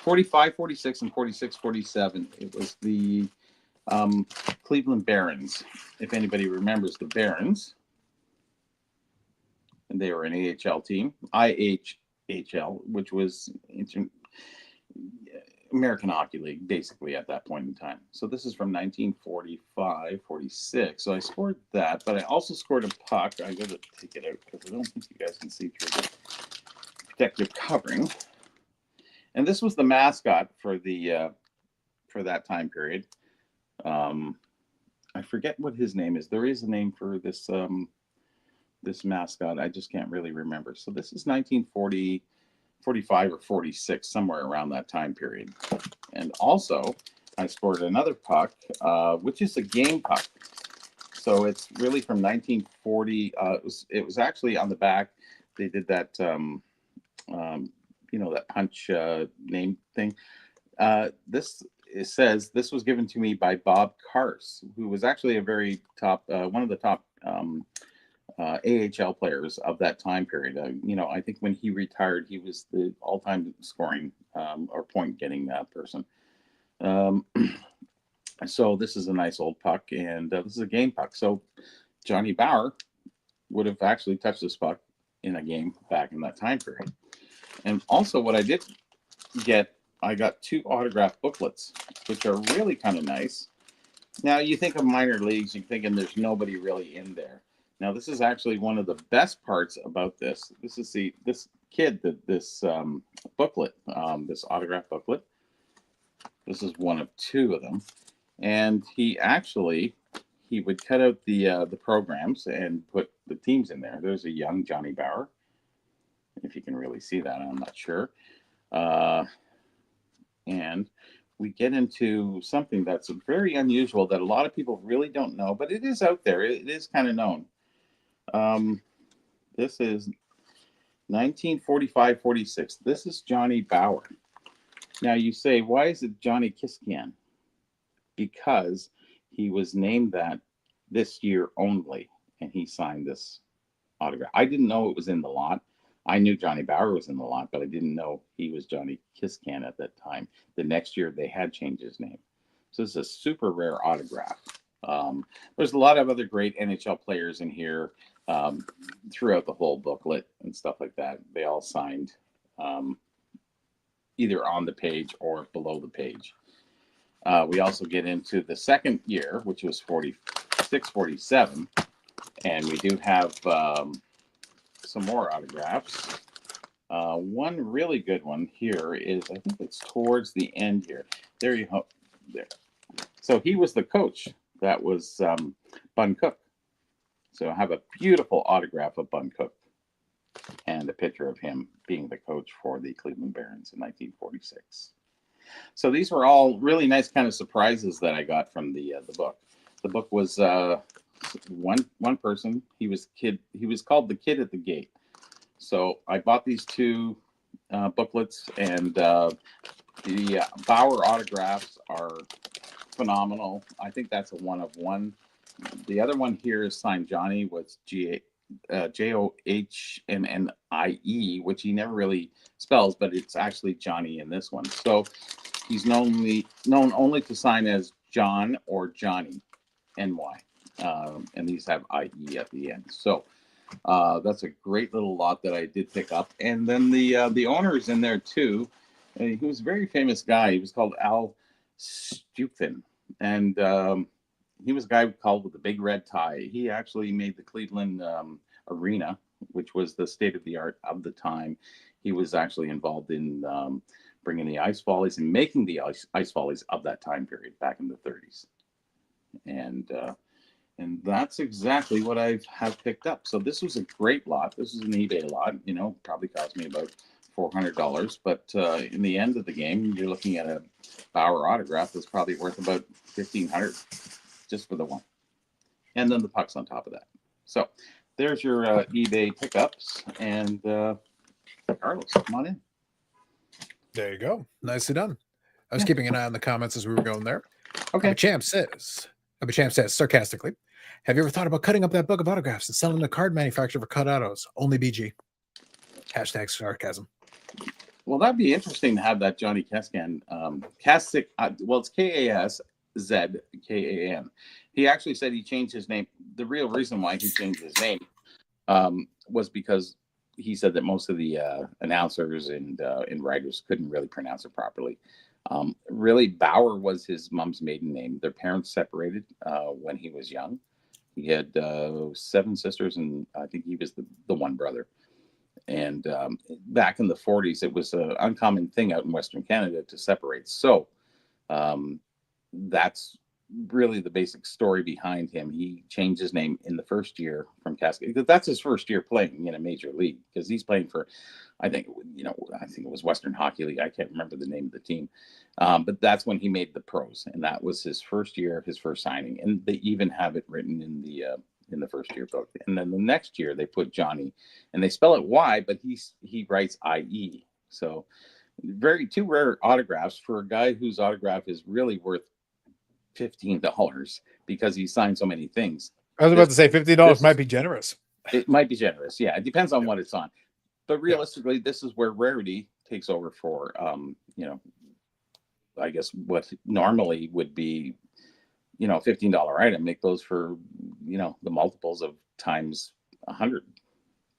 45, 46, and 46, 47. It was the Cleveland Barons, if anybody remembers the Barons. And they were an AHL team, IHHL, which was American Hockey League, basically, at that point in time. So this is from 1945, 46. So I scored that, but I also scored a puck. I got to take it out because I don't think you guys can see through the protective covering. And this was the mascot for the for that time period. I forget what his name is. There is a name for this this mascot. I just can't really remember. So this is 1940. 45 or 46, somewhere around that time period. And also, I scored another puck, which is a game puck. So it's really from 1940. It was actually on the back. They did that, that punch name thing. This it says this was given to me by Bob Carse, who was actually a very top, one of the top AHL players of that time period. I think when he retired, he was the all-time scoring or point-getting person. So this is a nice old puck, and this is a game puck. So Johnny Bower would have actually touched this puck in a game back in that time period. And also what I did get, I got 2 autograph booklets, which are really kind of nice. Now, you think of minor leagues, you're thinking there's nobody really in there. Now, this is actually one of the best parts about this. This is this kid, this booklet, this autograph booklet. This is one of 2 of them. And he would cut out the programs and put the teams in there. There's a young Johnny Bower. If you can really see that, I'm not sure. And we get into something that's very unusual that a lot of people really don't know, but it is out there. It is kind of known. This is 1945-46. This is Johnny Bower. Now you say, why is it Johnny Kiskan? Because he was named that this year only, and he signed this autograph. I didn't know it was in the lot. I knew Johnny Bower was in the lot, but I didn't know he was Johnny Kiskan at that time. The next year, they had changed his name. So this is a super rare autograph. There's a lot of other great NHL players in here throughout the whole booklet and stuff like that. They all signed either on the page or below the page. We also get into the second year, which was 46-47, and we do have some more autographs. One really good one here is, I think it's towards the end here. There you go. There. So he was the coach. That was Bun Cook. So I have a beautiful autograph of Bun Cook and a picture of him being the coach for the Cleveland Barons in 1946. So these were all really nice kind of surprises that I got from the book. The book was one person. He was called the Kid at the Gate. So I bought these 2 booklets, and the Bauer autographs are phenomenal. I think that's a 1 of 1. The other one here is signed Johnny with Johnnnie, which he never really spells, but it's actually Johnny in this one. So he's known only to sign as John or Johnny, NY. And these have IE at the end. So that's a great little lot that I did pick up. And then the owner is in there too. He was a very famous guy. He was called Al Stupin. And he was a guy called with the big red tie. He actually made the Cleveland Arena, which was the state of the art of the time. He was actually involved in bringing the ice volleys and making the ice volleys of that time period back in the 30s. And that's exactly what I have picked up. So this was a great lot. This is an eBay lot. Probably cost me about $400. But in the end of the game, you're looking at a Bauer autograph that's probably worth about $1,500 just for the one. And then the pucks on top of that. So there's your eBay pickups. And Carlos, come on in. There you go. Nicely done. I was keeping an eye on the comments as we were going there. Okay. Abachamp says sarcastically, have you ever thought about cutting up that book of autographs and selling the card manufacturer for cut autos? Only BG. Hashtag sarcasm. Well, that'd be interesting to have that Johnny Kaskan. Kasik, well, it's Kaszkan. He actually said he changed his name. The real reason why he changed his name was because he said that most of the announcers and writers couldn't really pronounce it properly. Really, Bauer was his mom's maiden name. Their parents separated when he was young. He had 7 sisters, and I think he was the one brother. And back in the 40s, it was an uncommon thing out in Western Canada to separate. So that's really the basic story behind him. He changed his name in the first year from Cascade. That's his first year playing in a major league, because he's playing for, I think, I think it was Western Hockey League. I can't remember the name of the team, but that's when he made the pros, and that was his first year, his first signing, and they even have it written in the first year book. And then the next year they put Johnny, and they spell it Y, but he writes IE. So two rare autographs for a guy whose autograph is really worth $15 because he signed so many things. I was about to say $50 might be generous. It might be generous. Yeah, it depends on what it's on. But realistically, yeah. This is where rarity takes over for, I guess what normally would be, $15 item, make those for, the multiples of times 100,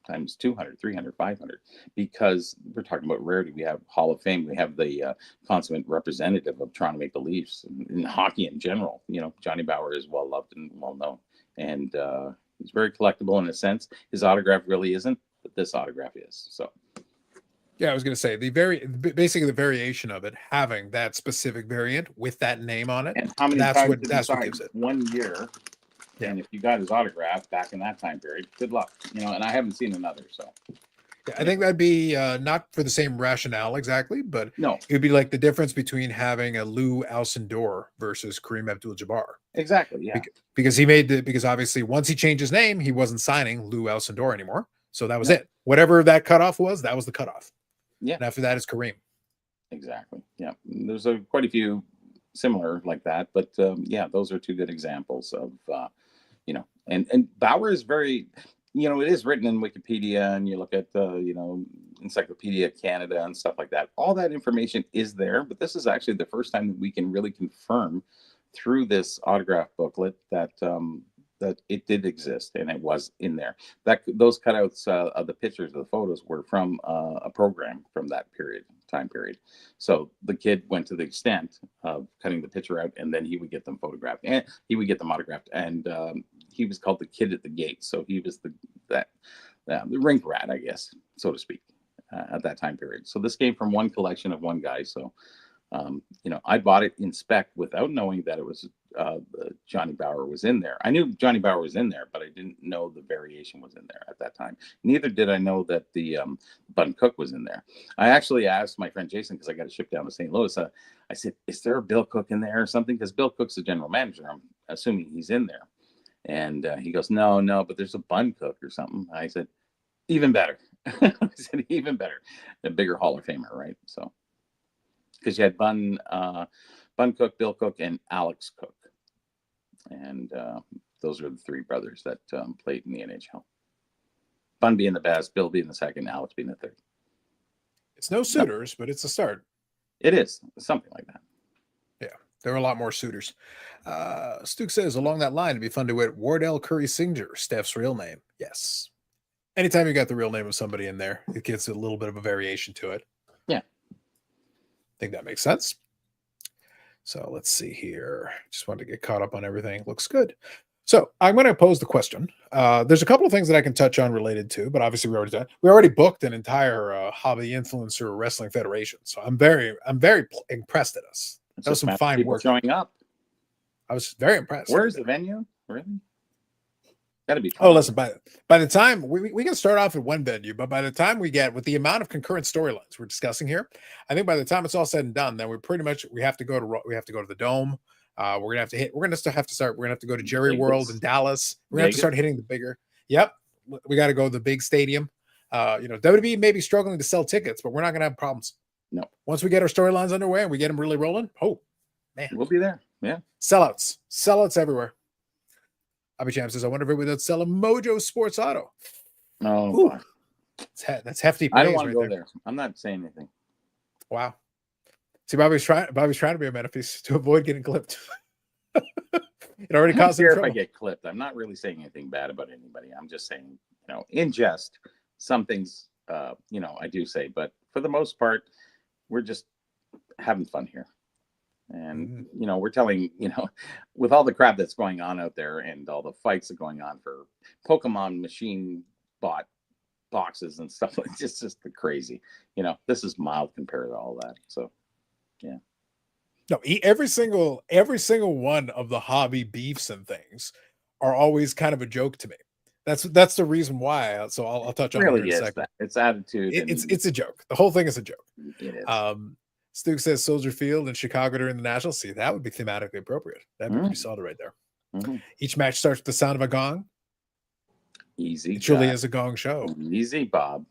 times 200, 300, 500, because we're talking about rarity. We have Hall of Fame. We have the consummate representative of Toronto Maple Leafs and hockey in general. Johnny Bower is well loved and well known, and he's very collectible in a sense. His autograph really isn't, but this autograph is. So, yeah, I was going to say basically the variation of it having that specific variant with that name on it. And how many that's times what did that's he what sign? gives it 1 year. Yeah. And if you got his autograph back in that time period, good luck. And I haven't seen another. So, yeah, I think that'd be not for the same rationale exactly, but no, it'd be like the difference between having a Lou Alcindor versus Kareem Abdul-Jabbar. Exactly. Yeah. Because because obviously once he changed his name, he wasn't signing Lou Alcindor anymore. So that was it. Whatever that cutoff was, that was the cutoff. Yeah. And after that, it's Kareem. Exactly. Yeah. There's quite a few similar like that, but those are two good examples of, and Bauer is very, it is written in Wikipedia, and you look at, Encyclopedia Canada and stuff like that. All that information is there, but this is actually the first time that we can really confirm through this autograph booklet that that it did exist and it was in there. Those cutouts of the pictures of the photos were from a program from that time period. So the kid went to the extent of cutting the picture out, and then he would get them photographed and he would get them autographed. And he was called the kid at the gate. So he was the rink rat, I guess, so to speak, at that time period. So this came from one collection of one guy. So I bought it in spec without knowing that it was Johnny Bower was in there. I knew Johnny Bower was in there, but I didn't know the variation was in there at that time. Neither did I know that the Bun Cook was in there. I actually asked my friend Jason, because I got a ship down to St. Louis. I said, "Is there a Bill Cook in there or something?" Because Bill Cook's the general manager. I'm assuming he's in there. And he goes, "No, but there's a Bun Cook or something." I said, "Even better." I said, "Even better." A bigger Hall of Famer, right? So. Because you had Bun Cook, Bill Cook, and Alex Cook. And those are the three brothers that played in the NHL. Bun being the best, Bill being the second, Alex being the third. It's no suitors, but it's a start. It is. Something like that. Yeah, there are a lot more suitors. Stuke says, along that line, it'd be fun to wit Wardell Curry Singer, Steph's real name. Yes. Anytime you got the real name of somebody in there, it gives a little bit of a variation to it. Yeah. I think that makes sense. So let's see here. Just wanted to get caught up on everything. Looks good. So I'm going to pose the question. There's a couple of things that I can touch on related to, but obviously we already booked an entire hobby influencer wrestling federation. So I'm very impressed at us. That was some fine work. Showing up. I was very impressed. Where's the venue? Really? Gotta be fun. Oh, listen, by the time we can start off at one venue, but by the time we get with the amount of concurrent storylines we're discussing here, I think by the time it's all said and done, then we have to go to the Dome. We're gonna have to go to Jerry World in Dallas. We're gonna have to start hitting the bigger. Yep, we got to go to the big stadium. WWE may be struggling to sell tickets, but we're not gonna have problems. No, once we get our storylines underway and we get them really rolling, oh man, we'll be there. Yeah, sellouts everywhere. Abby Champ says, I wonder if it would sell a Mojo Sports Auto. Oh, that's hefty. I don't want to go there. I'm not saying anything. Wow. See, Bobby's trying to be a metaphys to avoid getting clipped. It already costs him trouble. If I get clipped, I'm not really saying anything bad about anybody. I'm just saying, in jest, some things, I do say, but for the most part, we're just having fun here. And, we're telling, with all the crap that's going on out there and all the fights that are going on for Pokemon machine bot boxes and stuff, like just the crazy, this is mild compared to all that. So, yeah. No, every single one of the hobby beefs and things are always kind of a joke to me. That's the reason why. So I'll touch It on it here really in a is second. that. It's attitude, and It's a joke. The whole thing is a joke. it is. Stuke says Soldier Field in Chicago during the Nationals. See, that would be thematically appropriate. That'd be pretty Mm. solid right there. Mhm. Each match starts with the sound of a gong. Easy. It truly guy. is a gong show. Easy, Bob.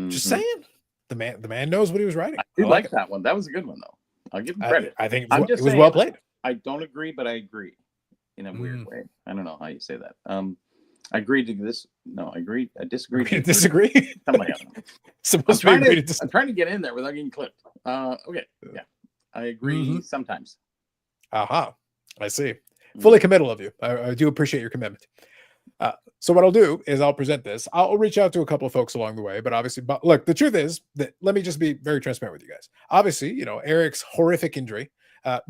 Just Mhm. saying. The man knows what he was writing. I do like like that one. That was a good one, though. I'll give him I, credit. I think I'm it just was saying, well played. I don't agree, but I agree in a Mm. weird way. I don't know how you say that. I agreed to this. No, I agreed. I disagreed. Agree to disagree. Something like that. Supposed to be agree to I'm disagree. trying to get in there without getting clipped. Okay. Yeah. I agree sometimes. Aha. I see. Fully committal of you. I do appreciate your commitment. So what I'll do is I'll present this. I'll reach out to a couple of folks along the way, but obviously, look, the truth is that let me just be very transparent with you guys. Obviously, Eric's horrific injury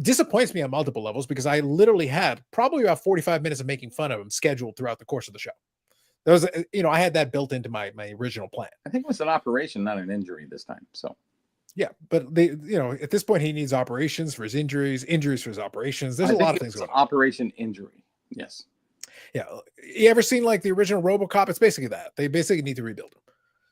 disappoints me on multiple levels because I literally had probably about 45 minutes of making fun of him scheduled throughout the course of the show. There was, I had that built into my original plan. I think it was an operation, not an injury this time. So. Yeah, but at this point he needs operations for his injuries for his operations. There's a lot of things going on. Operation injury. Yes. Yeah. You ever seen like the original RoboCop? It's basically that. They basically need to rebuild him.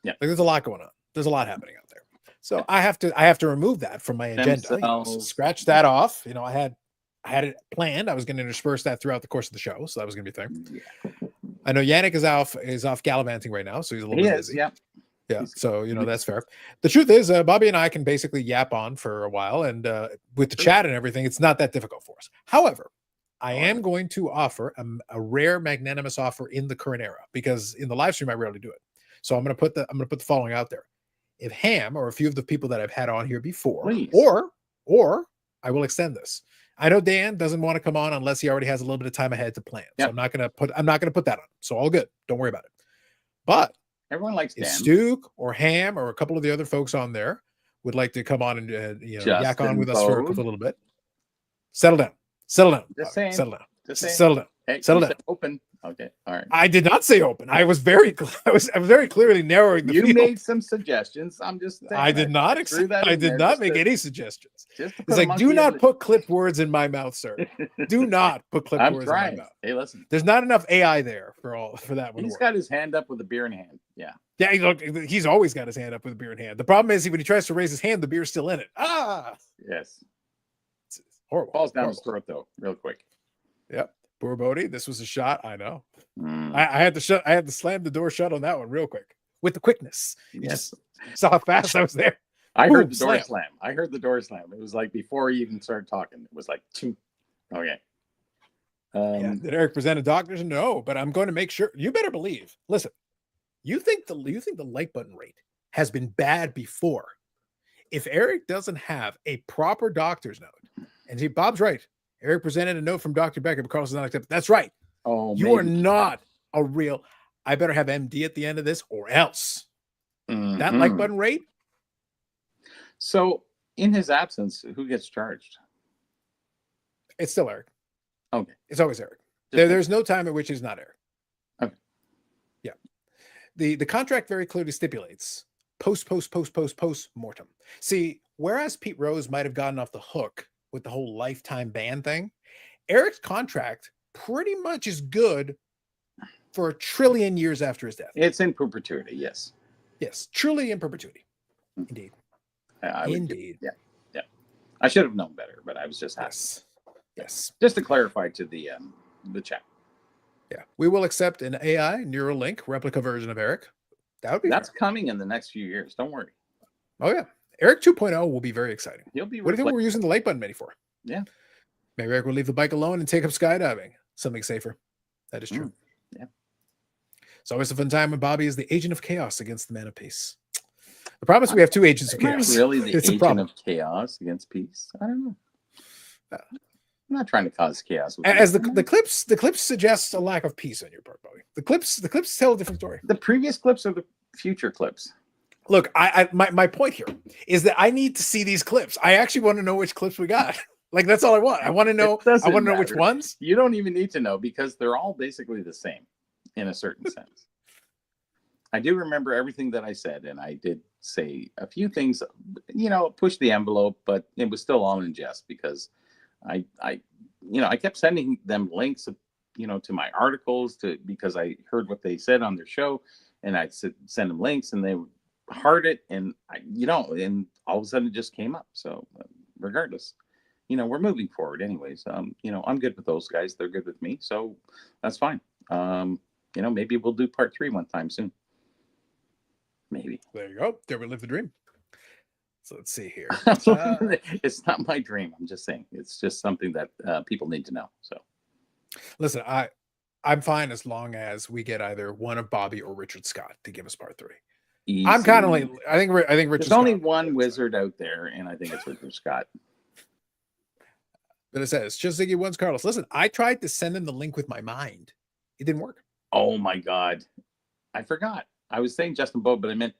Yeah. Like there's a lot going on. There's a lot happening out there. So I have to remove that from my agenda. Scratch that off. I had it planned. I was going to intersperse that throughout the course of the show. So that was going to be a thing. Yeah. I know Yannick is off gallivanting right now, so he's a little bit busy. Yeah. Yeah, so that's fair. The truth is, Bobby and I can basically yap on for a while, and with the chat and everything, it's not that difficult for us. However, I am going to offer a rare magnanimous offer in the current era because in the live stream I rarely do it. So I'm going to put the following out there. If Ham or a few of the people that I've had on here before, please. or I will extend this. I know Dan doesn't want to come on unless he already has a little bit of time ahead to plan. So I'm not going to put that on. So all good. Don't worry about it. But everyone likes Dan. If Stuke or Ham or a couple of the other folks on there would like to come on and yak on with us for a little bit. Settle down. Just saying. Settle down. Just saying. Settle down. Hey, settle down. Open. Okay. All right. I did not say open. I was very clearly narrowing the field. You made some suggestions. I'm just saying. I did not make any suggestions. It's like, do not put clipped words in my mouth, sir. Do not put clipped words in my mouth. Hey, listen. There's not enough AI there for that one. He's got his hand up with a beer in hand. Yeah. Yeah, he's always got his hand up with a beer in hand. The problem is when he tries to raise his hand, the beer's still in it. Yes. It's horrible. Falls down his throat though, real quick. Yep. Poor Bodie. This was a shot. I know. I had to slam the door shut on that one real quick with the quickness. You just saw how fast I was there. I heard the door slam. I heard the door slam. It was like before he even started talking. It was like, okay. Did Eric present a doctor's? No, but I'm going to make sure. You better believe. Listen, you think the like button rate has been bad before? If Eric doesn't have a proper doctor's note, and see, Bob's right. Eric presented a note from Dr. Becker, but Carl's not accepted. That's right. Oh, you are not a real. I better have MD at the end of this, or else that like button rate. So, in his absence, who gets charged? It's still Eric. Okay, it's always Eric. There's no time at which it's not Eric. Okay. Yeah. The contract very clearly stipulates post mortem. See, whereas Pete Rose might have gotten off the hook with the whole lifetime ban thing, Eric's contract pretty much is good for 1 trillion years after his death. It's in perpetuity, yes. Yes, truly in perpetuity. Indeed. Indeed. Yeah. I should have known better, but I was just happy. Yes. Just to clarify to the chat. Yeah. We will accept an AI Neuralink replica version of Eric. That's coming in the next few years. Don't worry. Oh, yeah. Eric 2.0 will be very exciting. He'll be. What do you think we're using the like button mini for? Yeah. Maybe Eric will leave the bike alone and take up skydiving. Something safer. That is true. Yeah. It's always a fun time when Bobby is the agent of chaos against the man of peace. The problem is we have two agents of chaos. Really, the agent of chaos against peace? I don't know. I'm not trying to cause chaos. As the clips suggest a lack of peace on your part, Bobby. The clips tell a different story. The previous clips are the future clips. Look, my point here is that I need to see these clips. I actually want to know which clips we got. Like, that's all I want. I want to know. I want to know which ones. You don't even need to know because they're all basically the same in a certain sense. I do remember everything that I said, and I did say a few things, push the envelope, but it was still all in jest because I kept sending them links, to my articles because I heard what they said on their show, and I'd send them links, and they would heart it, and and all of a sudden it just came up. So regardless, we're moving forward anyways. I'm good with those guys. They're good with me. So that's fine. Maybe we'll do part 3 one time soon. Maybe. There you go. There we live the dream. So let's see here. It's not my dream. I'm just saying it's just something that people need to know. So listen, I'm fine as long as we get either one of Bobby or Richard Scott to give us part 3. easy. I'm kind of like, I think Richard There's Scott. only one wizard out there, and I think it's Richard Scott. But it says, just Ziggy wins Carlos. Listen, I tried to send him the link with my mind. It didn't work. Oh my God. I forgot. I was saying Justin Bowe, but I meant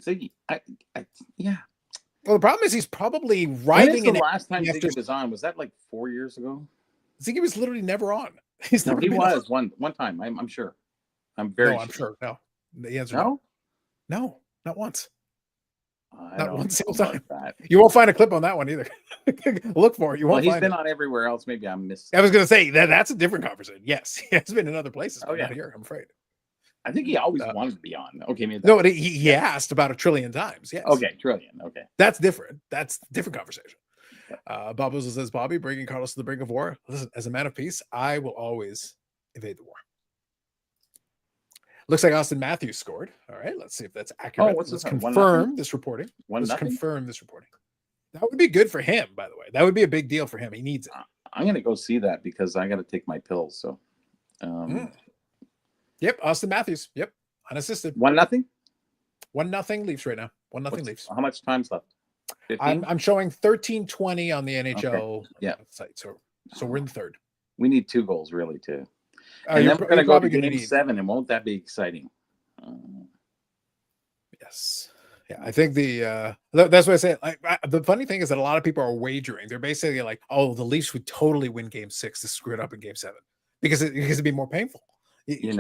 Ziggy. Yeah. Well, the problem is he's probably When is writing the in last time after- Ziggy was on? Was that like 4 years ago? Ziggy was literally never on. He's No, never he been was one time. I'm sure. I'm very on. No, I'm sure. No. The answer No? no, not once. I Not don't one know single about time. that. You won't find a clip on that one either. Look for it. You Well, won't he's find been it. on everywhere else. Maybe I missed. I was going to say that's a different conversation. Yes, he has been in other places, but Oh, yeah. not here. I'm afraid. I think he always wanted to be on. Okay, maybe No, he asked about 1 trillion times. Yes. Okay, trillion. Okay. That's different. That's a different conversation. Bob Wizzle says, Bobby, bringing Carlos to the brink of war. Listen, as a man of peace, I will always evade the war. Looks like Austin Matthews scored. All right, let's see if that's accurate. what's Let's this? confirm this reporting. Let's 1-0? confirm this reporting. That would be good for him, by the way. That would be a big deal for him. He needs it. I'm gonna go see that because I got to take my pills. So, Yep, Austin Matthews. Yep, unassisted. 1-0. 1-0 Leafs right now. 1-0 Leafs. How much time's left? 15? I'm showing 13:20 on the NHL Yeah. site. So we're in the third. We need 2 goals really too. Oh, And then we're gonna go to probably gonna game need- 7, and won't that be exciting? Yes. Yeah, I think that's what I say. The funny thing is that a lot of people are wagering. They're basically like, "Oh, the Leafs would totally win Game 6 to screw it up in Game 7 because it'd be more painful."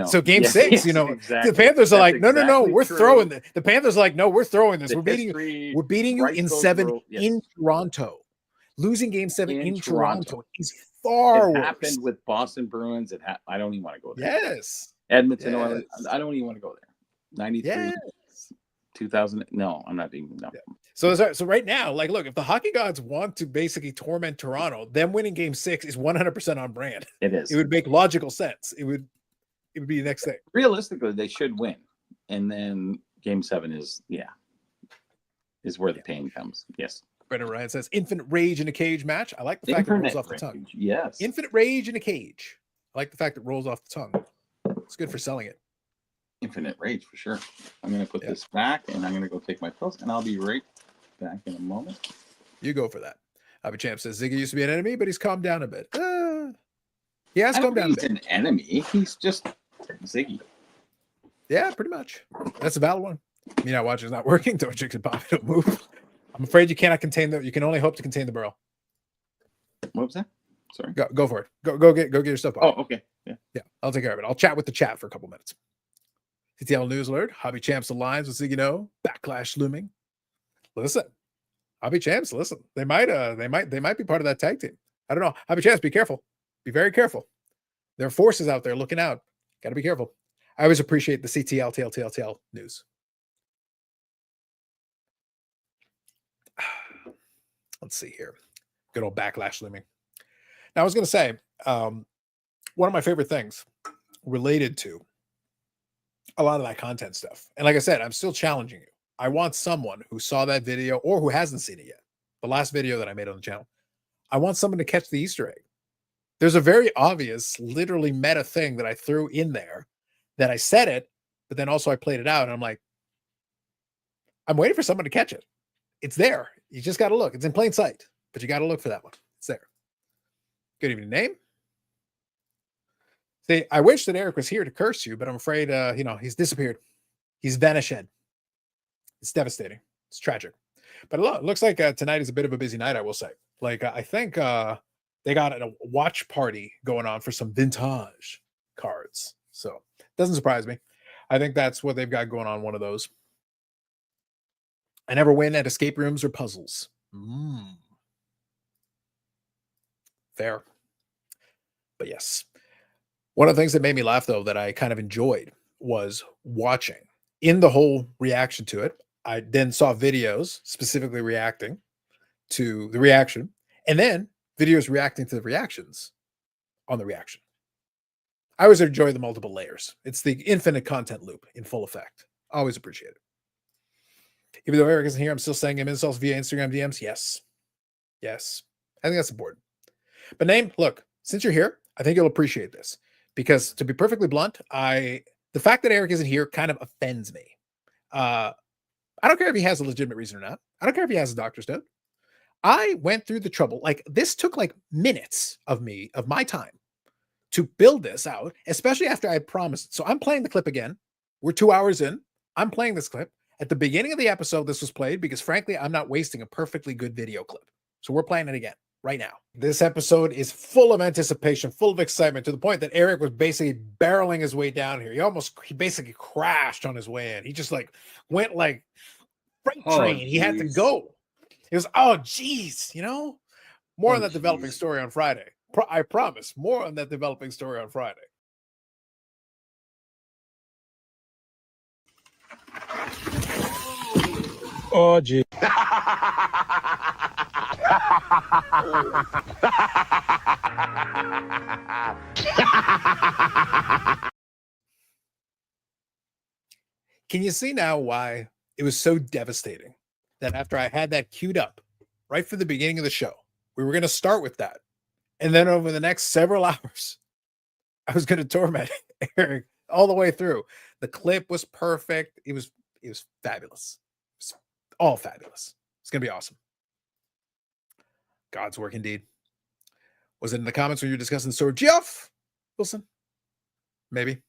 So Game 6, exactly. the Panthers are That's like, "No, exactly we're true. throwing the Panthers are like, "No, we're throwing this. The We're beating you in Rice 7 Bowl, yes. in Toronto. Losing Game 7 In in Toronto. Toronto is far It worse." happened with Boston Bruins. I don't even want to go there. Yes. Edmonton Yes. Oilers. I don't even want to go there. 93, Yes. 2000. No, I'm not even. No. Yeah. So right now, like, look, if the hockey gods want to basically torment Toronto, them winning Game 6 is 100% on brand. It is. It would make logical sense. It would be the next thing. Realistically, they should win, and then Game 7 is where the pain comes. Yes. Brendan Ryan says, "Infinite rage in a cage match." I like the fact that it rolls off the tongue. Yes. Infinite rage in a cage. I like the fact it rolls off the tongue. It's good for selling it. Infinite rage for sure. I'm going to put this back, and I'm going to go take my pills, and I'll be right back in a moment. You go for that. Champ says Ziggy used to be an enemy, but he's calmed down a bit. He has calmed down a bit. He's an enemy. He's just Ziggy. Yeah, pretty much. That's a valid one. Me not watching is not working. Don't chicks and Bobby don't move. I'm afraid you cannot contain you can only hope to contain the barrel. What was that? Sorry. Go for it. Go get your stuff. Bobby. Oh, okay. Yeah. I'll take care of it. I'll chat with the chat for a couple minutes. CTL News Alert. Hobby Champs Alliance with Ziggy No. Backlash looming. Listen. Hobby Champs, listen. They might be part of that tag team. I don't know. Hobby Champs, be careful. Be very careful. There are forces out there looking out. Gotta be careful. I always appreciate the CTL TL news. Let's see here. Good old backlash looming. Now, I was going to say, one of my favorite things related to a lot of that content stuff. And like I said, I'm still challenging you. I want someone who saw that video or who hasn't seen it yet. The last video that I made on the channel. I want someone to catch the Easter egg. There's a very obvious, literally meta thing that I threw in there that I said it, but then also I played it out. And I'm like, I'm waiting for someone to catch it. It's there. You just got to look. It's in plain sight, but you got to look for that one. It's there. Good evening, name. See, I wish that Eric was here to curse you, but I'm afraid, he's disappeared. He's vanished. It's devastating. It's tragic. But it looks like tonight is a bit of a busy night, I will say. Like, I think they got a watch party going on for some vintage cards. So it doesn't surprise me. I think that's what they've got going on, one of those. I never win at escape rooms or puzzles. Fair. But yes. One of the things that made me laugh, though, that I kind of enjoyed was watching in the whole reaction to it. I then saw videos specifically reacting to the reaction, and then videos reacting to the reactions on the reaction. I always enjoy the multiple layers. It's the infinite content loop in full effect. Always appreciate it. Even though Eric isn't here, I'm still sending him insults via Instagram DMs. Yes. Yes. I think that's important. But Name, look, since you're here, I think you'll appreciate this. Because to be perfectly blunt, the fact that Eric isn't here kind of offends me. I don't care if he has a legitimate reason or not. I don't care if he has a doctor's note. I went through the trouble. Like, this took like minutes of my time to build this out, especially after I promised. So I'm playing the clip again. We're 2 hours in. I'm playing this clip. At the beginning of the episode, this was played because, frankly, I'm not wasting a perfectly good video clip. So we're playing it again right now. This episode is full of anticipation, full of excitement, to the point that Eric was basically barreling his way down here. He basically crashed on his way in. He just like went like freight train. He had to go. It was, oh, geez, more on that developing story on Friday. I promise, more on that developing story on Friday. Oh, gee. Can you see now why it was so devastating that after I had that queued up right from the beginning of the show, we were going to start with that. And then over the next several hours, I was going to torment Eric all the way through. The clip was perfect. It was fabulous. It was all fabulous. It's going to be awesome. God's work indeed. Was it in the comments when you were discussing the story? Geoff Wilson? Maybe.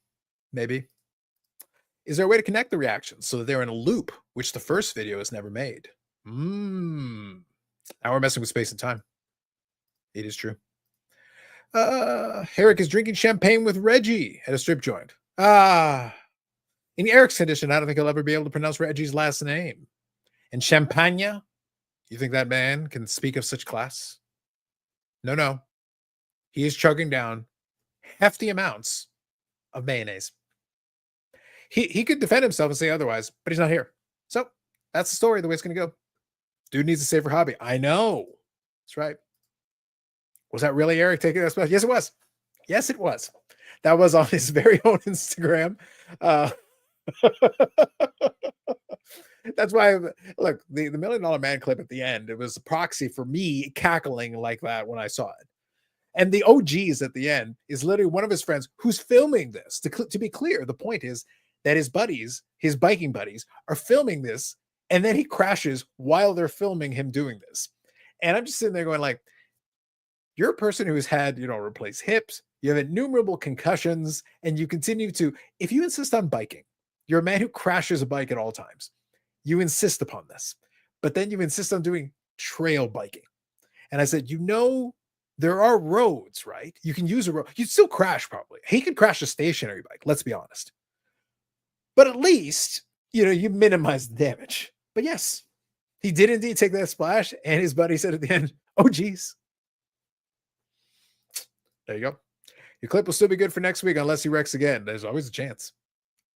Is there a way to connect the reactions so that they're in a loop, which the first video has never made? Now we're messing with space and time. It is true. Eric is drinking champagne with Reggie at a strip joint. In Eric's condition, I don't think he'll ever be able to pronounce Reggie's last name. And champagne? You think that man can speak of such class? No. He is chugging down hefty amounts of mayonnaise. He could defend himself and say otherwise, but he's not here. So that's the story, the way it's going to go. Dude needs a safer hobby. I know. That's right. Was that really Eric taking that spot? Yes, it was. Yes, it was. That was on his very own Instagram. That's why, look, the $1 Million Man clip at the end, it was a proxy for me cackling like that when I saw it. And the OGs at the end is literally one of his friends who's filming this. To be clear, the point is that his buddies, his biking buddies, are filming this, and then he crashes while they're filming him doing this. And I'm just sitting there going like, you're a person who has had, replaced hips, you have innumerable concussions, and you continue to, if you insist on biking, you're a man who crashes a bike at all times. You insist upon this, but then you insist on doing trail biking. And I said, there are roads, right? You can use a road. You'd still crash probably. He could crash a stationary bike, let's be honest. But at least, you minimize the damage. But yes, he did indeed take that splash, and his buddy said at the end, oh, geez. There you go. Your clip will still be good for next week unless he wrecks again. There's always a chance.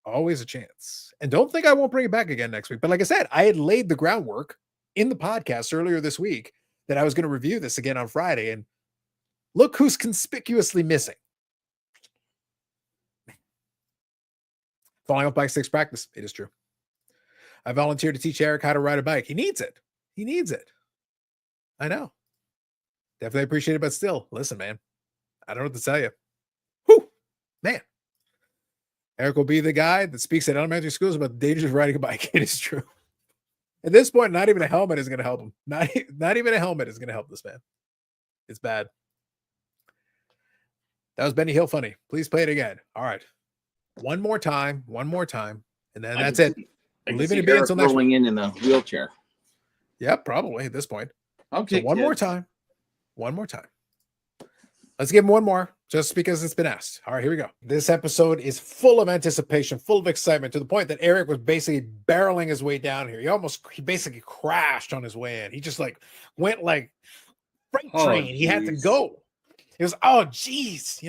Always a chance. And don't think I won't bring it back again next week. But like I said, I had laid the groundwork in the podcast earlier this week that I was going to review this again on Friday. And look who's conspicuously missing. Falling off bike takes practice. It is true. I volunteered to teach Eric how to ride a bike. He needs it. I know. Definitely appreciate it, but still, listen, man. I don't know what to tell you. Whew, man. Eric will be the guy that speaks at elementary schools about the dangers of riding a bike. It is true. At this point, not even a helmet is going to help him. Not even a helmet is going to help this man. It's bad. That was Benny Hill funny. Please play it again. All right. One more time, and then that's it. We're leaving it be until next week. In a wheelchair. Yeah, probably at this point. Okay. So one more time. Let's give him one more. just because it's been asked. All right, here we go. This episode is full of anticipation, full of excitement, to the point that Eric was basically barreling his way down here. He basically crashed on his way in. He just like went like freight train. He had to go. It was, oh geez,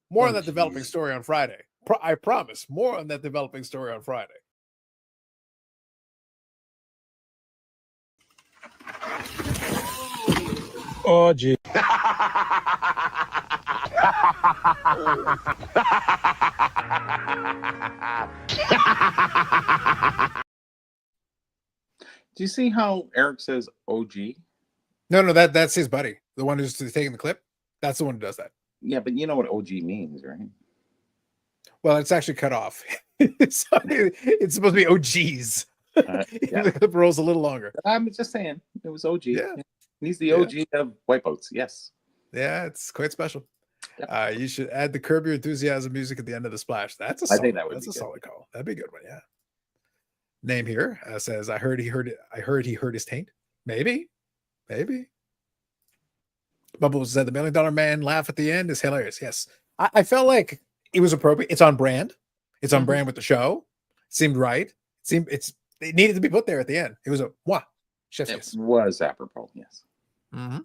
more on that developing story on Friday. I promise, more on that developing story on Friday. Oh gee. Do you see how Eric says OG? No, that's his buddy, the one who's taking the clip. That's the one who does that. Yeah, but you know what OG means, right? Well, it's actually cut off. It's supposed to be OGs. Yeah. The clip rolls a little longer. I'm just saying, it was OG. Yeah. He's the OG of wipeouts. Yes. Yeah, it's quite special. Yep. You should add the Curb Your Enthusiasm music at the end of the splash. That's a solid call. That'd be a good one. Yeah. Name here says, I heard he hurt his taint. Maybe. Bubbles said the $1 Million Man laugh at the end is hilarious. Yes. I felt like it was appropriate. It's on brand. It's on brand with the show. It seemed right. It needed to be put there at the end. It was a chef's kiss. It was apropos. Yes. Mm-hmm.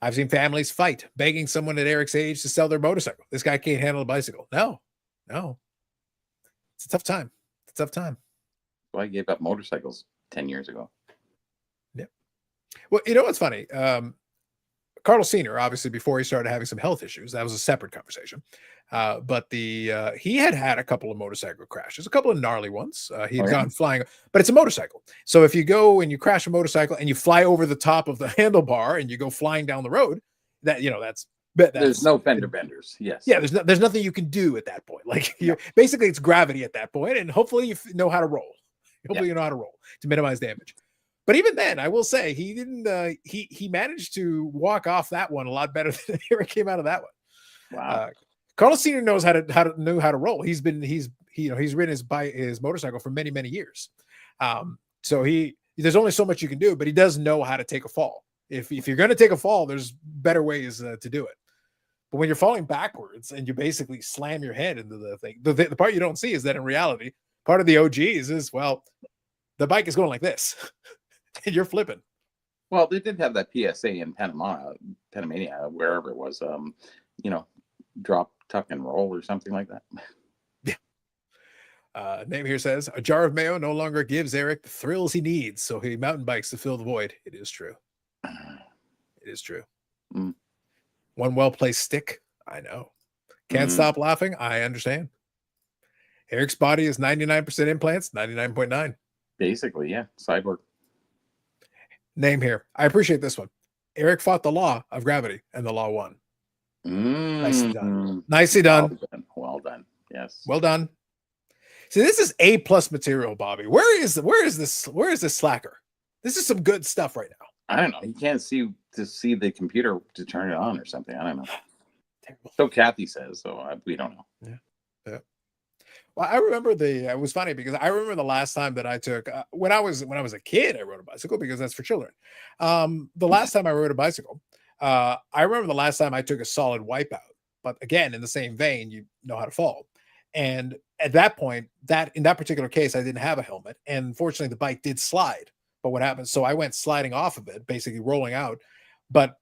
I've seen families fight, begging someone at Eric's age to sell their motorcycle. This guy can't handle a bicycle. No. It's a tough time. Well, I gave up motorcycles 10 years ago. Yeah. Well, you know what's funny? Carl Sr., obviously, before he started having some health issues, that was a separate conversation. But he had a couple of motorcycle crashes, a couple of gnarly ones. He had gone flying, but it's a motorcycle. So if you go and you crash a motorcycle and you fly over the top of the handlebar and you go flying down the road, that's there's no fender benders. Yes. Yeah. There's nothing you can do at that point. Like basically it's gravity at that point, and hopefully you know how to roll. You know how to roll to minimize damage. But even then, I will say he didn't. He managed to walk off that one a lot better than Eric came out of that one. Wow. Carlos Sr. knows how to roll. He's ridden his motorcycle for many, many years. So there's only so much you can do, but he does know how to take a fall. If you're going to take a fall, there's better ways to do it. But when you're falling backwards and you basically slam your head into the thing, the part you don't see is that in reality, part of the OGs is, well, the bike is going like this and you're flipping. Well, they did have that PSA in Panamania, wherever it was, drop, tuck, and roll or something like that. Yeah. Name here says, a jar of mayo no longer gives Eric the thrills he needs, so he mountain bikes to fill the void. It is true. It is true. Mm. One well-placed stick. I know. Can't stop laughing. I understand. Eric's body is 99% implants, 99.9. Basically, yeah. Cyborg. Name here. I appreciate this one. Eric fought the law of gravity, and the law won. Nicely done. Nicely done. Well done. Yes. Well done. See, this is A+ material, Bobby. Where is this slacker? This is some good stuff right now. I don't know. You can't see the computer to turn it on or something. I don't know. Terrible. So Kathy says. So we don't know. Yeah. Well, I remember it was funny because I remember the last time that I took when I was a kid, I rode a bicycle because that's for children. The last time I rode a bicycle, I remember the last time I took a solid wipeout. But again, in the same vein, you know how to fall. And at that point, in that particular case, I didn't have a helmet, and fortunately, the bike did slide. But what happened? So I went sliding off of it, basically rolling out. But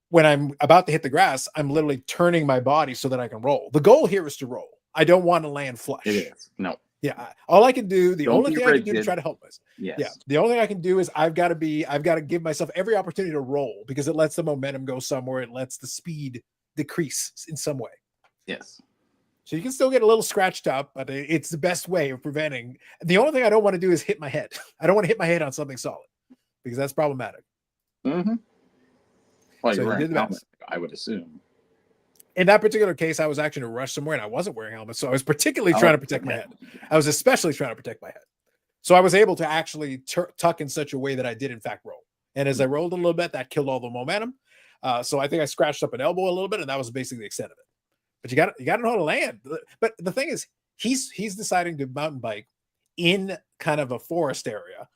when I'm about to hit the grass, I'm literally turning my body so that I can roll. The goal here is to roll. I don't want to land flush. It is. No. Yeah. All I can do, the only thing I can do to try to help myself. Yes. Yeah. The only thing I can do is I've got to give myself every opportunity to roll because it lets the momentum go somewhere. It lets the speed decrease in some way. Yes. So you can still get a little scratched up, but it's the best way of preventing. The only thing I don't want to do is hit my head. I don't want to hit my head on something solid because that's problematic. Mm-hmm. Well, so you're you did the best. I would assume. In that particular case, I was actually in a rush somewhere and I wasn't wearing a helmet. So I was particularly trying to protect my head. I was especially trying to protect my head. So I was able to actually tuck in such a way that I did, in fact, roll. And as I rolled a little bit, that killed all the momentum. So I think I scratched up an elbow a little bit, and that was basically the extent of it. But you got to know how to land. But the thing is, he's deciding to mountain bike in kind of a forest area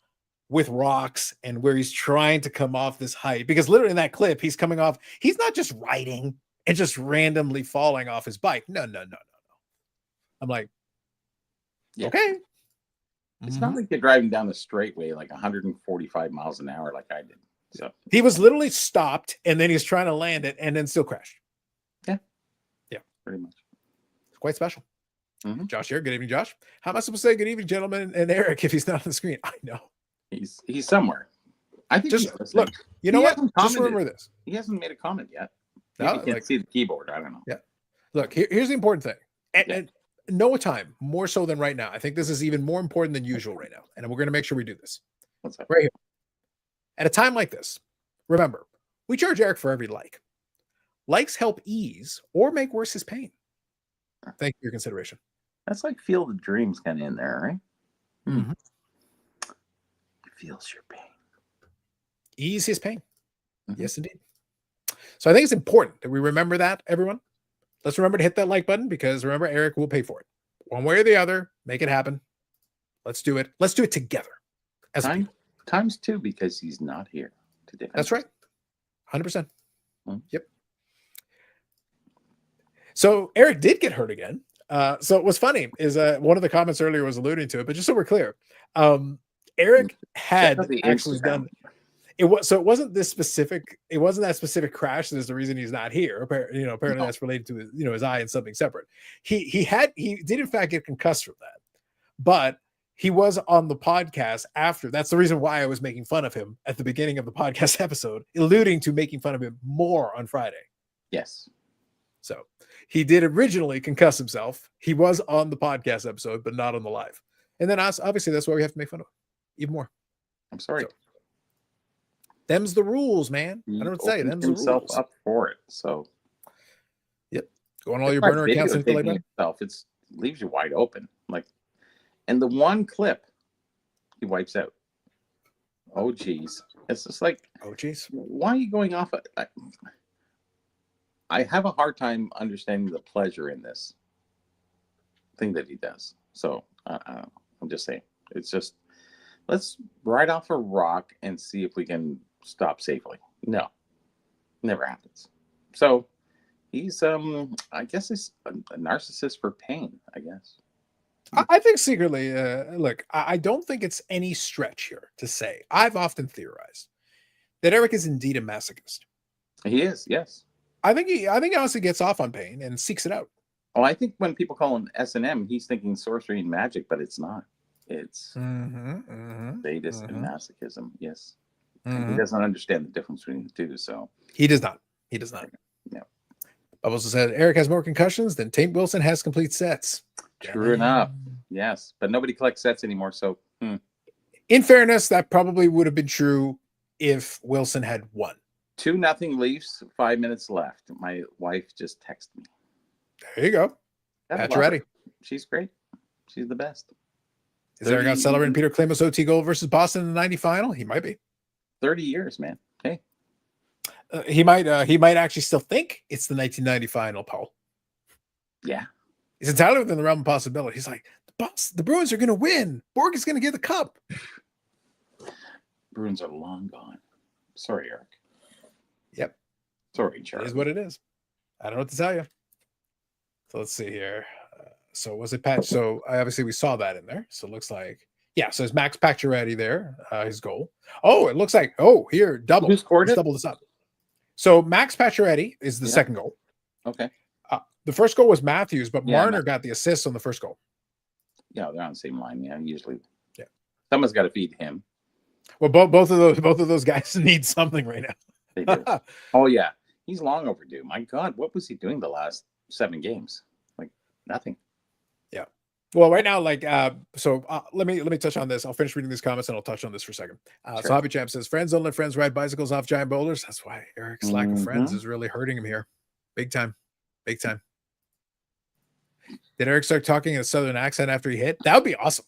with rocks and where he's trying to come off this height, because literally in that clip, he's coming off. He's not just riding. and just randomly falling off his bike. No. I'm like, Yeah. okay. It's not like you're driving down the straightway like 145 miles an hour like I did. So he was literally stopped, and then he's trying to land it, and then still crashed. Yeah, pretty much. It's quite special. Mm-hmm. Josh here. Good evening, Josh. How am I supposed to say good evening, gentlemen, and Eric if he's not on the screen? I know he's somewhere. I think just look. You know what? Just remember this. He hasn't made a comment yet. Maybe he can't see the keyboard. I don't know. Yeah. Look, here's the important thing. And know a time more so than right now. I think this is even more important than usual right now. And we're going to make sure we do this. What's that? Right here. At a time like this, remember, we charge Eric for every like. Likes help ease or make worse his pain. Thank you for your consideration. That's like Field of Dreams kind of in there, right? Mm-hmm. It feels your pain. Ease his pain. Mm-hmm. Yes, indeed. So I think it's important that we remember that, everyone. Let's remember to hit that like button because remember, Eric will pay for it. One way or the other, make it happen. Let's do it. Let's do it together. As times two because he's not here today. That's right. 100%. Yep. So Eric did get hurt again. So what's funny is one of the comments earlier was alluding to it, but just so we're clear, Eric had actually done it. So it wasn't this specific. It wasn't that specific crash that is the reason he's not here. Apparently that's related to his eye and something separate. He did in fact get concussed from that, but he was on the podcast after. That's the reason why I was making fun of him at the beginning of the podcast episode, alluding to making fun of him more on Friday. Yes. So he did originally concuss himself. He was on the podcast episode, but not on the live. And then obviously that's why we have to make fun of him even more. I'm sorry. So, them's the rules, man. I don't know what to say. Them's the rules. Himself up for it. So, yep. Go on all your burner accounts and like that. It leaves you wide open. Like, and the one clip he wipes out. Oh, geez. It's just like, oh, geez. Why are you going off? I have a hard time understanding the pleasure in this thing that he does. So I'm just saying, it's just, let's ride off a rock and see if we can stop safely. No, never happens. So he's, I guess he's a narcissist for pain, I guess. I think secretly, look, I don't think it's any stretch here to say, I've often theorized that Eric is indeed a masochist. He is, yes. I think he honestly gets off on pain and seeks it out. Oh, I think when people call him S&M, he's thinking sorcery and magic, but it's not. It's sadist and masochism. Yes. And he doesn't understand the difference between the two. So he does not. He does not. No. Bubbles said Eric has more concussions than Tate Wilson has complete sets. True enough. Yes, but nobody collects sets anymore. So, in fairness, that probably would have been true if Wilson had won. 2-0 Leafs. 5 minutes left. My wife just texted me. There you go. That's ready. She's great. She's the best. Is Eric out celebrating Peter Klimo's OT goal versus Boston in the 90 final? He might be. 30 years, man. Hey. He might actually still think it's the 1990 final, Paul. Yeah. He's entirely within the realm of possibility. He's like, the Bruins are going to win. Borg is going to get the cup. Bruins are long gone. Sorry, Eric. Yep. Sorry, Charlie. It is what it is. I don't know what to tell you. So let's see here. So was it patch? So obviously we saw that in there. So it looks like, yeah. So it's Max Pacioretty there, his goal. Oh, it looks like, here, double. Who scored it? Double this up. So Max Pacioretty is the second goal. Okay. The first goal was Matthews, but Marner got the assist on the first goal. Yeah, they're on the same line. Yeah, usually. Yeah. Someone's got to feed him. Well, both of those guys need something right now. They do. Oh yeah, he's long overdue. My God, what was he doing the last 7 games? Like nothing. Yeah. Well, right now, like, let me touch on this. I'll finish reading these comments and I'll touch on this for a second. Sure. So Hobby Champ says, friends don't let friends ride bicycles off giant boulders. That's why Eric's lack of friends is really hurting him here. Big time. Big time. Did Eric start talking in a southern accent after he hit? That would be awesome.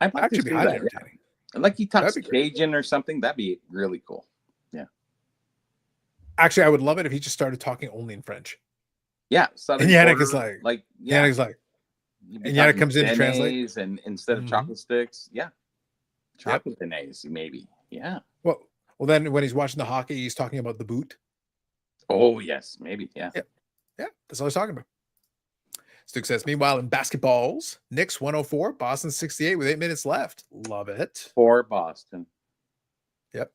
I'd like to be highly entertaining. Like he talks Cajun or something. That'd be really cool. Yeah. Actually, I would love it if he just started talking only in French. Yeah. And Yannick is like, Yannick's like, and Yannick comes in to translate. And instead of chocolate sticks, chocolate beignets, maybe. Yeah. Well, then when he's watching the hockey, he's talking about the boot. Oh yes, maybe. Yeah. Yeah, yeah, that's all I was talking about. Stu says, meanwhile, in basketballs, Knicks 104, Boston 68 with 8 minutes left. Love it. For Boston. Yep.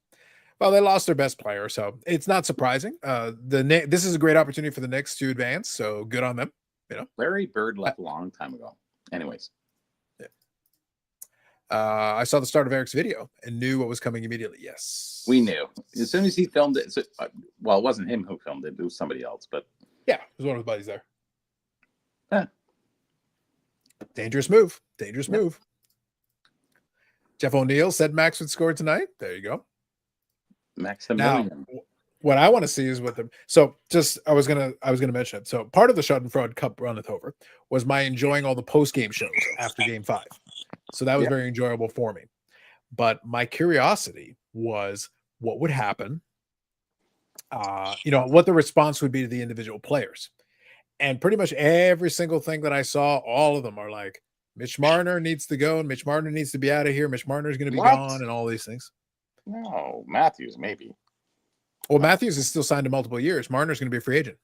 Well, they lost their best player, so it's not surprising. This is a great opportunity for the Knicks to advance, so good on them. You know, Larry Bird left a long time ago. Anyways. Yeah. I saw the start of Eric's video and knew what was coming immediately. Yes. We knew. As soon as he filmed it, well, it wasn't him who filmed it. It was somebody else, but... Yeah, it was one of his buddies there. Yeah. Dangerous move. Dangerous move. Jeff O'Neill said Max would score tonight. There you go. Max a million. What I want to see is what the I was gonna mention it. So part of the Schadenfreude Cup runneth over was my enjoying all the post game shows after Game 5. So that was very enjoyable for me. But my curiosity was what would happen. What the response would be to the individual players, and pretty much every single thing that I saw, all of them are like, Mitch Marner needs to go, and Mitch Marner needs to be out of here. Mitch Marner is going to be gone, and all these things. No, Matthews maybe. Well, Matthews is still signed to multiple years. Marner's going to be a free agent.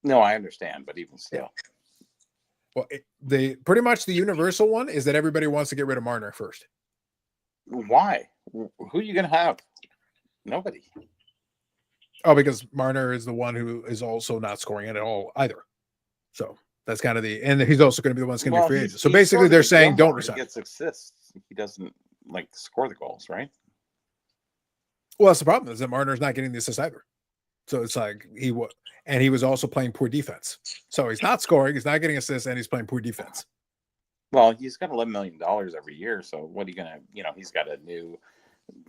No, I understand, but even still. Well, pretty much the universal one is that everybody wants to get rid of Marner first. Why? Who are you going to have? Nobody. Oh, because Marner is the one who is also not scoring at all either. So that's kind of and he's also going to be the one that's going to be free agent. So basically, they're saying don't resign. He gets assists. He doesn't score the goals, right? Well, that's the problem, is that Marner's not getting the assists either. So it's like he was also playing poor defense. So he's not scoring, he's not getting assists, and he's playing poor defense. Well, he's got $11 million every year. So what are you gonna? He's got a new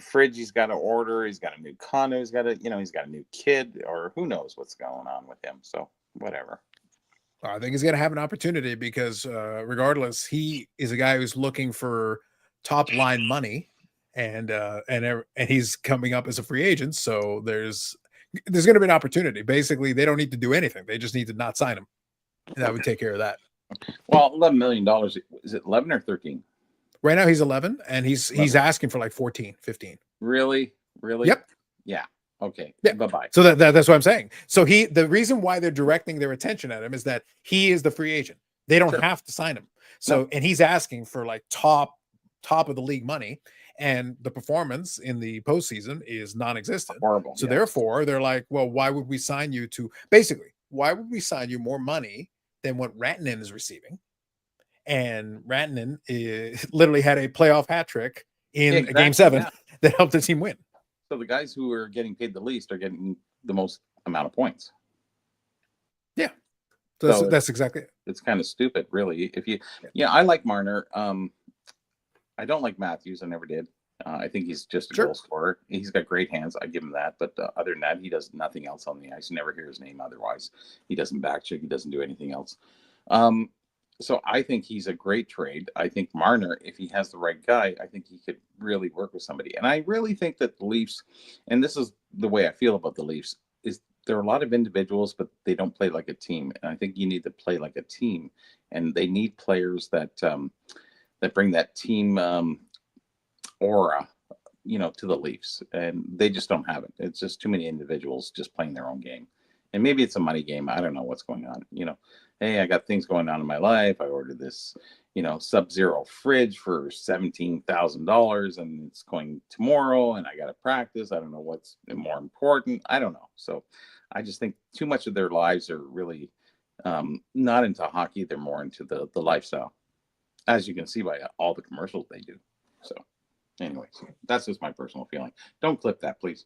fridge. He's got to order. He's got a new condo. He's got a new kid, or who knows what's going on with him. So whatever. I think he's going to have an opportunity because regardless, he is a guy who's looking for top line money. And he's coming up as a free agent, so there's going to be an opportunity. Basically, they don't need to do anything; they just need to not sign him, and that would take care of that. Well, $11 million, is it 11 or 13? Right now, he's 11, and he's asking for like 14, 15. Really? Yep. Yeah. Okay. Yeah. Bye-bye. So that's what I'm saying. So the reason why they're directing their attention at him is that he is the free agent. They don't have to sign him. So and he's asking for like top of the league money. And the performance in the postseason is non-existent. Horrible. So therefore, they're like, well, why would we sign you more money than what Rantanen is receiving? And Rantanen literally had a playoff hat trick in Game 7 that helped the team win. So the guys who are getting paid the least are getting the most amount of points. Yeah. So that's exactly it. It's kind of stupid, really. I like Marner. I don't like Matthews. I never did. I think he's just a goal scorer. He's got great hands. I give him that. But other than that, he does nothing else on the ice. You never hear his name otherwise. He doesn't backcheck. He doesn't do anything else. So I think he's a great trade. I think Marner, if he has the right guy, I think he could really work with somebody. And I really think that the Leafs, and this is the way I feel about the Leafs, is there are a lot of individuals, but they don't play like a team. And I think you need to play like a team. And they need players that bring that team aura, to the Leafs, and they just don't have it. It's just too many individuals just playing their own game, and maybe it's a money game. I don't know what's going on. Hey, I got things going on in my life. I ordered this, Sub-Zero fridge for $17,000, and it's going tomorrow, and I got to practice. I don't know what's more important. I don't know. So I just think too much of their lives are really not into hockey. They're more into the lifestyle, as you can see by all the commercials they do. So anyway, that's just my personal feeling. Don't clip that, please.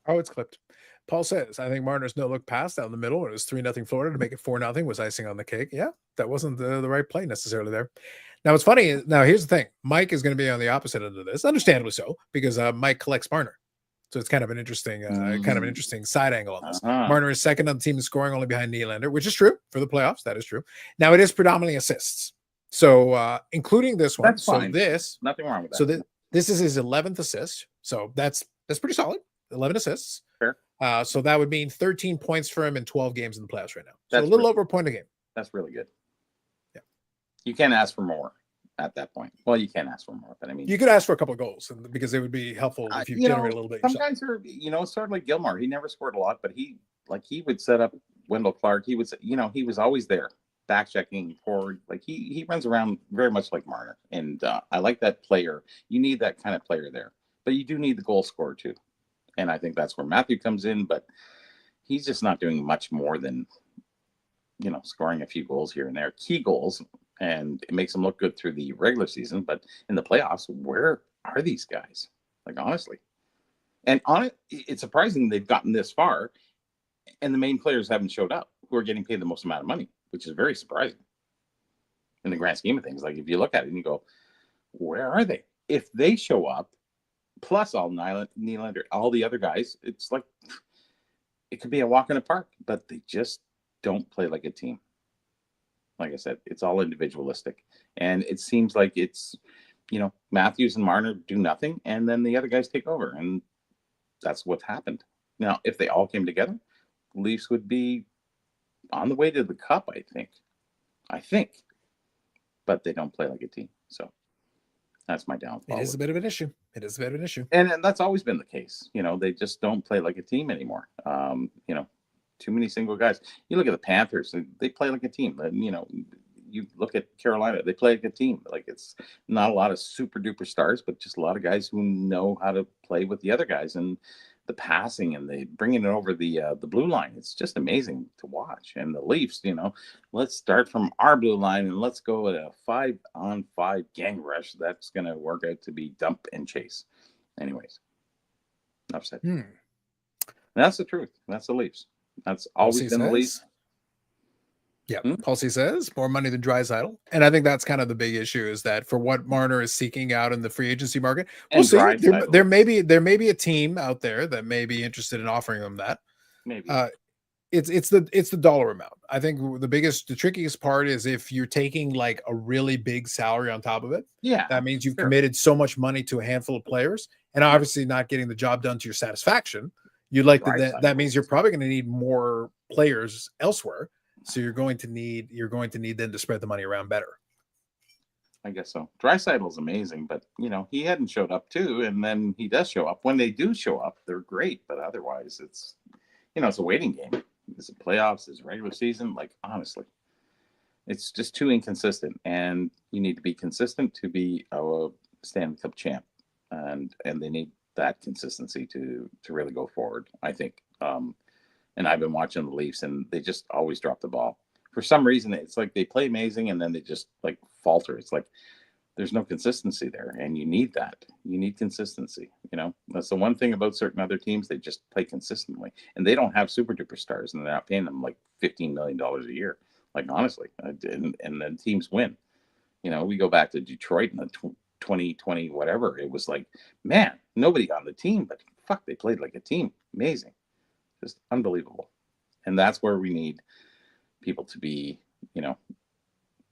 Oh, it's clipped. Paul says, I think Marner's no-look pass down the middle. It was 3-0 Florida to make it 4-0 was icing on the cake. Yeah, that wasn't the right play necessarily there. Now, what's funny is, now here's the thing. Mike is going to be on the opposite end of this, understandably so, because Mike collects Marner. So it's kind of an interesting side angle on this. Marner is second on the team in scoring, only behind Nylander, which is true for the playoffs. That is true. Now, it is predominantly assists. So including this one. That's fine. So nothing wrong with that. So this is his 11th assist. So that's pretty solid. 11 assists. Fair. So that would mean 13 points for him in 12 games in the playoffs right now. So that's a little over a point a game. That's really good. Yeah. You can't ask for more at that point. Well, you can ask for more, but I mean, you could ask for a couple of goals because it would be helpful if you generate a little bit. Some guys are, sort of like Gilmore. He never scored a lot, but he like he would set up Wendell Clark. He would, he was always there, back checking forward. Like he runs around very much like Marner, and I like that player. You need that kind of player there, but you do need the goal scorer too, and I think that's where Matthew comes in. But he's just not doing much more than scoring a few goals here and there, key goals, and it makes him look good through the regular season. But in the playoffs, where are these guys? Like, honestly. And on it, it's surprising they've gotten this far, and the main players haven't showed up, who are getting paid the most amount of money, which is very surprising in the grand scheme of things. Like, if you look at it and you go, where are they? If they show up, plus all Nylander, all the other guys, it's like it could be a walk in the park, but they just don't play like a team. Like I said, it's all individualistic, and it seems like it's Matthews and Marner do nothing, and then the other guys take over, and that's what's happened. Now, if they all came together, Leafs would be on the way to the cup, I think, but they don't play like a team, so that's my downfall. It is a bit of an issue. And that's always been the case. They just don't play like a team anymore. Too many single guys. You look at the Panthers; they play like a team. You look at Carolina; they play like a team. Like, it's not a lot of super duper stars, but just a lot of guys who know how to play with the other guys, and the passing and they bringing it over the blue line. It's just amazing to watch. And the Leafs, let's start from our blue line and let's go at a 5-on-5 gang rush. That's going to work out to be dump and chase. Anyways, enough said. That's the truth. That's the Leafs. That's always been the Leafs. Yeah, Pulsey says more money than Draisaitl, and I think that's kind of the big issue, is that for what Marner is seeking out in the free agency market, we'll see. There may be a team out there that may be interested in offering them that. Maybe it's the dollar amount. I think the trickiest part is if you're taking like a really big salary on top of it. Yeah, that means you've committed so much money to a handful of players, and obviously not getting the job done to your satisfaction. You'd like that means you're probably going to need more players elsewhere. So you're going to need them to spread the money around better. I guess so. Draisaitl's amazing, but he hadn't showed up too, and then he does show up. When they do show up, they're great, but otherwise, it's it's a waiting game. It's the playoffs, it's regular season. Like, honestly, it's just too inconsistent, and you need to be consistent to be a Stanley Cup champ, and they need that consistency to really go forward, I think. And I've been watching the Leafs, and they just always drop the ball. For some reason, it's like they play amazing, and then they just like falter. It's like there's no consistency there, and you need that. You need consistency. That's the one thing about certain other teams. They just play consistently, and they don't have super duper stars, and they're not paying them like $15 million a year. Like, honestly, and then teams win. We go back to Detroit in the 2020 whatever. It was like, man, nobody on the team, but fuck, they played like a team. Amazing. Just unbelievable. And that's where we need people to be,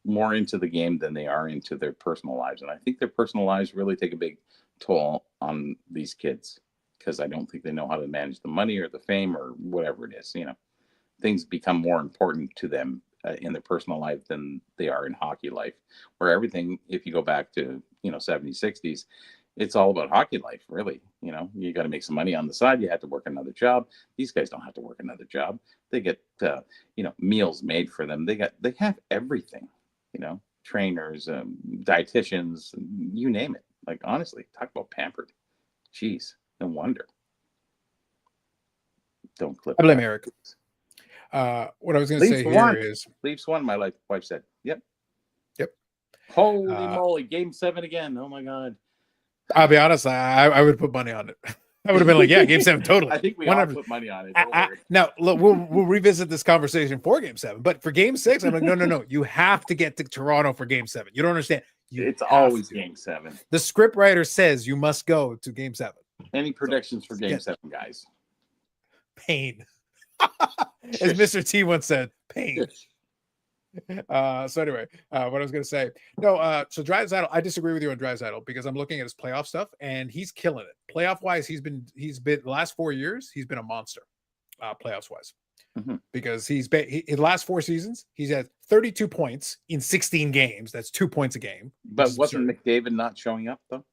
more into the game than they are into their personal lives. And I think their personal lives really take a big toll on these kids, because I don't think they know how to manage the money or the fame or whatever it is. Things become more important to them in their personal life than they are in hockey life, where everything, if you go back to, 70s, 60s, it's all about hockey life, really. You got to make some money on the side. You have to work another job. These guys don't have to work another job. They get, meals made for them. They have everything, trainers, dietitians, you name it. Like, honestly, talk about pampered. Jeez, no wonder. Don't clip. I blame Eric. What I was going to say here is Leafs won. My wife said, "Yep." Holy moly, Game 7 again. Oh my God. I'll be honest, I would put money on it. I would have been like, yeah, Game 7, totally. I think we all put money on it. Now, look, we'll revisit this conversation for Game 7, but for Game 6, I'm like, no. You have to get to Toronto for Game 7. You don't understand. It's always Game 7. The script writer says you must go to Game 7. Any predictions for Game 7, guys? Pain. As Mr. T once said, pain. So anyway, what I was going to say, so Draisaitl, I disagree with you on Draisaitl, because I'm looking at his playoff stuff and he's killing it. Playoff wise, he's been the last 4 years, he's been a monster, playoffs wise, because in the last 4 seasons, he's had 32 points in 16 games. That's 2 points a game. But wasn't McDavid not showing up though?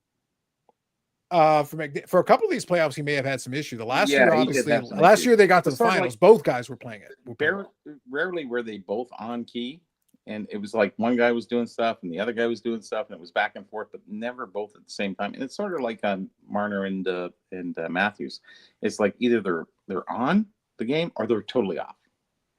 For a couple of these playoffs, he may have had some issue. The last year, he did obviously, have some last issues. year they got to the It's sort of finals. like Both guys were playing it. Were playing well. rarely were they both on key, and it was like one guy was doing stuff and the other guy was doing stuff, and it was back and forth, but never both at the same time. And it's sort of like Marner and Matthews. It's like either they're on the game or they're totally off.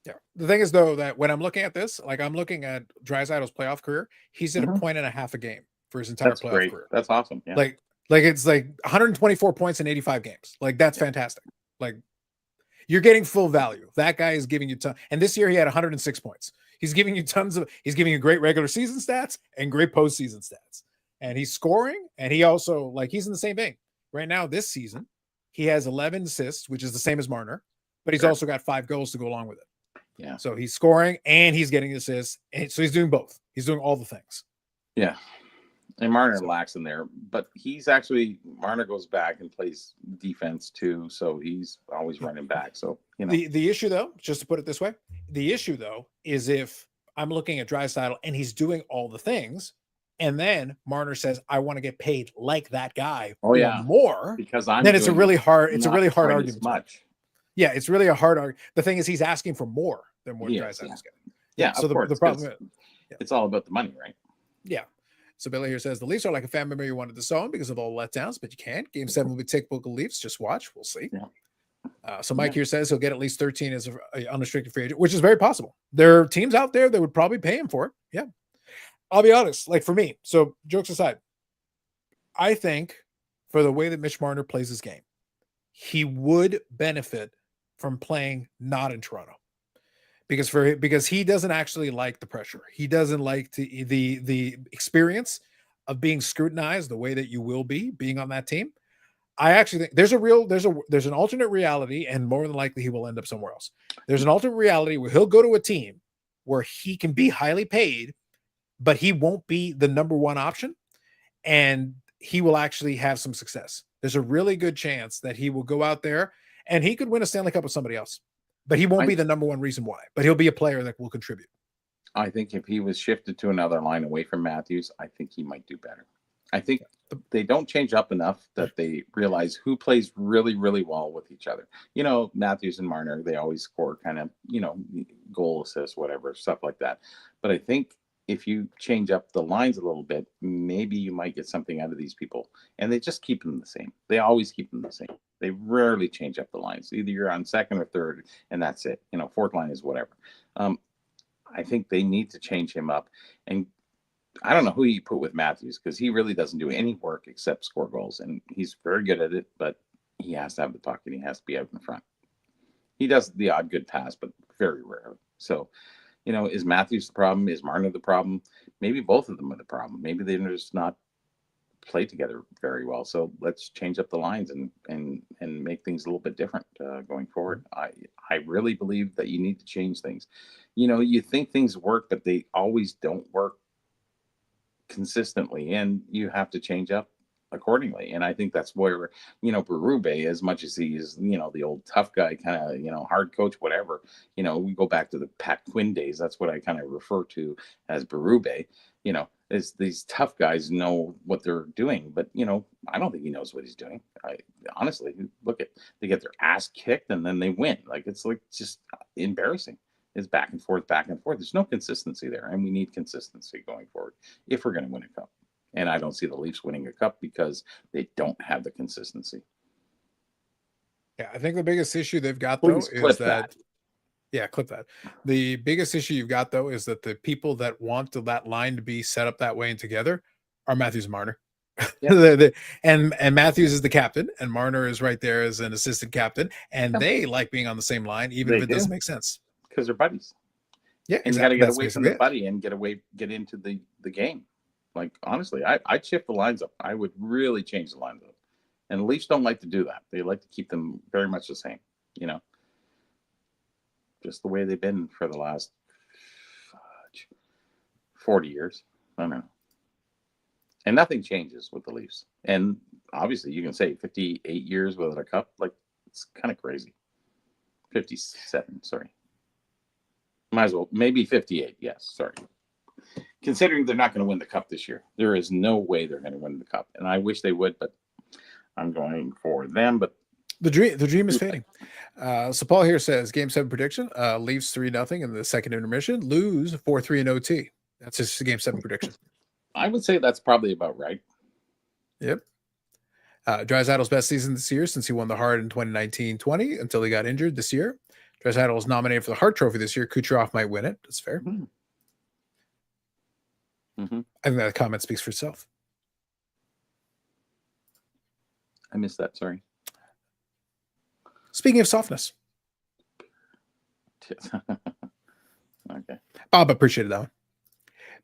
Yeah. The thing is, though, that when I'm looking at this, like I'm looking at Draisaitl's playoff career, he's at a point and a half a game for his entire That's playoff great. career. That's awesome. Yeah. Like it's like 124 points in 85 games. Like that's fantastic. Like you're getting full value. That guy is giving you ton. And this year he had 106 points. He's giving you he's giving you great regular season stats and great postseason stats. And he's scoring. And he also, like, he's in the same vein. Right now, this season, he has 11 assists, which is the same as Marner, but he's also got 5 goals to go along with it. Yeah. So he's scoring and he's getting assists. And so he's doing both. He's doing all the things. Yeah. And Marner lacks in there, but Marner goes back and plays defense too, so he's always running back. So the issue, though, just to put it this way, the issue though is if I'm looking at Draisaitl and he's doing all the things, and then Marner says, "I want to get paid like that guy or more," because then it's a really hard argument. Much. Yeah, it's really a hard argument. The thing is, he's asking for more than what Draisaitl's getting. Yeah, so the problem is, it's all about the money, right? Yeah. So Billy here says the Leafs are like a family member you wanted to disown because of all the letdowns, but you can't. Game 7 will be typical Leafs. Just watch. We'll see. Yeah. So Mike here says he'll get at least 13 as an unrestricted free agent, which is very possible. There are teams out there that would probably pay him for it. Yeah. I'll be honest. Like for me, so jokes aside, I think for the way that Mitch Marner plays his game, he would benefit from playing not in Toronto. Because he doesn't actually like the pressure. He doesn't like the experience of being scrutinized the way that you will be being on that team. I actually think there's an alternate reality, and more than likely he will end up somewhere else. There's an alternate reality where he'll go to a team where he can be highly paid, but he won't be the number one option, and he will actually have some success. There's a really good chance that he will go out there and he could win a Stanley Cup with somebody else. But he won't be the number one reason why. But he'll be a player that will contribute. I think if he was shifted to another line away from Matthews, I think he might do better. I think they don't change up enough that they realize who plays really, really well with each other. Matthews and Marner, they always score kind of, goal assists, whatever, stuff like that. But I think if you change up the lines a little bit, maybe you might get something out of these people. And they just keep them the same. They always keep them the same. They rarely change up the lines. Either you're on second or third, and that's it. Fourth line is whatever. I think they need to change him up. And I don't know who you put with Matthews, because he really doesn't do any work except score goals. And he's very good at it, but he has to have the puck and he has to be out in front. He does the odd good pass, but very rarely. So, is Matthews the problem? Is Marner the problem? Maybe both of them are the problem. Maybe they're just not play together very well. So let's change up the lines and make things a little bit different going forward. I really believe that you need to change things. You think things work, but they always don't work consistently, and you have to change up accordingly. And I think that's where, Berube, as much as he is, the old tough guy, kind of, hard coach, whatever, we go back to the Pat Quinn days. That's what I kind of refer to as Berube. Is these tough guys know what they're doing, but I don't think he knows what he's doing. Honestly, they get their ass kicked and then they win. It's just embarrassing. It's back and forth, back and forth. There's no consistency there, and we need consistency going forward if we're going to win a cup. And I don't see the Leafs winning a cup because they don't have the consistency. Yeah, I think the biggest issue they've got, though, is that. Yeah, clip that. The biggest issue you've got, though, is that the people that want that line to be set up that way and together are Matthews and Marner. Yep. and Matthews is the captain, and Marner is right there as an assistant captain, and they like being on the same line, even if it doesn't make sense. Because they're buddies. Yeah, and you got to get away from the buddy and get into the game. Honestly, I'd shift the lines up. I would really change the lines up. And the Leafs don't like to do that. They like to keep them very much the same, just the way they've been for the last 40 years. I don't know. And nothing changes with the Leafs. And obviously, you can say 58 years without a cup. It's kind of crazy. 57, sorry. Might as well. Maybe 58, yes, sorry. Considering they're not going to win the cup this year. There is no way they're going to win the cup. And I wish they would, but I'm going for them, but the dream is fading. So Paul here says Game 7 prediction: Leafs 3-0 in the second intermission, lose 4-3 in OT. That's just a Game 7 prediction. I would say that's probably about right. Yep. Draisaitl's best season this year since he won the Hart in 2019-20 until he got injured this year. Draisaitl is nominated for the Hart Trophy this year. Kucherov might win it. That's fair. Mm-hmm. Mm-hmm. I think that comment speaks for itself. I missed that. Sorry. Speaking of softness. Okay. Bob appreciated that one.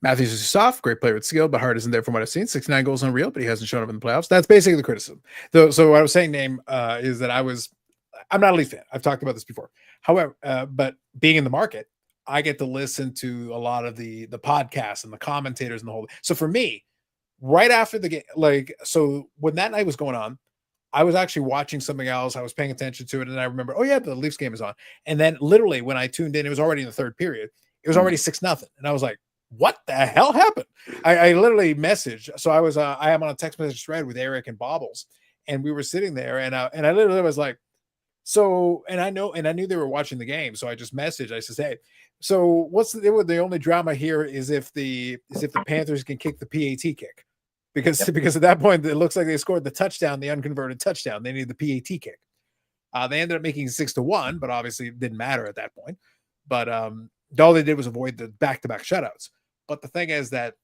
Matthews is soft, great player with skill, but Hart isn't there from what I've seen. 69 goals unreal, but he hasn't shown up in the playoffs. That's basically the criticism. So what I was saying, Name, is that I'm not a Leaf fan. I've talked about this before. However, but being in the market, I get to listen to a lot of the podcasts and the commentators and the whole. So for me, right after the game, so when that night was going on, I was actually watching something else. I was paying attention to it, and I remember, oh yeah, the Leafs game is on. And then literally when I tuned in, it was already in the third period. It was already 6-0, and I was like, what the hell happened? I literally messaged. So I am on a text message thread with Eric and Bobbles, and we were sitting there, and I literally was like, so, and I knew they were watching the game, so I just messaged. I said, hey, so what's the only drama here is if the Panthers can kick the PAT kick. Because at that point, it looks like they scored the touchdown, the unconverted touchdown. They needed the PAT kick. They ended up making 6-1, but obviously it didn't matter at that point. But all they did was avoid the back-to-back shutouts. But the thing is that,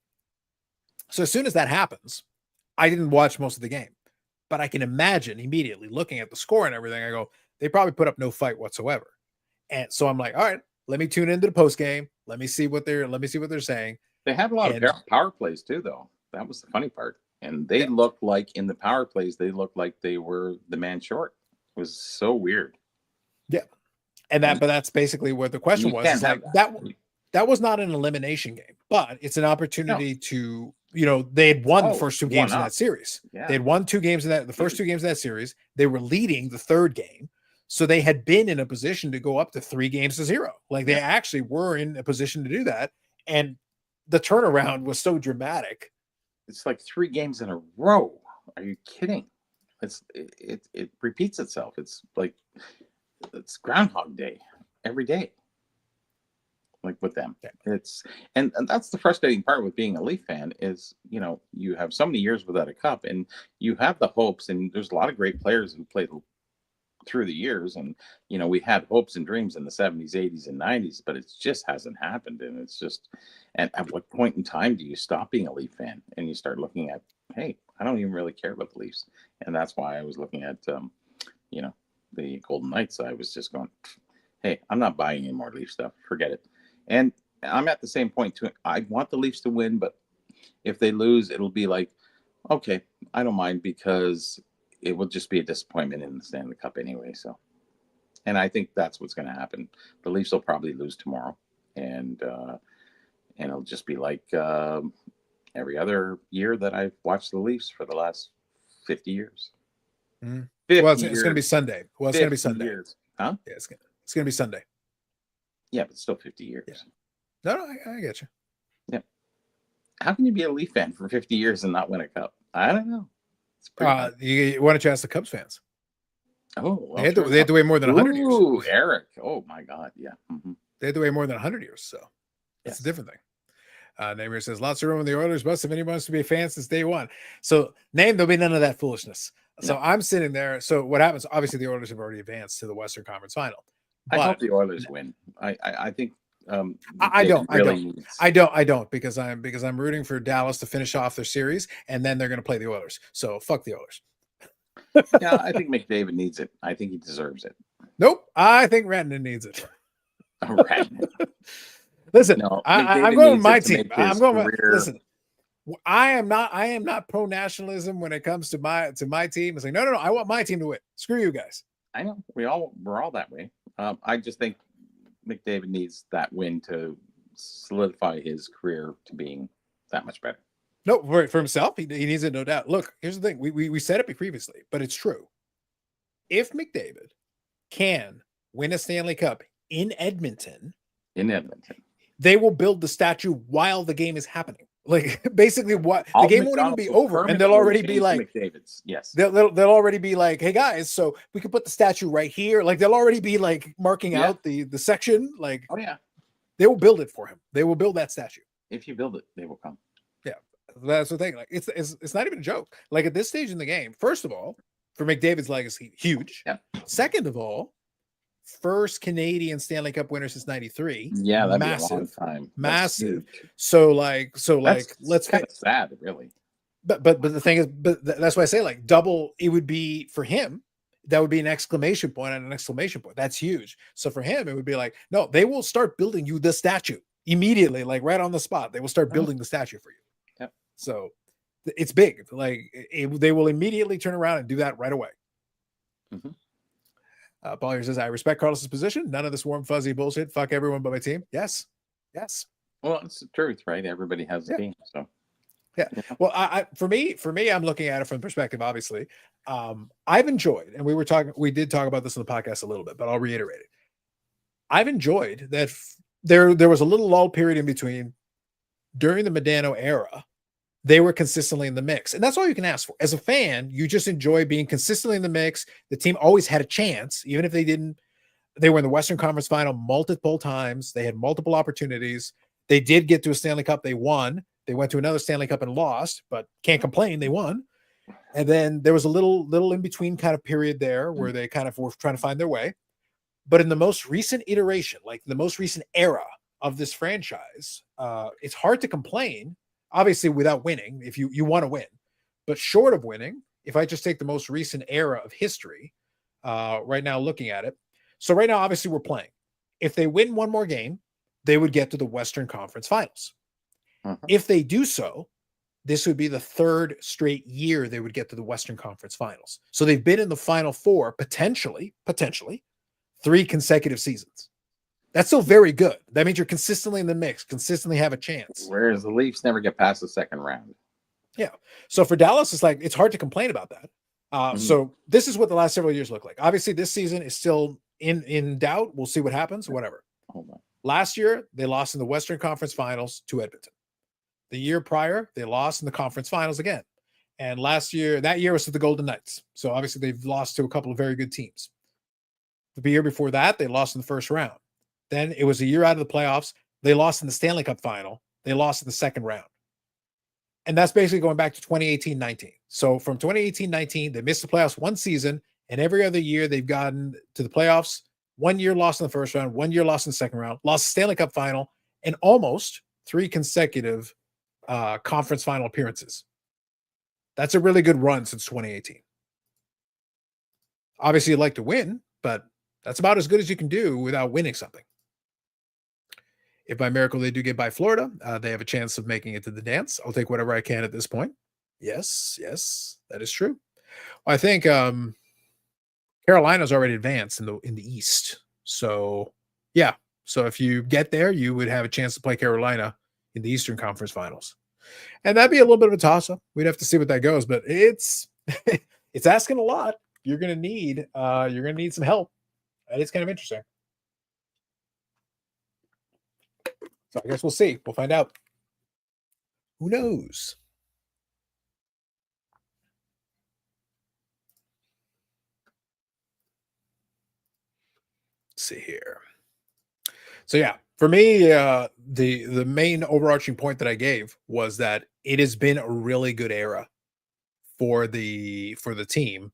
so as soon as that happens, I didn't watch most of the game. But I can imagine immediately looking at the score and everything, I go, they probably put up no fight whatsoever. And so I'm like, all right, let me tune into the post game. Let me see what they're saying. They had a lot of power plays too, though. That was the funny part. And they looked like in the power plays, they looked like they were the man short. It was so weird. Yeah. And but that's basically what the question was. Is that was not an elimination game, but it's an opportunity to, they had won the first two games in that series. Yeah. They had won 2 games in the first 2 games of that series. They were leading the third game. So they had been in a position to go up to 3-0. Like they actually were in a position to do that. And the turnaround was so dramatic. It's like 3 games in a row. Are you kidding? It repeats itself. It's like it's Groundhog Day every day. Like with them, and that's the frustrating part with being a Leaf fan is you have so many years without a cup, and you have the hopes, and there's a lot of great players who played through the years, and we had hopes and dreams in the 70s, 80s, and 90s, but it just hasn't happened, and it's just. And at what point in time do you stop being a Leaf fan and you start looking at, hey, I don't even really care about the Leafs, and that's why I was looking at, the Golden Knights. I was just going, hey, I'm not buying any more Leaf stuff. Forget it. And I'm at the same point too. I want the Leafs to win, but if they lose, it'll be like, okay, I don't mind because it will just be a disappointment in the Stanley Cup anyway. So, and I think that's what's going to happen. The Leafs will probably lose tomorrow, and it'll just be like every other year that I've watched the Leafs for the last 50 years. Mm-hmm. 50 well, it's going to be Sunday. Well, it's going to be Sunday. Years. Huh? Yeah, it's going to be Sunday. Yeah, but still 50 years. Yeah. No, I get you. Yeah. How can you be a Leaf fan for 50 years and not win a cup? I don't know. Why don't you ask the Cubs fans? Oh, well, they had to wait more than 100 years. Ooh, Eric. Oh, my God. Yeah. Mm-hmm. They had to wait more than 100 years, so that's a different thing. Namer says, lots of room in the Oilers bus if anyone wants to be a fan since day one. So, there'll be none of that foolishness. So, I'm sitting there. So, what happens? Obviously, the Oilers have already advanced to the Western Conference Final. I hope the Oilers win. I think I don't because I'm rooting for Dallas to finish off their series, and then they're going to play the Oilers. So fuck the Oilers. Yeah, I think McDavid needs it. I think he deserves it. Nope, I think Rantanen needs it. Rantanen. Listen, no, I'm going with my team. I'm going with, listen. I am not pro nationalism when it comes to my team. It's like no, I want my team to win. Screw you guys. I know we're all that way. I just think McDavid needs that win to solidify his career to being that much better. No, for himself, he needs it, no doubt. Look, here's the thing. We said it previously, but it's true. If McDavid can win a Stanley Cup in Edmonton, they will build the statue while the game is happening. Like basically, what the All game won't even McDonald's be will over, and they'll permanently already be change to like, McDavid's. Yes. they'll already be like, hey guys, so we can put the statue right here. Like they'll already be like marking Yeah. out the section. Like, Oh yeah. they will build it for him. They will build that statue. If you build it, they will come. Yeah, that's the thing. Like it's not even a joke. Like at this stage in the game, first of all, for McDavid's legacy, huge. Yeah. Second of all, first Canadian Stanley Cup winner since '93. Yeah, that'd massive, be a long time. massive. So That's let's kind of sad, really. But the thing is, that's why I say like double. It would be for him. That would be an exclamation point and an exclamation point. That's huge. So for him, it would be like, no, they will start building you the statue immediately, like right on the spot. They will start building the statue for you. Yep. So it's big. Like they will immediately turn around and do that right away. Paul here says, I respect Carlos's position. None of this warm, fuzzy bullshit. Fuck everyone but my team. Yes. Yes. Well, it's the truth, right? Everybody has a team. So yeah. Well, for me, I'm looking at it from the perspective, obviously. I've enjoyed, and we did talk about this in the podcast a little bit, but I'll reiterate it. I've enjoyed that there was a little lull period in between during the Modano era. They were consistently in the mix, and that's all you can ask for. As a fan, you just enjoy being consistently in the mix. The team always had a chance, even if they didn't. They were in the Western Conference Final multiple times. They had multiple opportunities. They did get to a Stanley Cup. They won. They went to another Stanley Cup and lost, but can't complain. They won. And then there was a little in between kind of period there where they kind of were trying to find their way. But in the most recent iteration, like the most recent era of this franchise, it's hard to complain, obviously, without winning, if you want to win. But short of winning, if I just take the most recent era of history, right now looking at it. So right now, obviously, we're playing. If they win one more game, they would get to the Western Conference Finals. If they do so, this would be the third straight year they would get to the Western Conference Finals. So they've been in the Final Four, potentially, 3 consecutive seasons. That's still very good. That means you're consistently in the mix, consistently have a chance. Whereas the Leafs never get past the second round. Yeah. So for Dallas, it's like, it's hard to complain about that. So this is what the last several years look like. Obviously, this season is still in doubt. We'll see what happens, whatever. Hold on. Last year, they lost in the Western Conference Finals to Edmonton. The year prior, they lost in the conference finals again. And that year was to the Golden Knights. So obviously they've lost to a couple of very good teams. The year before that, they lost in the first round. Then it was a year out of the playoffs. They lost in the Stanley Cup final. They lost in the second round. And that's basically going back to 2018-19. So from 2018-19, they missed the playoffs one season, and every other year they've gotten to the playoffs. 1 year lost in the first round, 1 year lost in the second round, lost the Stanley Cup final, and almost 3 consecutive conference final appearances. That's a really good run since 2018. Obviously, you'd like to win, but that's about as good as you can do without winning something. If by miracle they do get by Florida, they have a chance of making it to the dance. I'll take whatever I can at this point. Yes, that is true. I think Carolina's already advanced in the East. So yeah. So if you get there, you would have a chance to play Carolina in the Eastern Conference Finals. And that'd be a little bit of a toss-up. We'd have to see what that goes, but it's it's asking a lot. You're gonna need some help. It's kind of interesting. So I guess we'll see. We'll find out. Who knows? Let's see here. So yeah, for me, the main overarching point that I gave was that it has been a really good era for the team.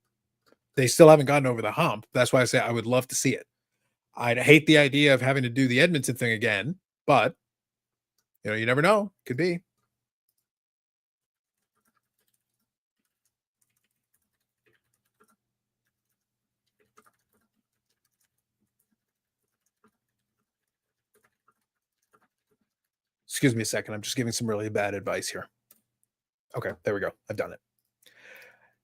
They still haven't gotten over the hump. That's why I say I would love to see it. I'd hate the idea of having to do the Edmonton thing again, but you never know. Could be. Excuse me a second. I'm just giving some really bad advice here. Okay, there we go. I've done it.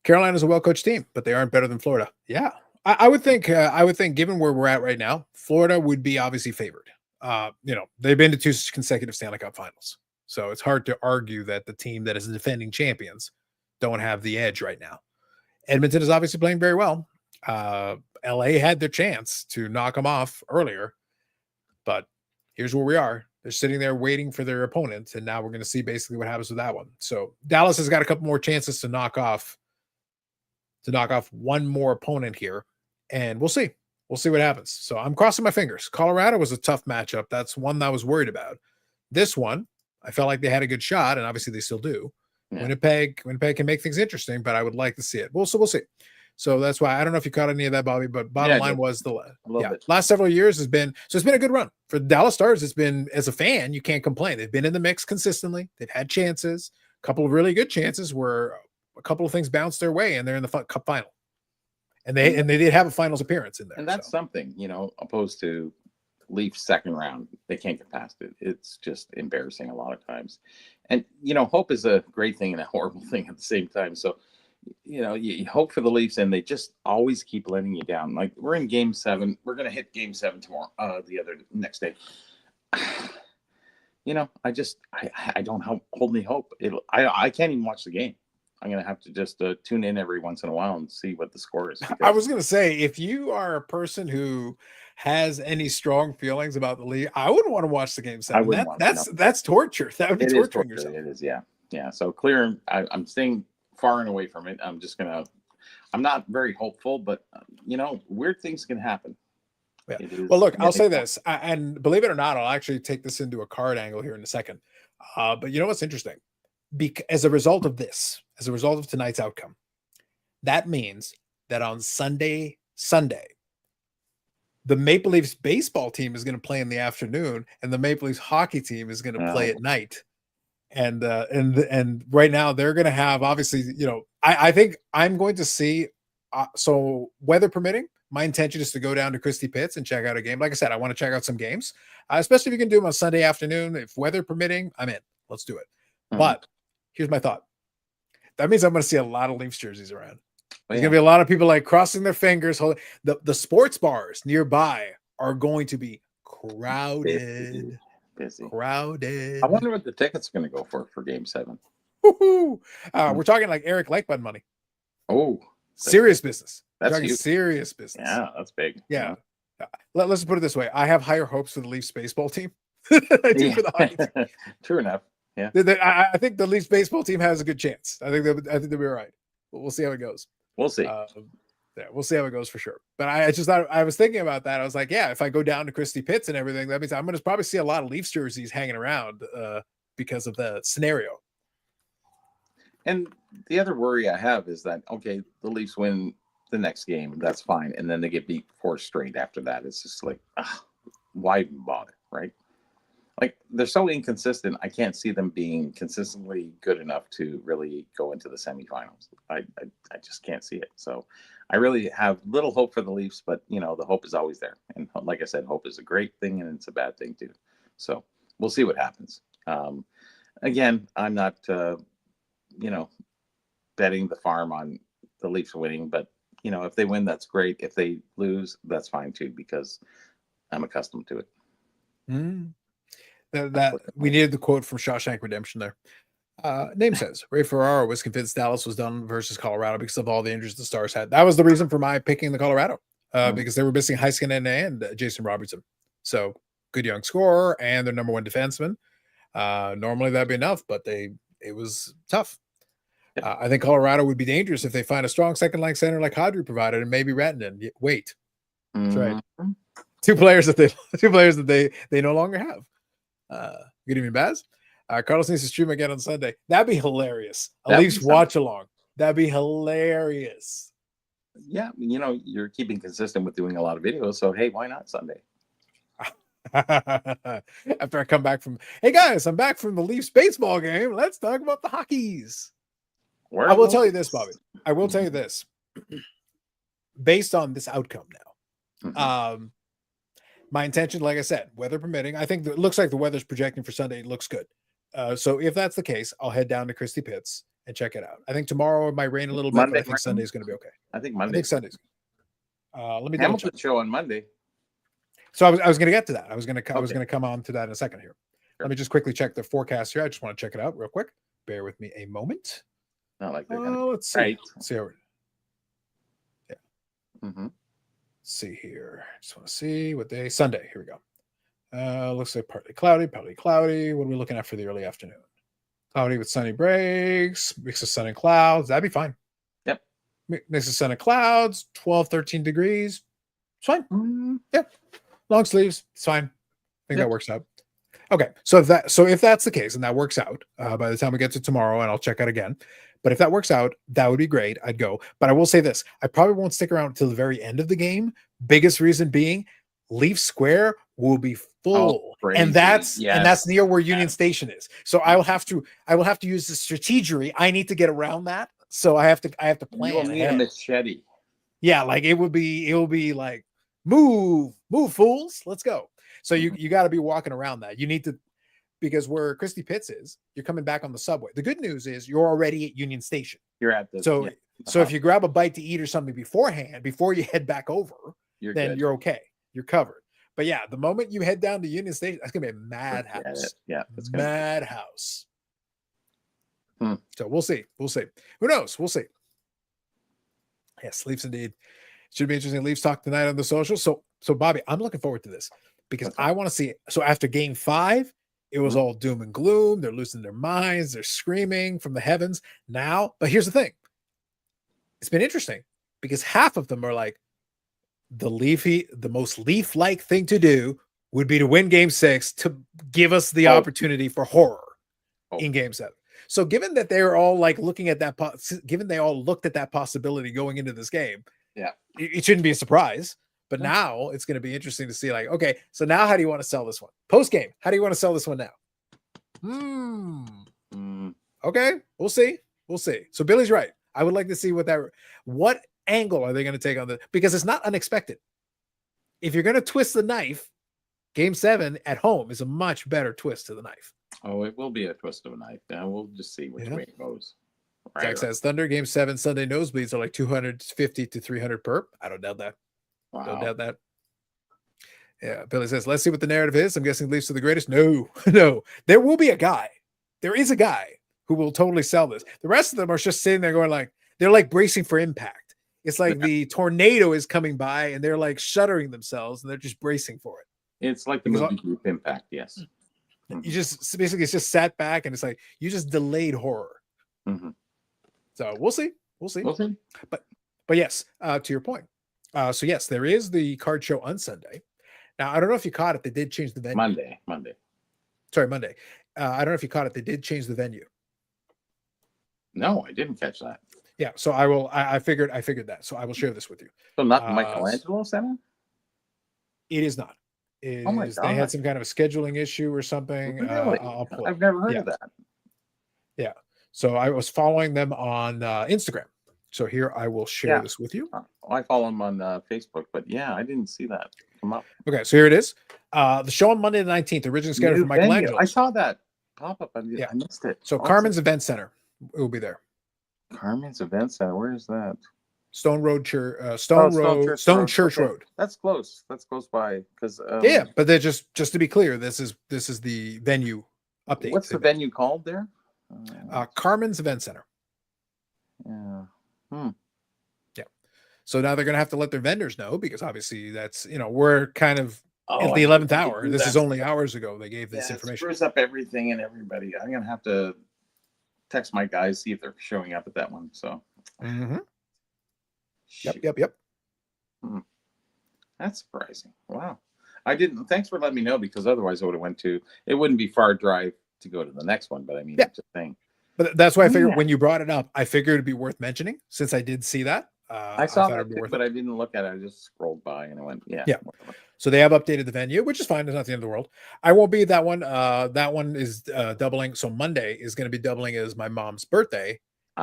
Carolina's a well-coached team, but they aren't better than Florida. Yeah, I would think. Given where we're at right now, Florida would be obviously favored. They've been to 2 consecutive Stanley Cup Finals, so it's hard to argue that the team that is the defending champions don't have the edge right now. Edmonton is obviously playing very well. LA had their chance to knock them off earlier, but here's where we are. They're sitting there waiting for their opponent, and now we're going to see basically what happens with that one. So Dallas has got a couple more chances to knock off one more opponent here, and we'll see. We'll see what happens. So I'm crossing my fingers. Colorado was a tough matchup. That's one that I was worried about. This one, I felt like they had a good shot, and obviously they still do. Yeah. Winnipeg can make things interesting, but I would like to see it. We'll see. So that's why I don't know if you caught any of that, Bobby, but bottom line was last several years has been, so it's been a good run for the Dallas Stars. It's been, as a fan, you can't complain. They've been in the mix consistently. They've had chances, a couple of really good chances where a couple of things bounced their way and they're in the cup final. And they did have a finals appearance in there. And that's something, opposed to Leafs second round. They can't get past it. It's just embarrassing a lot of times. And, hope is a great thing and a horrible thing at the same time. So, you hope for the Leafs and they just always keep letting you down. Like, we're in game 7. We're going to hit game 7 tomorrow, next day. I don't hold any hope. I can't even watch the game. I'm going to have to just tune in every once in a while and see what the score is. I was going to say, if you are a person who has any strong feelings about the league, I wouldn't want to watch the game 7. That's torture. That would be torturing yourself. It is, yeah. Yeah. So I'm staying far and away from it. I'm not very hopeful, but weird things can happen. Yeah. Well, look, I'll say this, and believe it or not, I'll actually take this into a card angle here in a second. But you know what's interesting? As a result of tonight's outcome, that means that on Sunday, the Maple Leafs baseball team is going to play in the afternoon, and the Maple Leafs hockey team is going to play at night. And right now they're going to have, obviously, I think I'm going to see, so weather permitting, my intention is to go down to Christie Pitts and check out a game. Like I said, I want to check out some games, especially if you can do them on Sunday afternoon. If weather permitting, I'm in. Let's do it. Mm-hmm. But here's my thought. That means I'm going to see a lot of Leafs jerseys around. There's going to be a lot of people like crossing their fingers. The sports bars nearby are going to be crowded. Busy. Crowded. I wonder what the tickets are going to go for game 7. We're talking like Eric Lakebud money. Oh, serious business. That's serious business. Yeah, that's big. Yeah. Let's put it this way. I have higher hopes for the Leafs baseball team than I do for the hockey team. True enough. Yeah. I think the Leafs baseball team has a good chance. I think they'll be all right. We'll see how it goes. We'll see. We'll see how it goes for sure. But I just thought, I was thinking about that. I was like, yeah, if I go down to Christie Pitts and everything, that means I'm going to probably see a lot of Leafs jerseys hanging around because of the scenario. And the other worry I have is that, okay, the Leafs win the next game. That's fine. And then they get beat 4 straight after that. It's just like, why even bother, right? Like, they're so inconsistent. I can't see them being consistently good enough to really go into the semifinals. I just can't see it. So I really have little hope for the Leafs, but the hope is always there. And like I said, hope is a great thing and it's a bad thing too. So we'll see what happens. Again, I'm not, betting the farm on the Leafs winning, but if they win, that's great. If they lose, that's fine too, because I'm accustomed to it. That we needed the quote from Shawshank Redemption there. Name says Ray Ferraro was convinced Dallas was done versus Colorado because of all the injuries the Stars had. That was the reason for my picking the Colorado, because they were missing Heiskanen and Jason Robertson. So good young scorer and their number 1 defenseman. Normally that'd be enough, but it was tough. I think Colorado would be dangerous if they find a strong second line center like Kadri provided and maybe Rantanen. Wait, that's right. Two players that they no longer have. Good evening, Baz. Carlos needs to stream again on Sunday. That'd be hilarious. At least watch along. That'd be hilarious. Yeah, you're keeping consistent with doing a lot of videos, so hey, why not Sunday? After I come back hey guys, I'm back from the Leafs baseball game. Let's talk about the hockeys. I will tell you this, Bobby. I will tell you this. Based on this outcome now, my intention, like I said, weather permitting, I think it looks like the weather's projecting for Sunday. It looks good. So if that's the case, I'll head down to Christie Pitts and check it out. I think tomorrow it might rain a little bit, but I think Sunday's going to be okay. I think Sunday's. Let me Hamilton show on Monday. So I was going to get to that. I was going to come on to that in a second here. Sure. Let me just quickly check the forecast here. I just want to check it out real quick. Bear with me a moment. Not like they're let's see. Right. Let's see how Mm-hmm. See here. Just want to see what day. Sunday. Here we go. Looks like partly cloudy, partly cloudy. What are we looking at for the early afternoon? Cloudy with sunny breaks, mix of sun and clouds. That'd be fine. Yep. Mix of sun and clouds, 12, 13 degrees. It's fine. Mm, Yeah. Long sleeves. It's fine. I think Yep. that works out. Okay. So if that's the case and that works out, by the time we get to tomorrow, and I'll check out again. But if that works out, that would be great. I'd go. But I will say this: I probably won't stick around until the very end of the game. Biggest reason being, Leaf Square will be full, crazy. and that's Yes. near where Union Yes. Station is. So I will have to use the strategery. I need to get around that. So I have to plan. You will need a ahead. machete. Yeah, like it will be like move, fools, let's go. So you got to be walking around that. You need to, because where Christie Pitts is, you're coming back on the subway. The good news is you're already at Union Station. You're at the So if you grab a bite to eat or something beforehand, before you head back over, then good. you're okay. You're covered. But yeah, the moment you head down to Union Station, that's gonna be a madhouse. Yeah, it's madhouse. Hmm. So we'll see. We'll see. Who knows? We'll see. Yes, Leafs indeed. Should be interesting. Leafs talk tonight on the social. So Bobby, I'm looking forward to this because I want to see it. So after game 5, it was all doom and gloom. They're losing their minds. They're screaming from the heavens. Now, but here's the thing. It's been interesting because half of them are like, the most Leaf-like thing to do would be to win game 6 to give us the opportunity for horror in game 7. So given that they're all like looking at that, given they all looked at that possibility going into this game, it shouldn't be a surprise. But now it's going to be interesting to see, like, okay, so now how do you want to sell this one? Post game, how do you want to sell this one now? Okay, we'll see. We'll see. So Billy's right. I would like to see what angle are they going to take on this, because it's not unexpected. If you're going to twist the knife, game 7 at home is a much better twist to the knife. Oh, it will be a twist of a knife. Now we'll just see which way it goes. Zach says Thunder game 7 Sunday nosebleeds are like 250 to 300 per. I don't doubt that. Wow. Don't doubt that. Yeah, Billy says, let's see what the narrative is. I'm guessing Leafs are the greatest. No. There will be a guy. There is a guy who will totally sell this. The rest of them are just sitting there going like, they're like bracing for impact. It's like the tornado is coming by and they're like shuddering themselves and they're just bracing for it. It's like the movie Group Impact, yes. You just basically, it's just sat back and it's like you just delayed horror. So we'll see. But yes, to your point. So yes, there is the card show on Sunday. Now I don't know if you caught it. They did change the venue. Monday. Sorry, Monday. I don't know if you caught it. They did change the venue. No, I didn't catch that. Yeah, so I will. I figured that. So I will share this with you. So not the Michelangelo Center? It is not. Oh my God. They had some kind of a scheduling issue or something. Really? I've never heard of that. Yeah. So I was following them on Instagram. So here I will share this with you. I follow them on Facebook, but yeah, I didn't see that come up. Okay, so here it is. The show on Monday the 19th, originally scheduled for Michelangelo. I saw that pop up. I missed it. So Carmen's Event Center will be there. Carmen's Event Center. Where is that? Stone Church Road. That's close. That's close by. Because but they're just to be clear, this is the venue update. What's the venue called there? Carmen's Event Center. Yeah. Yeah. So now they're going to have to let their vendors know, because obviously that's, we're kind of at the 11th hour. This is only hours ago they gave this information. It screws up everything and everybody. I'm going to have to text my guys, see if they're showing up at that one. So. Yep. That's surprising. Wow. I didn't. Thanks for letting me know, because otherwise I would have went to. It wouldn't be far drive to go to the next one, but I mean, it's a thing. But that's why I figured when you brought it up, I figured it'd be worth mentioning, since I did see that. I saw that, but I didn't look at it. I just scrolled by and I went, yeah. So they have updated the venue, which is fine. It's not the end of the world. I won't be at that one. That one is doubling. So Monday is going to be doubling as my mom's birthday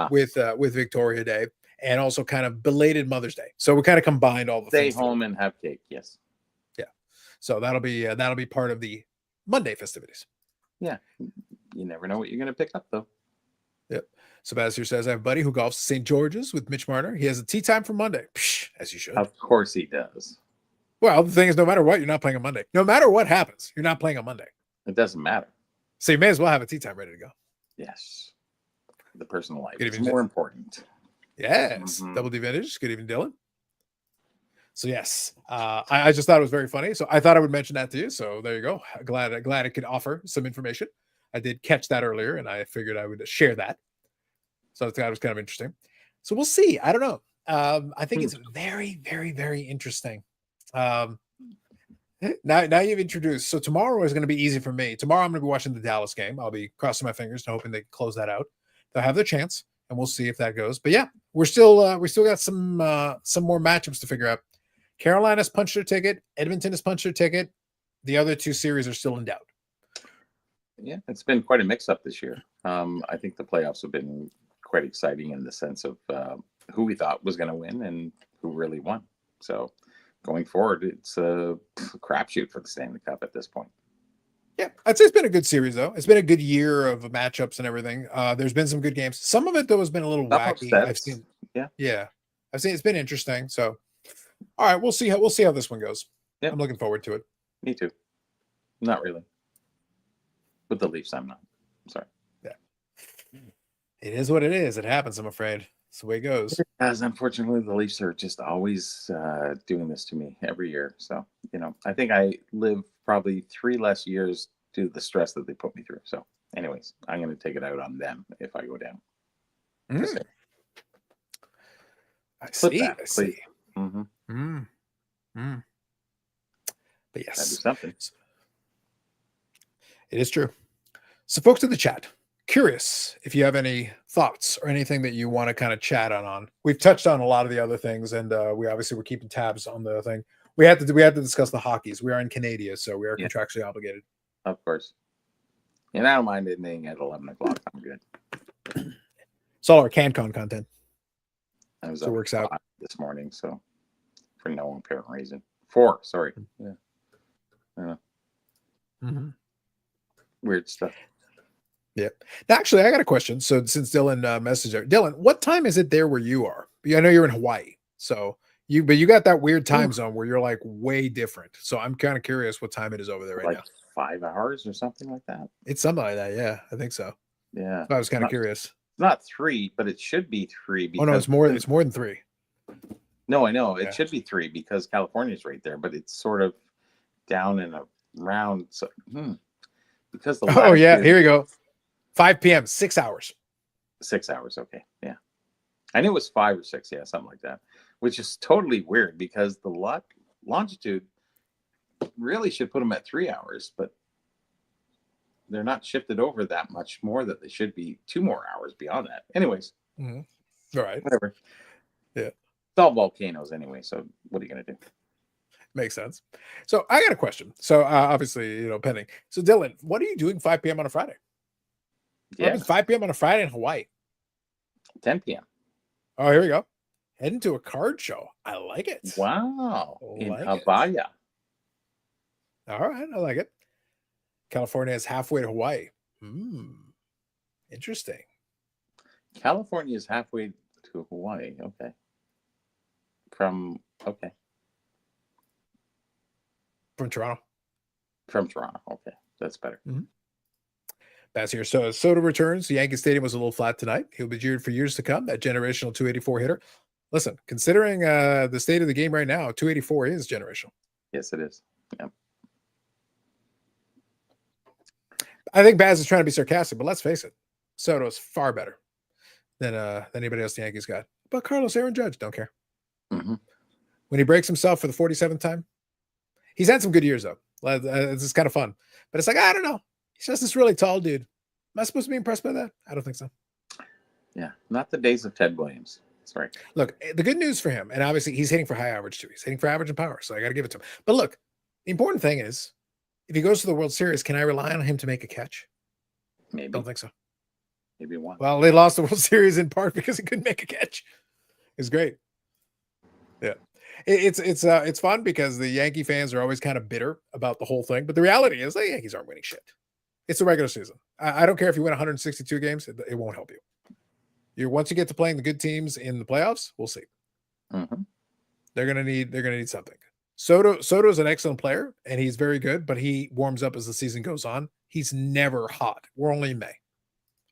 with Victoria Day, and also kind of belated Mother's Day. So we kind of combined all the things. Stay home and have cake. Yes. Yeah. So that'll be part of the Monday festivities. Yeah. You never know what you're going to pick up, though. Yep. Sebastian says, I have a buddy who golfs St. George's with Mitch Marner. He has a tee time for Monday. Psh, as you should. Of course he does. Well, the thing is, no matter what, you're not playing on Monday. No matter what happens, you're not playing on Monday. It doesn't matter. So you may as well have a tee time ready to go. Yes. The personal life is more important. Yes. Double D Vintage. Good evening, Dylan. So yes, I just thought it was very funny. So I thought I would mention that to you. So there you go. Glad I could offer some information. I did catch that earlier, and I figured I would share that. So I thought it was kind of interesting. So we'll see. I don't know. I think it's very, very, very interesting. Now you've introduced. So tomorrow is going to be easy for me. Tomorrow I'm going to be watching the Dallas game. I'll be crossing my fingers and hoping they close that out. They'll have their chance, and we'll see if that goes. But yeah, we still got some more matchups to figure out. Carolina's punched their ticket. Edmonton has punched their ticket. The other two series are still in doubt. Yeah, it's been quite a mix-up this year. I think the playoffs have been quite exciting in the sense of who we thought was going to win and who really won. So going forward, it's a crapshoot for the Stanley Cup at this point. Yeah, I'd say it's been a good series, though. It's been a good year of matchups and everything. There's been some good games. Some of it, though, has been a little wacky. I've seen, I've seen it's been interesting. So, all right, we'll see how this one goes. Yep. I'm looking forward to it. Me too. Not really. With the Leafs, I'm not. I'm sorry. Yeah. It is what it is. It happens, I'm afraid. It's the way it goes. As unfortunately, the Leafs are just always doing this to me every year. So, I think I live probably 3 less years due to the stress that they put me through. So, anyways, I'm going to take it out on them if I go down. I see. I see. Mm-hmm. But yes, that'd be something. It is true. So, folks in the chat, curious if you have any thoughts or anything that you want to kind of chat on. We've touched on a lot of the other things, and we obviously were keeping tabs on the thing. We had to discuss the hockeys. We are in Canada, so we are contractually obligated. Of course. And I don't mind ending at 11 o'clock. I'm good. It's all our CanCon content. I was so it works out this morning, so for no apparent reason. 4, sorry. Yeah. Weird stuff. Yep. Actually, I got a question. So since Dylan messaged there, Dylan, what time is it there where you are? I know you're in Hawaii, so you got that weird time zone where you're like way different. So I'm kind of curious what time it is over there right now. 5 hours or something like that. It's something like that. Yeah, I think so. Yeah. So I was kind of curious. Not 3, but it should be 3. Because no, it's more than 3. No, I know it should be 3 because California's right there, but it's sort of down and around. So, because the here we go. 5 p.m. 6 hours. 6 hours. Okay, yeah. I knew it was 5 or 6. Yeah, something like that. Which is totally weird because the longitude really should put them at 3 hours, but they're not shifted over that much more that they should be 2 more hours beyond that. Anyways. All right. Whatever. Yeah. It's all volcanoes anyway, so what are you going to do? Makes sense. So I got a question. So obviously, pending. So Dylan, what are you doing 5 p.m. on a Friday? Yeah. 5 p.m. on a Friday in Hawaii. 10 p.m. Oh, here we go. Heading to a card show. I like it. Wow. In Hawaii. All right. I like it. California is halfway to Hawaii. Interesting. California is halfway to Hawaii. Okay. From Toronto. From Toronto. Okay. That's better. That's here. So Soto returns. The Yankee Stadium was a little flat tonight. He'll be jeered for years to come. That generational 284 hitter. Listen, considering the state of the game right now, 284 is generational. Yes, it is. Yeah. I think Baz is trying to be sarcastic, but let's face it, Soto is far better than anybody else the Yankees got. But Carlos Aaron Judge, don't care. When he breaks himself for the 47th time, he's had some good years though. This is kind of fun, but it's like I don't know. He's just this really tall dude. Am I supposed to be impressed by that? I don't think so. Yeah, not the days of Ted Williams. That's right. Look, the good news for him, and obviously he's hitting for high average too. He's hitting for average and power, so I got to give it to him. But look, the important thing is, if he goes to the World Series, can I rely on him to make a catch? Maybe. Don't think so. Maybe one. Well, they lost the World Series in part because he couldn't make a catch. It's great. Yeah. It's fun because the Yankee fans are always kind of bitter about the whole thing. But the reality is the Yankees aren't winning shit. It's the regular season. I don't care if you win 162 games. It won't help you. Once you get to playing the good teams in the playoffs, we'll see. They're gonna need something. Soto's an excellent player, and he's very good, but he warms up as the season goes on. He's never hot. We're only in May.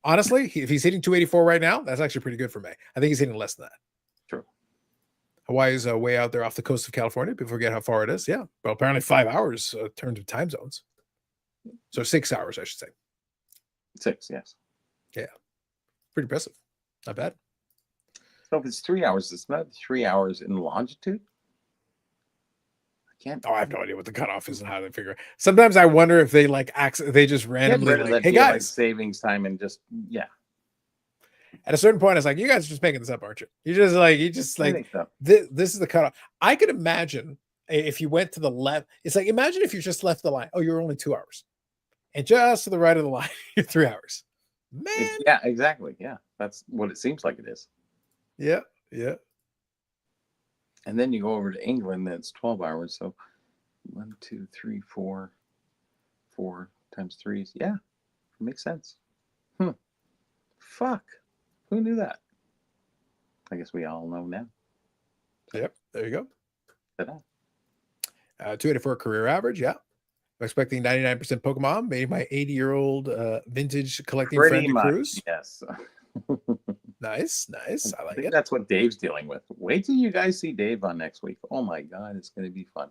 Honestly, if he's hitting 284 right now, that's actually pretty good for May. I think he's hitting less than that. True. Hawaii's way out there off the coast of California. People forget how far it is. Yeah. Well, apparently 5 hours in terms of time zones. So 6 hours, I should say. 6, yes. Yeah. Pretty impressive. Not bad. So if it's 3 hours, it's not 3 hours in longitude? I can't. Oh, I have no idea what the cutoff is and how they figure it. Sometimes I wonder if they like they just randomly like, hey guys, like savings time and just At a certain point, it's like, you guys are just making this up, aren't you? You just like I think so. this is the cutoff. I could imagine if you went to the left. It's like, imagine if you just left the line. Oh, you're only 2 hours, and just to the right of the line, you're 3 hours. Man, Yeah, exactly. Yeah, that's what it seems like it is. Yeah, yeah. And then you go over to England, that's 12 hours. So 1, 2, 3, 4, 4 times 3. Yeah, it makes sense. Fuck. Who knew that? I guess we all know now. Yep, there you go. Ta-da. 284 career average. Yeah. I'm expecting 99% Pokemon, made my 80-year-old vintage collecting Pretty friend much, Cruz. yes. Nice. I like think it. that's what Dave's dealing with. Wait till you guys see Dave on next week. Oh my God, it's going to be fun.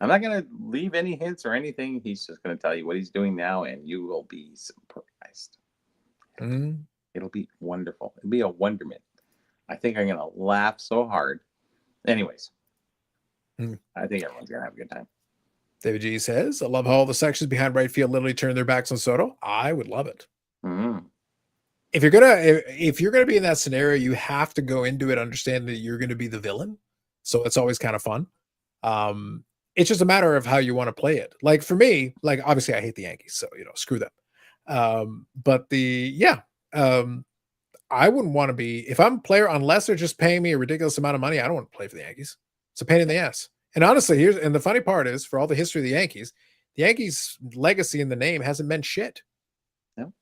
I'm not going to leave any hints or anything. He's just going to tell you what he's doing now, and you will be surprised. It'll be wonderful. It'll be a wonderment. I think I'm going to laugh so hard. Anyways, I think everyone's going to have a good time. David G says, I love how all the sections behind right field literally turn their backs on Soto. I would love it. If you're gonna be in that scenario, you have to go into it understanding that you're going to be the villain. So it's always kind of fun. It's just a matter of how you want to play it. Like for me, like obviously I hate the Yankees, so screw them. But I wouldn't want to be, if I'm a player, unless they're just paying me a ridiculous amount of money, I don't want to play for the Yankees. It's a pain in the ass. And honestly, the funny part is, for all the history of the Yankees' legacy in the name hasn't meant shit. No.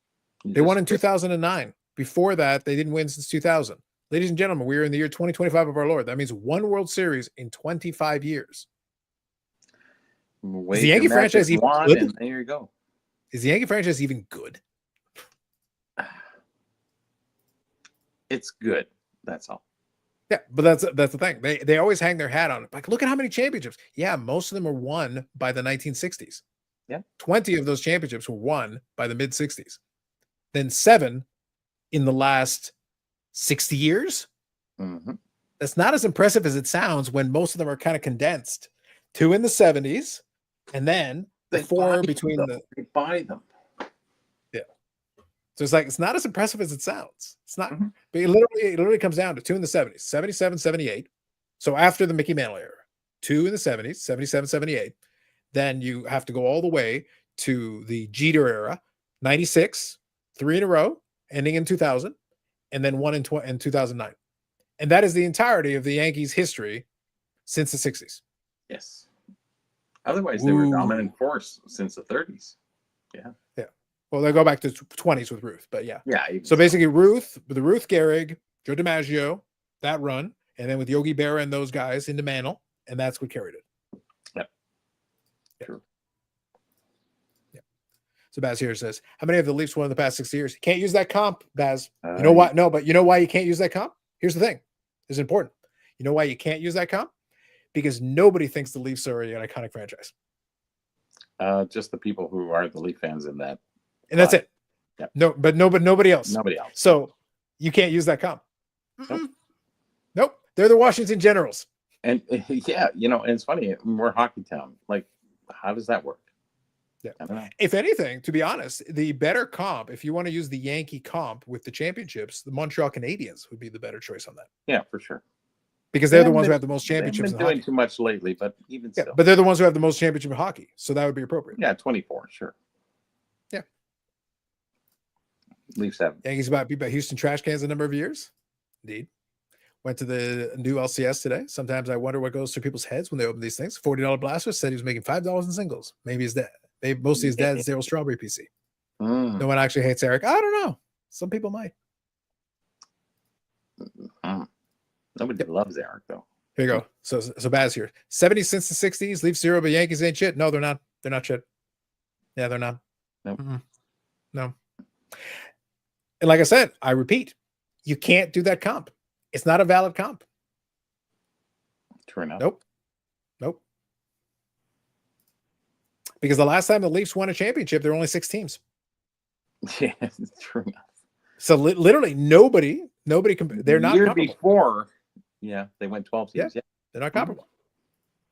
They won in 2009. Before that, they didn't win since 2000. Ladies and gentlemen, we are in the year 2025 of our Lord. That means one World Series in 25 years. Is the Yankee franchise even good? And there you go. Is the Yankee franchise even good? It's good. That's all. Yeah, but that's the thing. They always hang their hat on it. Like, look at how many championships. Yeah, most of them were won by the 1960s. Yeah. 20 of those championships were won by the mid 60s. Then 7 in the last 60 years. That's not as impressive as it sounds when most of them are kind of condensed. 2 in the 70s, and then the 4 between they buy them. Yeah. So it's like, it's not as impressive as it sounds. It's not, but it literally comes down to 2 in the 70s, 77, 78. So after the Mickey Mantle era, 2 in the 70s, 77, 78. Then you have to go all the way to the Jeter era, 96, 3 in a row, ending in 2000, and then 1 in 2009. And that is the entirety of the Yankees' history since the 60s. Yes. Otherwise, they were dominant force since the 30s. Yeah. Yeah. Well, they go back to 20s with Ruth, but yeah. Yeah. So basically, Ruth Gehrig, Joe DiMaggio, that run, and then with Yogi Berra and those guys into Mantle, and that's what carried it. Yep. Yeah. True. Yeah. So Baz here says, how many of the Leafs won in the past 6 years? You can't use that comp, Baz. You know why? No, but you know why you can't use that comp? Here's the thing. It's important. You know why you can't use that comp? Because nobody thinks the Leafs are an iconic franchise. Just the people who are the Leaf fans in that. And that's it. Yep. Nobody else. Nobody else. So you can't use that comp. Nope. They're the Washington Generals. And yeah, and it's funny. We're hockey town. Like, how does that work? Yeah. I don't know. If anything, to be honest, the better comp, if you want to use the Yankee comp with the championships, the Montreal Canadiens would be the better choice on that. Yeah, for sure. Because they're the ones who have the most championships. They've been doing too much lately, but even still. But they're the ones who have the most championship in hockey, so that would be appropriate. Yeah, 24, sure. Yeah. Leafs have. Yankees about beat by Houston Trash Cans a number of years. Indeed. Went to the new LCS today. Sometimes I wonder what goes through people's heads when they open these things. $40 blaster said he was making $5 in singles. Maybe his dad. Maybe mostly his dad's Zero Strawberry PC. No one actually hates Eric. I don't know. Some people might. Nobody loves Eric, though. Here you go. So Baz here. 70 since the 60s. Leafs 0, but Yankees ain't shit. No, they're not. They're not shit. Yeah, they're not. Nope. No. And like I said, I repeat, you can't do that comp. It's not a valid comp. True enough. Nope. Because the last time the Leafs won a championship, there were only 6 teams. Yeah, true enough. So literally nobody they're not Year comparable. before, yeah, they went 12 teams. Yeah, they're not comparable.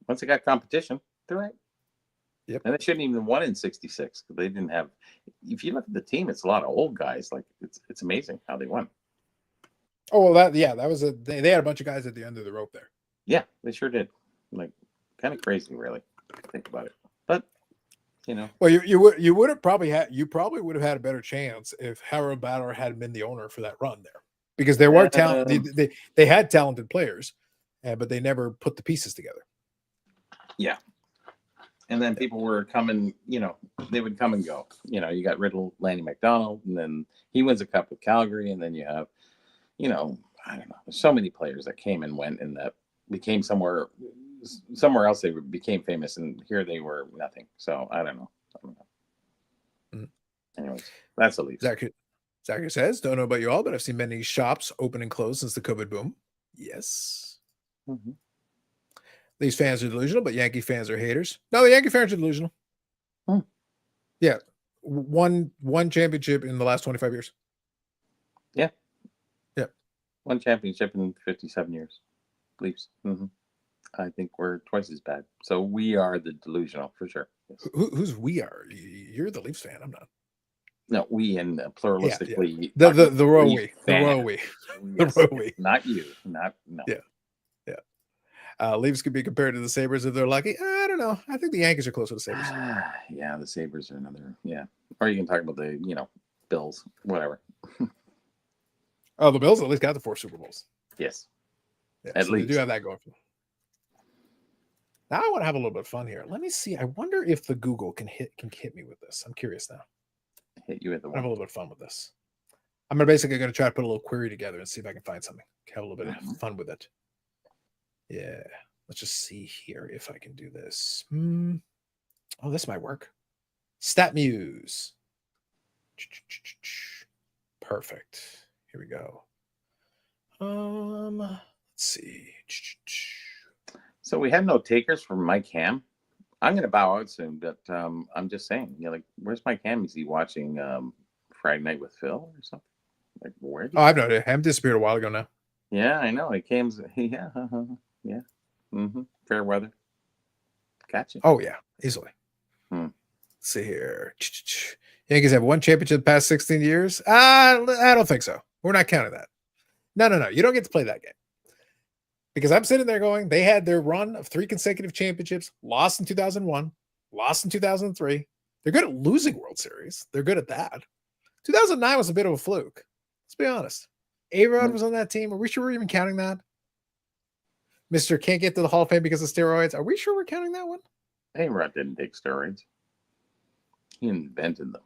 Once they got competition, they're right. Yep. And they shouldn't even won in '66 because they didn't have. If you look at the team, it's a lot of old guys. Like it's amazing how they won. Oh well, that was they had a bunch of guys at the end of the rope there. Yeah, they sure did. Like kind of crazy, really. Think about it, but Well, you would have probably would have had a better chance if Harold Batter had been the owner for that run there, because there were talent. They had talented players, but they never put the pieces together. Yeah. And then people were coming, they would come and go. You got Riddle, Lanny McDonald, and then he wins a cup with Calgary. And then you have, I don't know, there's so many players that came and went and that became somewhere else they became famous. And here they were nothing. So I don't know. Mm-hmm. Anyways, that's a Leaf. Zachary says, don't know about you all, but I've seen many shops open and close since the COVID boom. Yes. Mm-hmm. These fans are delusional, but Yankee fans are haters. No, the Yankee fans are delusional. Yeah. One championship in the last 25 years. Yeah. Yeah. One championship in 57 years. Leafs. Mm-hmm. I think we're twice as bad. So we are the delusional for sure. Yes. Who's we are? You're the Leafs fan. I'm not. No, we and pluralistically. Yeah. The royal we. The royal we. Yes. The royal we. Not you. No. Yeah. Leafs could be compared to the Sabres if they're lucky. I don't know. I think the Yankees are closer to the Sabres. Yeah, the Sabres are another. Yeah. Or you can talk about the, Bills, whatever. Oh, the Bills at least got the 4 Super Bowls. Yes. Yeah, at so least. They do have that going for them. Now I want to have a little bit of fun here. Let me see. I wonder if the Google can hit me with this. I'm curious now. Hit you with the one. Have a little bit of fun with this. I'm basically going to try to put a little query together and see if I can find something. Have a little bit of fun with it. Yeah. Let's just see here if I can do this. Oh, this might work. Stat Muse. Perfect. Here we go. Let's see. So we have no takers for Mike Ham. I'm going to bow out soon, but I'm just saying, where's Mike Ham? Is he watching Friday Night with Phil or something? Like where? I've no idea. Ham disappeared a while ago now. Yeah, I know. He came. Yeah. Yeah. Mm-hmm. Fair weather. Gotcha. Oh yeah, easily. Let's see here. Yankees have one championship the past 16 years. I don't think so. We're not counting that. No. You don't get to play that game. Because I'm sitting there going, they had their run of 3 consecutive championships, lost in 2001, lost in 2003. They're good at losing World Series. They're good at that. 2009 was a bit of a fluke. Let's be honest. A-Rod was on that team. Are we sure we're even counting that? Mr. Can't get to the Hall of Fame because of steroids. Are we sure we're counting that one? A-Rod didn't take steroids. He invented them.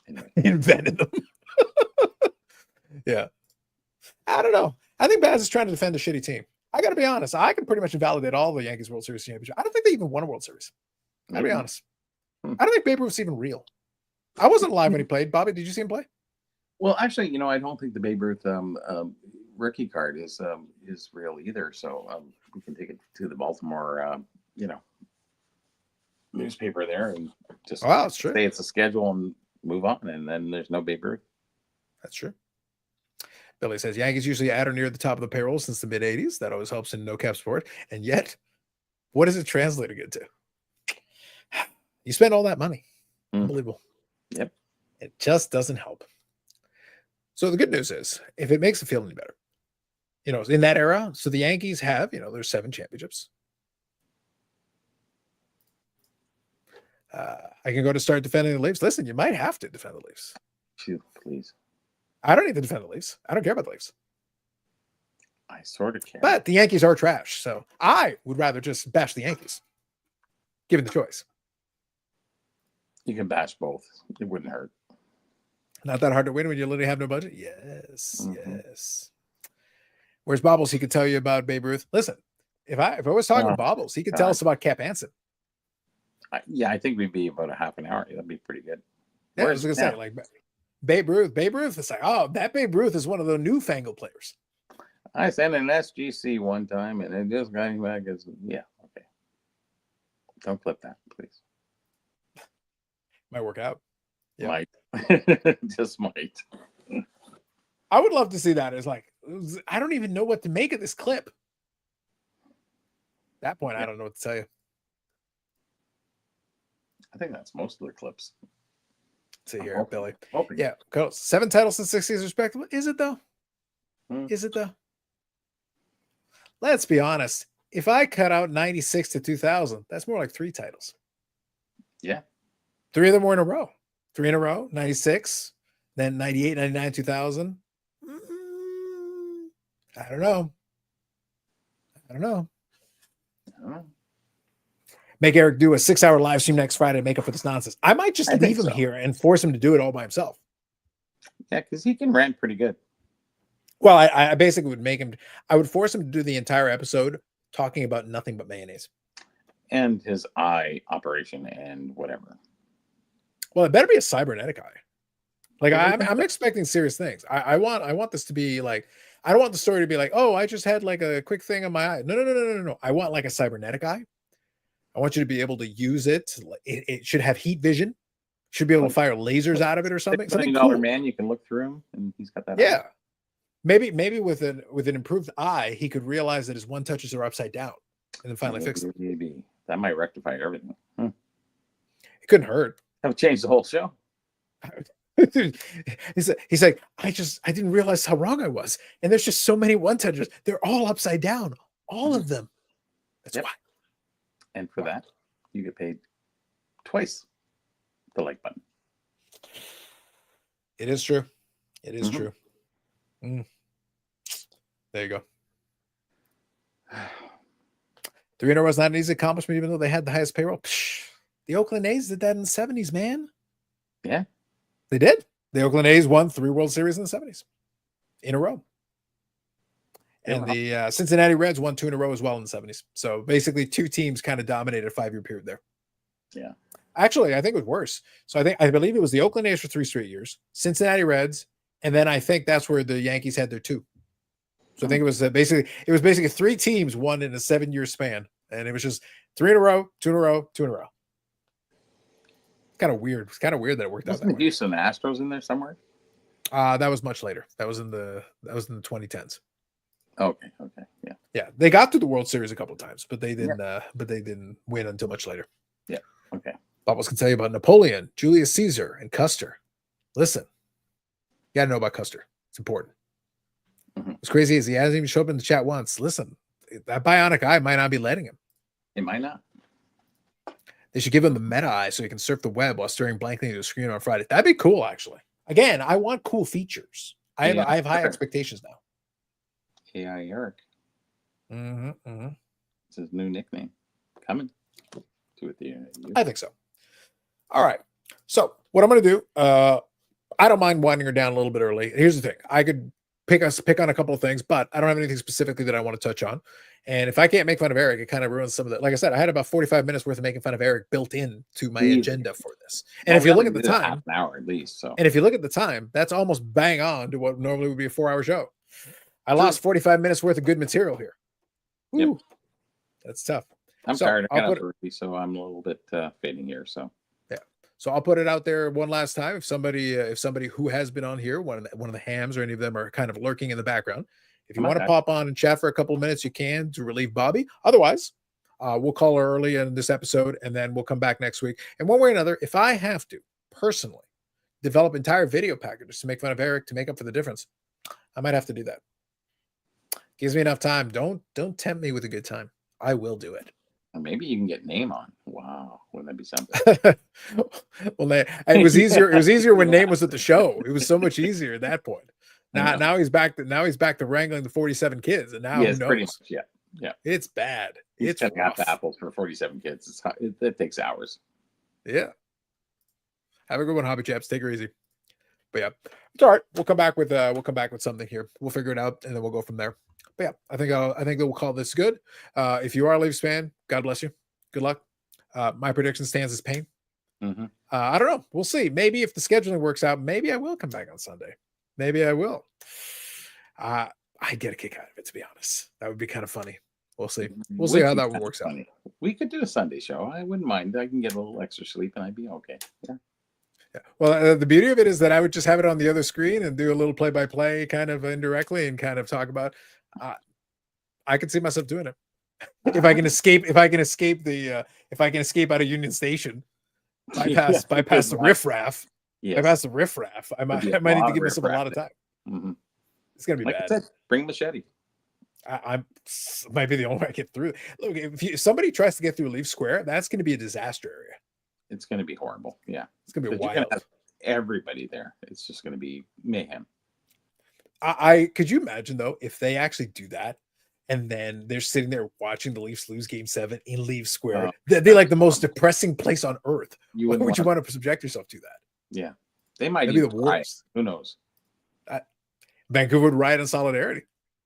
Anyway. He invented them. Yeah. I don't know. I think Baz is trying to defend a shitty team. I got to be honest. I can pretty much invalidate all the Yankees World Series championship. I don't think they even won a World Series. I gotta be honest. I don't think Babe Ruth's even real. I wasn't alive when he played. Bobby, did you see him play? Well, actually, I don't think the Babe Ruth rookie card is real either. So we can take it to the Baltimore, newspaper there and just that's true. say it's a schedule and move on, and then there's no Babe Ruth. That's true. Billy says Yankees usually at or near the top of the payroll since the mid 80s. That always helps in no cap sport. And yet, what is it translating into? You spend all that money. Unbelievable. Yep. It just doesn't help. So the good news is, if it makes it feel any better, in that era, so the Yankees have, there's 7 championships. I can go to start defending the Leafs. Listen, you might have to defend the Leafs. Please. I don't need to defend the Leafs. I don't care about the Leafs. I sort of care. But the Yankees are trash. So I would rather just bash the Yankees, given the choice. You can bash both. It wouldn't hurt. Not that hard to win when you literally have no budget? Yes, yes. Where's Bobbles? He could tell you about Babe Ruth. Listen, if I was talking to Bobbles, he could tell us about Cap Anson. I think we'd be about a half an hour. That'd be pretty good. Yeah, I was going to say, like, Babe Ruth. It's like, that Babe Ruth is one of the newfangled players. I sent an SGC one time, and it just got back as yeah. Okay, don't clip that, please. Might work out. Yeah. Might. Just might. I would love to see that. It's like, I don't even know what to make of this clip. At that point, I don't know what to tell you. I think that's most of the clips. Let's see here, Billy. Hoping. Yeah, go 7 titles in 6 years, respectively. Is it though? Is it though? Let's be honest. If I cut out 96 to 2000, that's more like 3 titles. Yeah. 3 of them were in a row. 3 in a row, 96, then 98, 99, 2000. I don't know. Make Eric do a 6-hour live stream next Friday to make up for this nonsense. I might just leave him here and force him to do it all by himself. Yeah, because he can rant pretty good. Well, I basically would make him, I would force him to do the entire episode talking about nothing but mayonnaise. And his eye operation and whatever. Well, it better be a cybernetic eye. Like I'm expecting serious things. I want this to be like, I don't want the story to be like, oh, I just had like a quick thing on my eye. No. I want like a cybernetic eye. I want you to be able to use it. It should have heat vision. Should be able to fire lasers out of it or something. Something cool. Man, you can look through him, and he's got that. Yeah, eye. Maybe with an improved eye, he could realize that his one touches are upside down, and then finally fix it. Maybe that might rectify everything. It couldn't hurt. That would change the whole show. He's like, I didn't realize how wrong I was, and there's just so many one touchers. They're all upside down, all of them. That's why. And for that, you get paid twice the like button. It is true. It is true. There you go. 3 in a row is not an easy accomplishment, even though they had the highest payroll. Psh, the Oakland A's did that in the 70s, man. Yeah. They did. The Oakland A's won 3 World Series in the 70s in a row. And the Cincinnati Reds won 2 in a row as well in the 70s. So basically 2 teams kind of dominated a 5-year period there. Yeah. Actually, I think it was worse. So I believe it was the Oakland A's for 3 straight years, Cincinnati Reds, and then I think that's where the Yankees had their 2. So I think it was basically 3 teams won in a 7-year span, and it was just 3 in a row, 2 in a row, 2 in a row. Kind of weird. It's kind of weird that it worked out that way. Houston Astros in there somewhere? That was much later. That was in the 2010s. Okay. Yeah. They got to the World Series a couple of times, but they didn't. But they didn't win until much later. Yeah. Okay. Bubbles can tell you about Napoleon, Julius Caesar, and Custer. Listen, you got to know about Custer. It's important. What's crazy is he hasn't even showed up in the chat once. Listen, that bionic eye might not be letting him. It might not. They should give him the meta eye so he can surf the web while staring blankly into a screen on Friday. That'd be cool, actually. Again, I want cool features. I have high expectations now. AI Eric. It's his new nickname. Coming to it. I think so. All right. So what I'm going to do, I don't mind winding her down a little bit early. Here's the thing. I could pick on a couple of things, but I don't have anything specifically that I want to touch on. And if I can't make fun of Eric, it kind of ruins some of that. Like I said, I had about 45 minutes worth of making fun of Eric built into my agenda for this. And if you look at the time, half an hour at least. So, and if you look at the time, that's almost bang on to what normally would be a 4-hour show. I lost 45 minutes worth of good material here. Ooh, yep. That's tough. I'm tired. I got up early, so I'm a little bit fading here. So yeah. So I'll put it out there one last time. If somebody who has been on here, one of the hams or any of them are kind of lurking in the background, if you want to pop on and chat for a couple of minutes, you can to relieve Bobby. Otherwise, we'll call her early in this episode, and then we'll come back next week. And one way or another, if I have to personally develop entire video packages to make fun of Eric to make up for the difference, I might have to do that. Gives me enough time. Don't tempt me with a good time. I will do it. Or maybe you can get Name on. Wow, wouldn't that be something? Well, it was easier. It was easier when Name was at the show. It was so much easier at that point. Now he's back to wrangling the 47 kids, and now who knows? Pretty much, yeah. It's bad. It's cutting out the apples for 47 kids. It takes hours. Yeah. Have a good one, Hobby Chaps. Take her easy. But yeah, it's all right. We'll come back with something here. We'll figure it out, and then we'll go from there. But yeah, I think that we'll call this good. If you are a Leafs fan, God bless you. Good luck. My prediction stands as pain. I don't know. We'll see. Maybe if the scheduling works out, maybe I will come back on Sunday. Maybe I will. I I get a kick out of it, to be honest. That would be kind of funny. We'll see. We'll see Would how be that one kinda works out. funny. We could do a Sunday show. I wouldn't mind. I can get a little extra sleep and I'd be okay. Yeah. Yeah. Well, the beauty of it is that I would just have it on the other screen and do a little play-by-play kind of indirectly and kind of talk about. I could see myself doing it if I can escape. If I can escape out of Union Station, bypass the riffraff. Yes. Bypass the riffraff. I might need to give myself a lot of time. Mm-hmm. It's gonna be Like bad. I said, bring machete. I might be the only way I get through. Look, if somebody tries to get through Leaf Square, that's going to be a disaster area. It's going to be horrible. Yeah, it's going to be you're gonna wild. have everybody there. It's just going to be mayhem. I could you imagine though if they actually do that, and then they're sitting there watching the Leafs lose Game 7 in Leaf Square? That'd be like the most depressing place on earth. Why would you want to subject yourself to that? Yeah, they might be the worst. Who knows? Vancouver would riot in solidarity.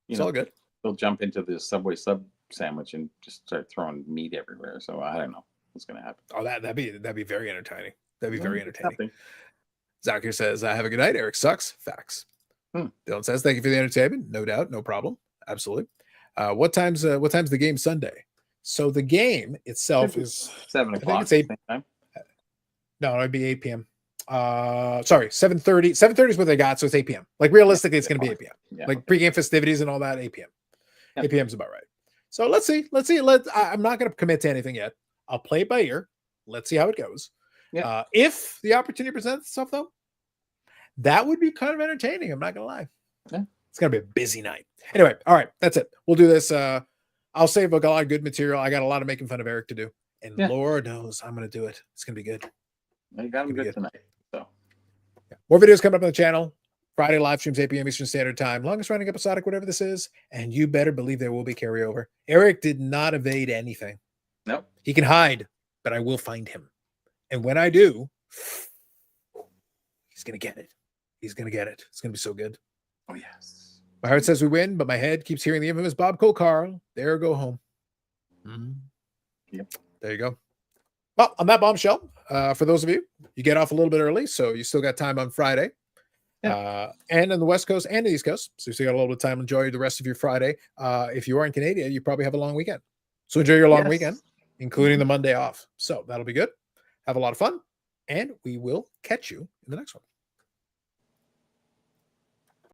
It's all good. They'll jump into the Subway sub sandwich and just start throwing meat everywhere. So I don't know what's going to happen. Oh, that'd be very entertaining. That'd be very entertaining. Zach here says, "Have a good night." Eric sucks. Facts. Dylan says, "Thank you for the entertainment." No doubt, no problem. Absolutely. What time's the game Sunday? So the game itself is 7 o'clock. I think it's 8. No, it'd be 8 p.m. Sorry, 7:30. 7:30 is what they got, so it's 8 p.m. Like realistically, it's going to be 8 p.m. Yeah. Like pregame festivities and all that, 8 p.m. Yeah. 8 p.m. is about right. So let's see. I'm not going to commit to anything yet. I'll play it by ear. Let's see how it goes. Yeah. If the opportunity presents itself, though, that would be kind of entertaining. I'm not going to lie. Yeah. It's going to be a busy night. Anyway, all right, that's it. We'll do this. I'll save a lot of good material. I got a lot of making fun of Eric to do, and Lord knows I'm going to do it. It's going to be good. I got him good tonight. So more videos coming up on the channel. Friday live streams 8 p.m. Eastern Standard Time. Longest running episodic, whatever this is. And you better believe there will be carryover. Eric did not evade anything. Nope. He can hide, but I will find him. And when I do, he's going to get it. He's going to get it. It's going to be so good. Oh, yes. My heart says we win, but my head keeps hearing the infamous Bob Cole Carl. There, go home. Yep. There you go. Well, on that bombshell, for those of you, you get off a little bit early, so you still got time on Friday. Yeah. And on the West Coast and the East Coast. So you still got a little bit of time to enjoy the rest of your Friday. If you are in Canada, you probably have a long weekend. So enjoy your long weekend, including the Monday off. So that'll be good. Have a lot of fun. And we will catch you in the next one.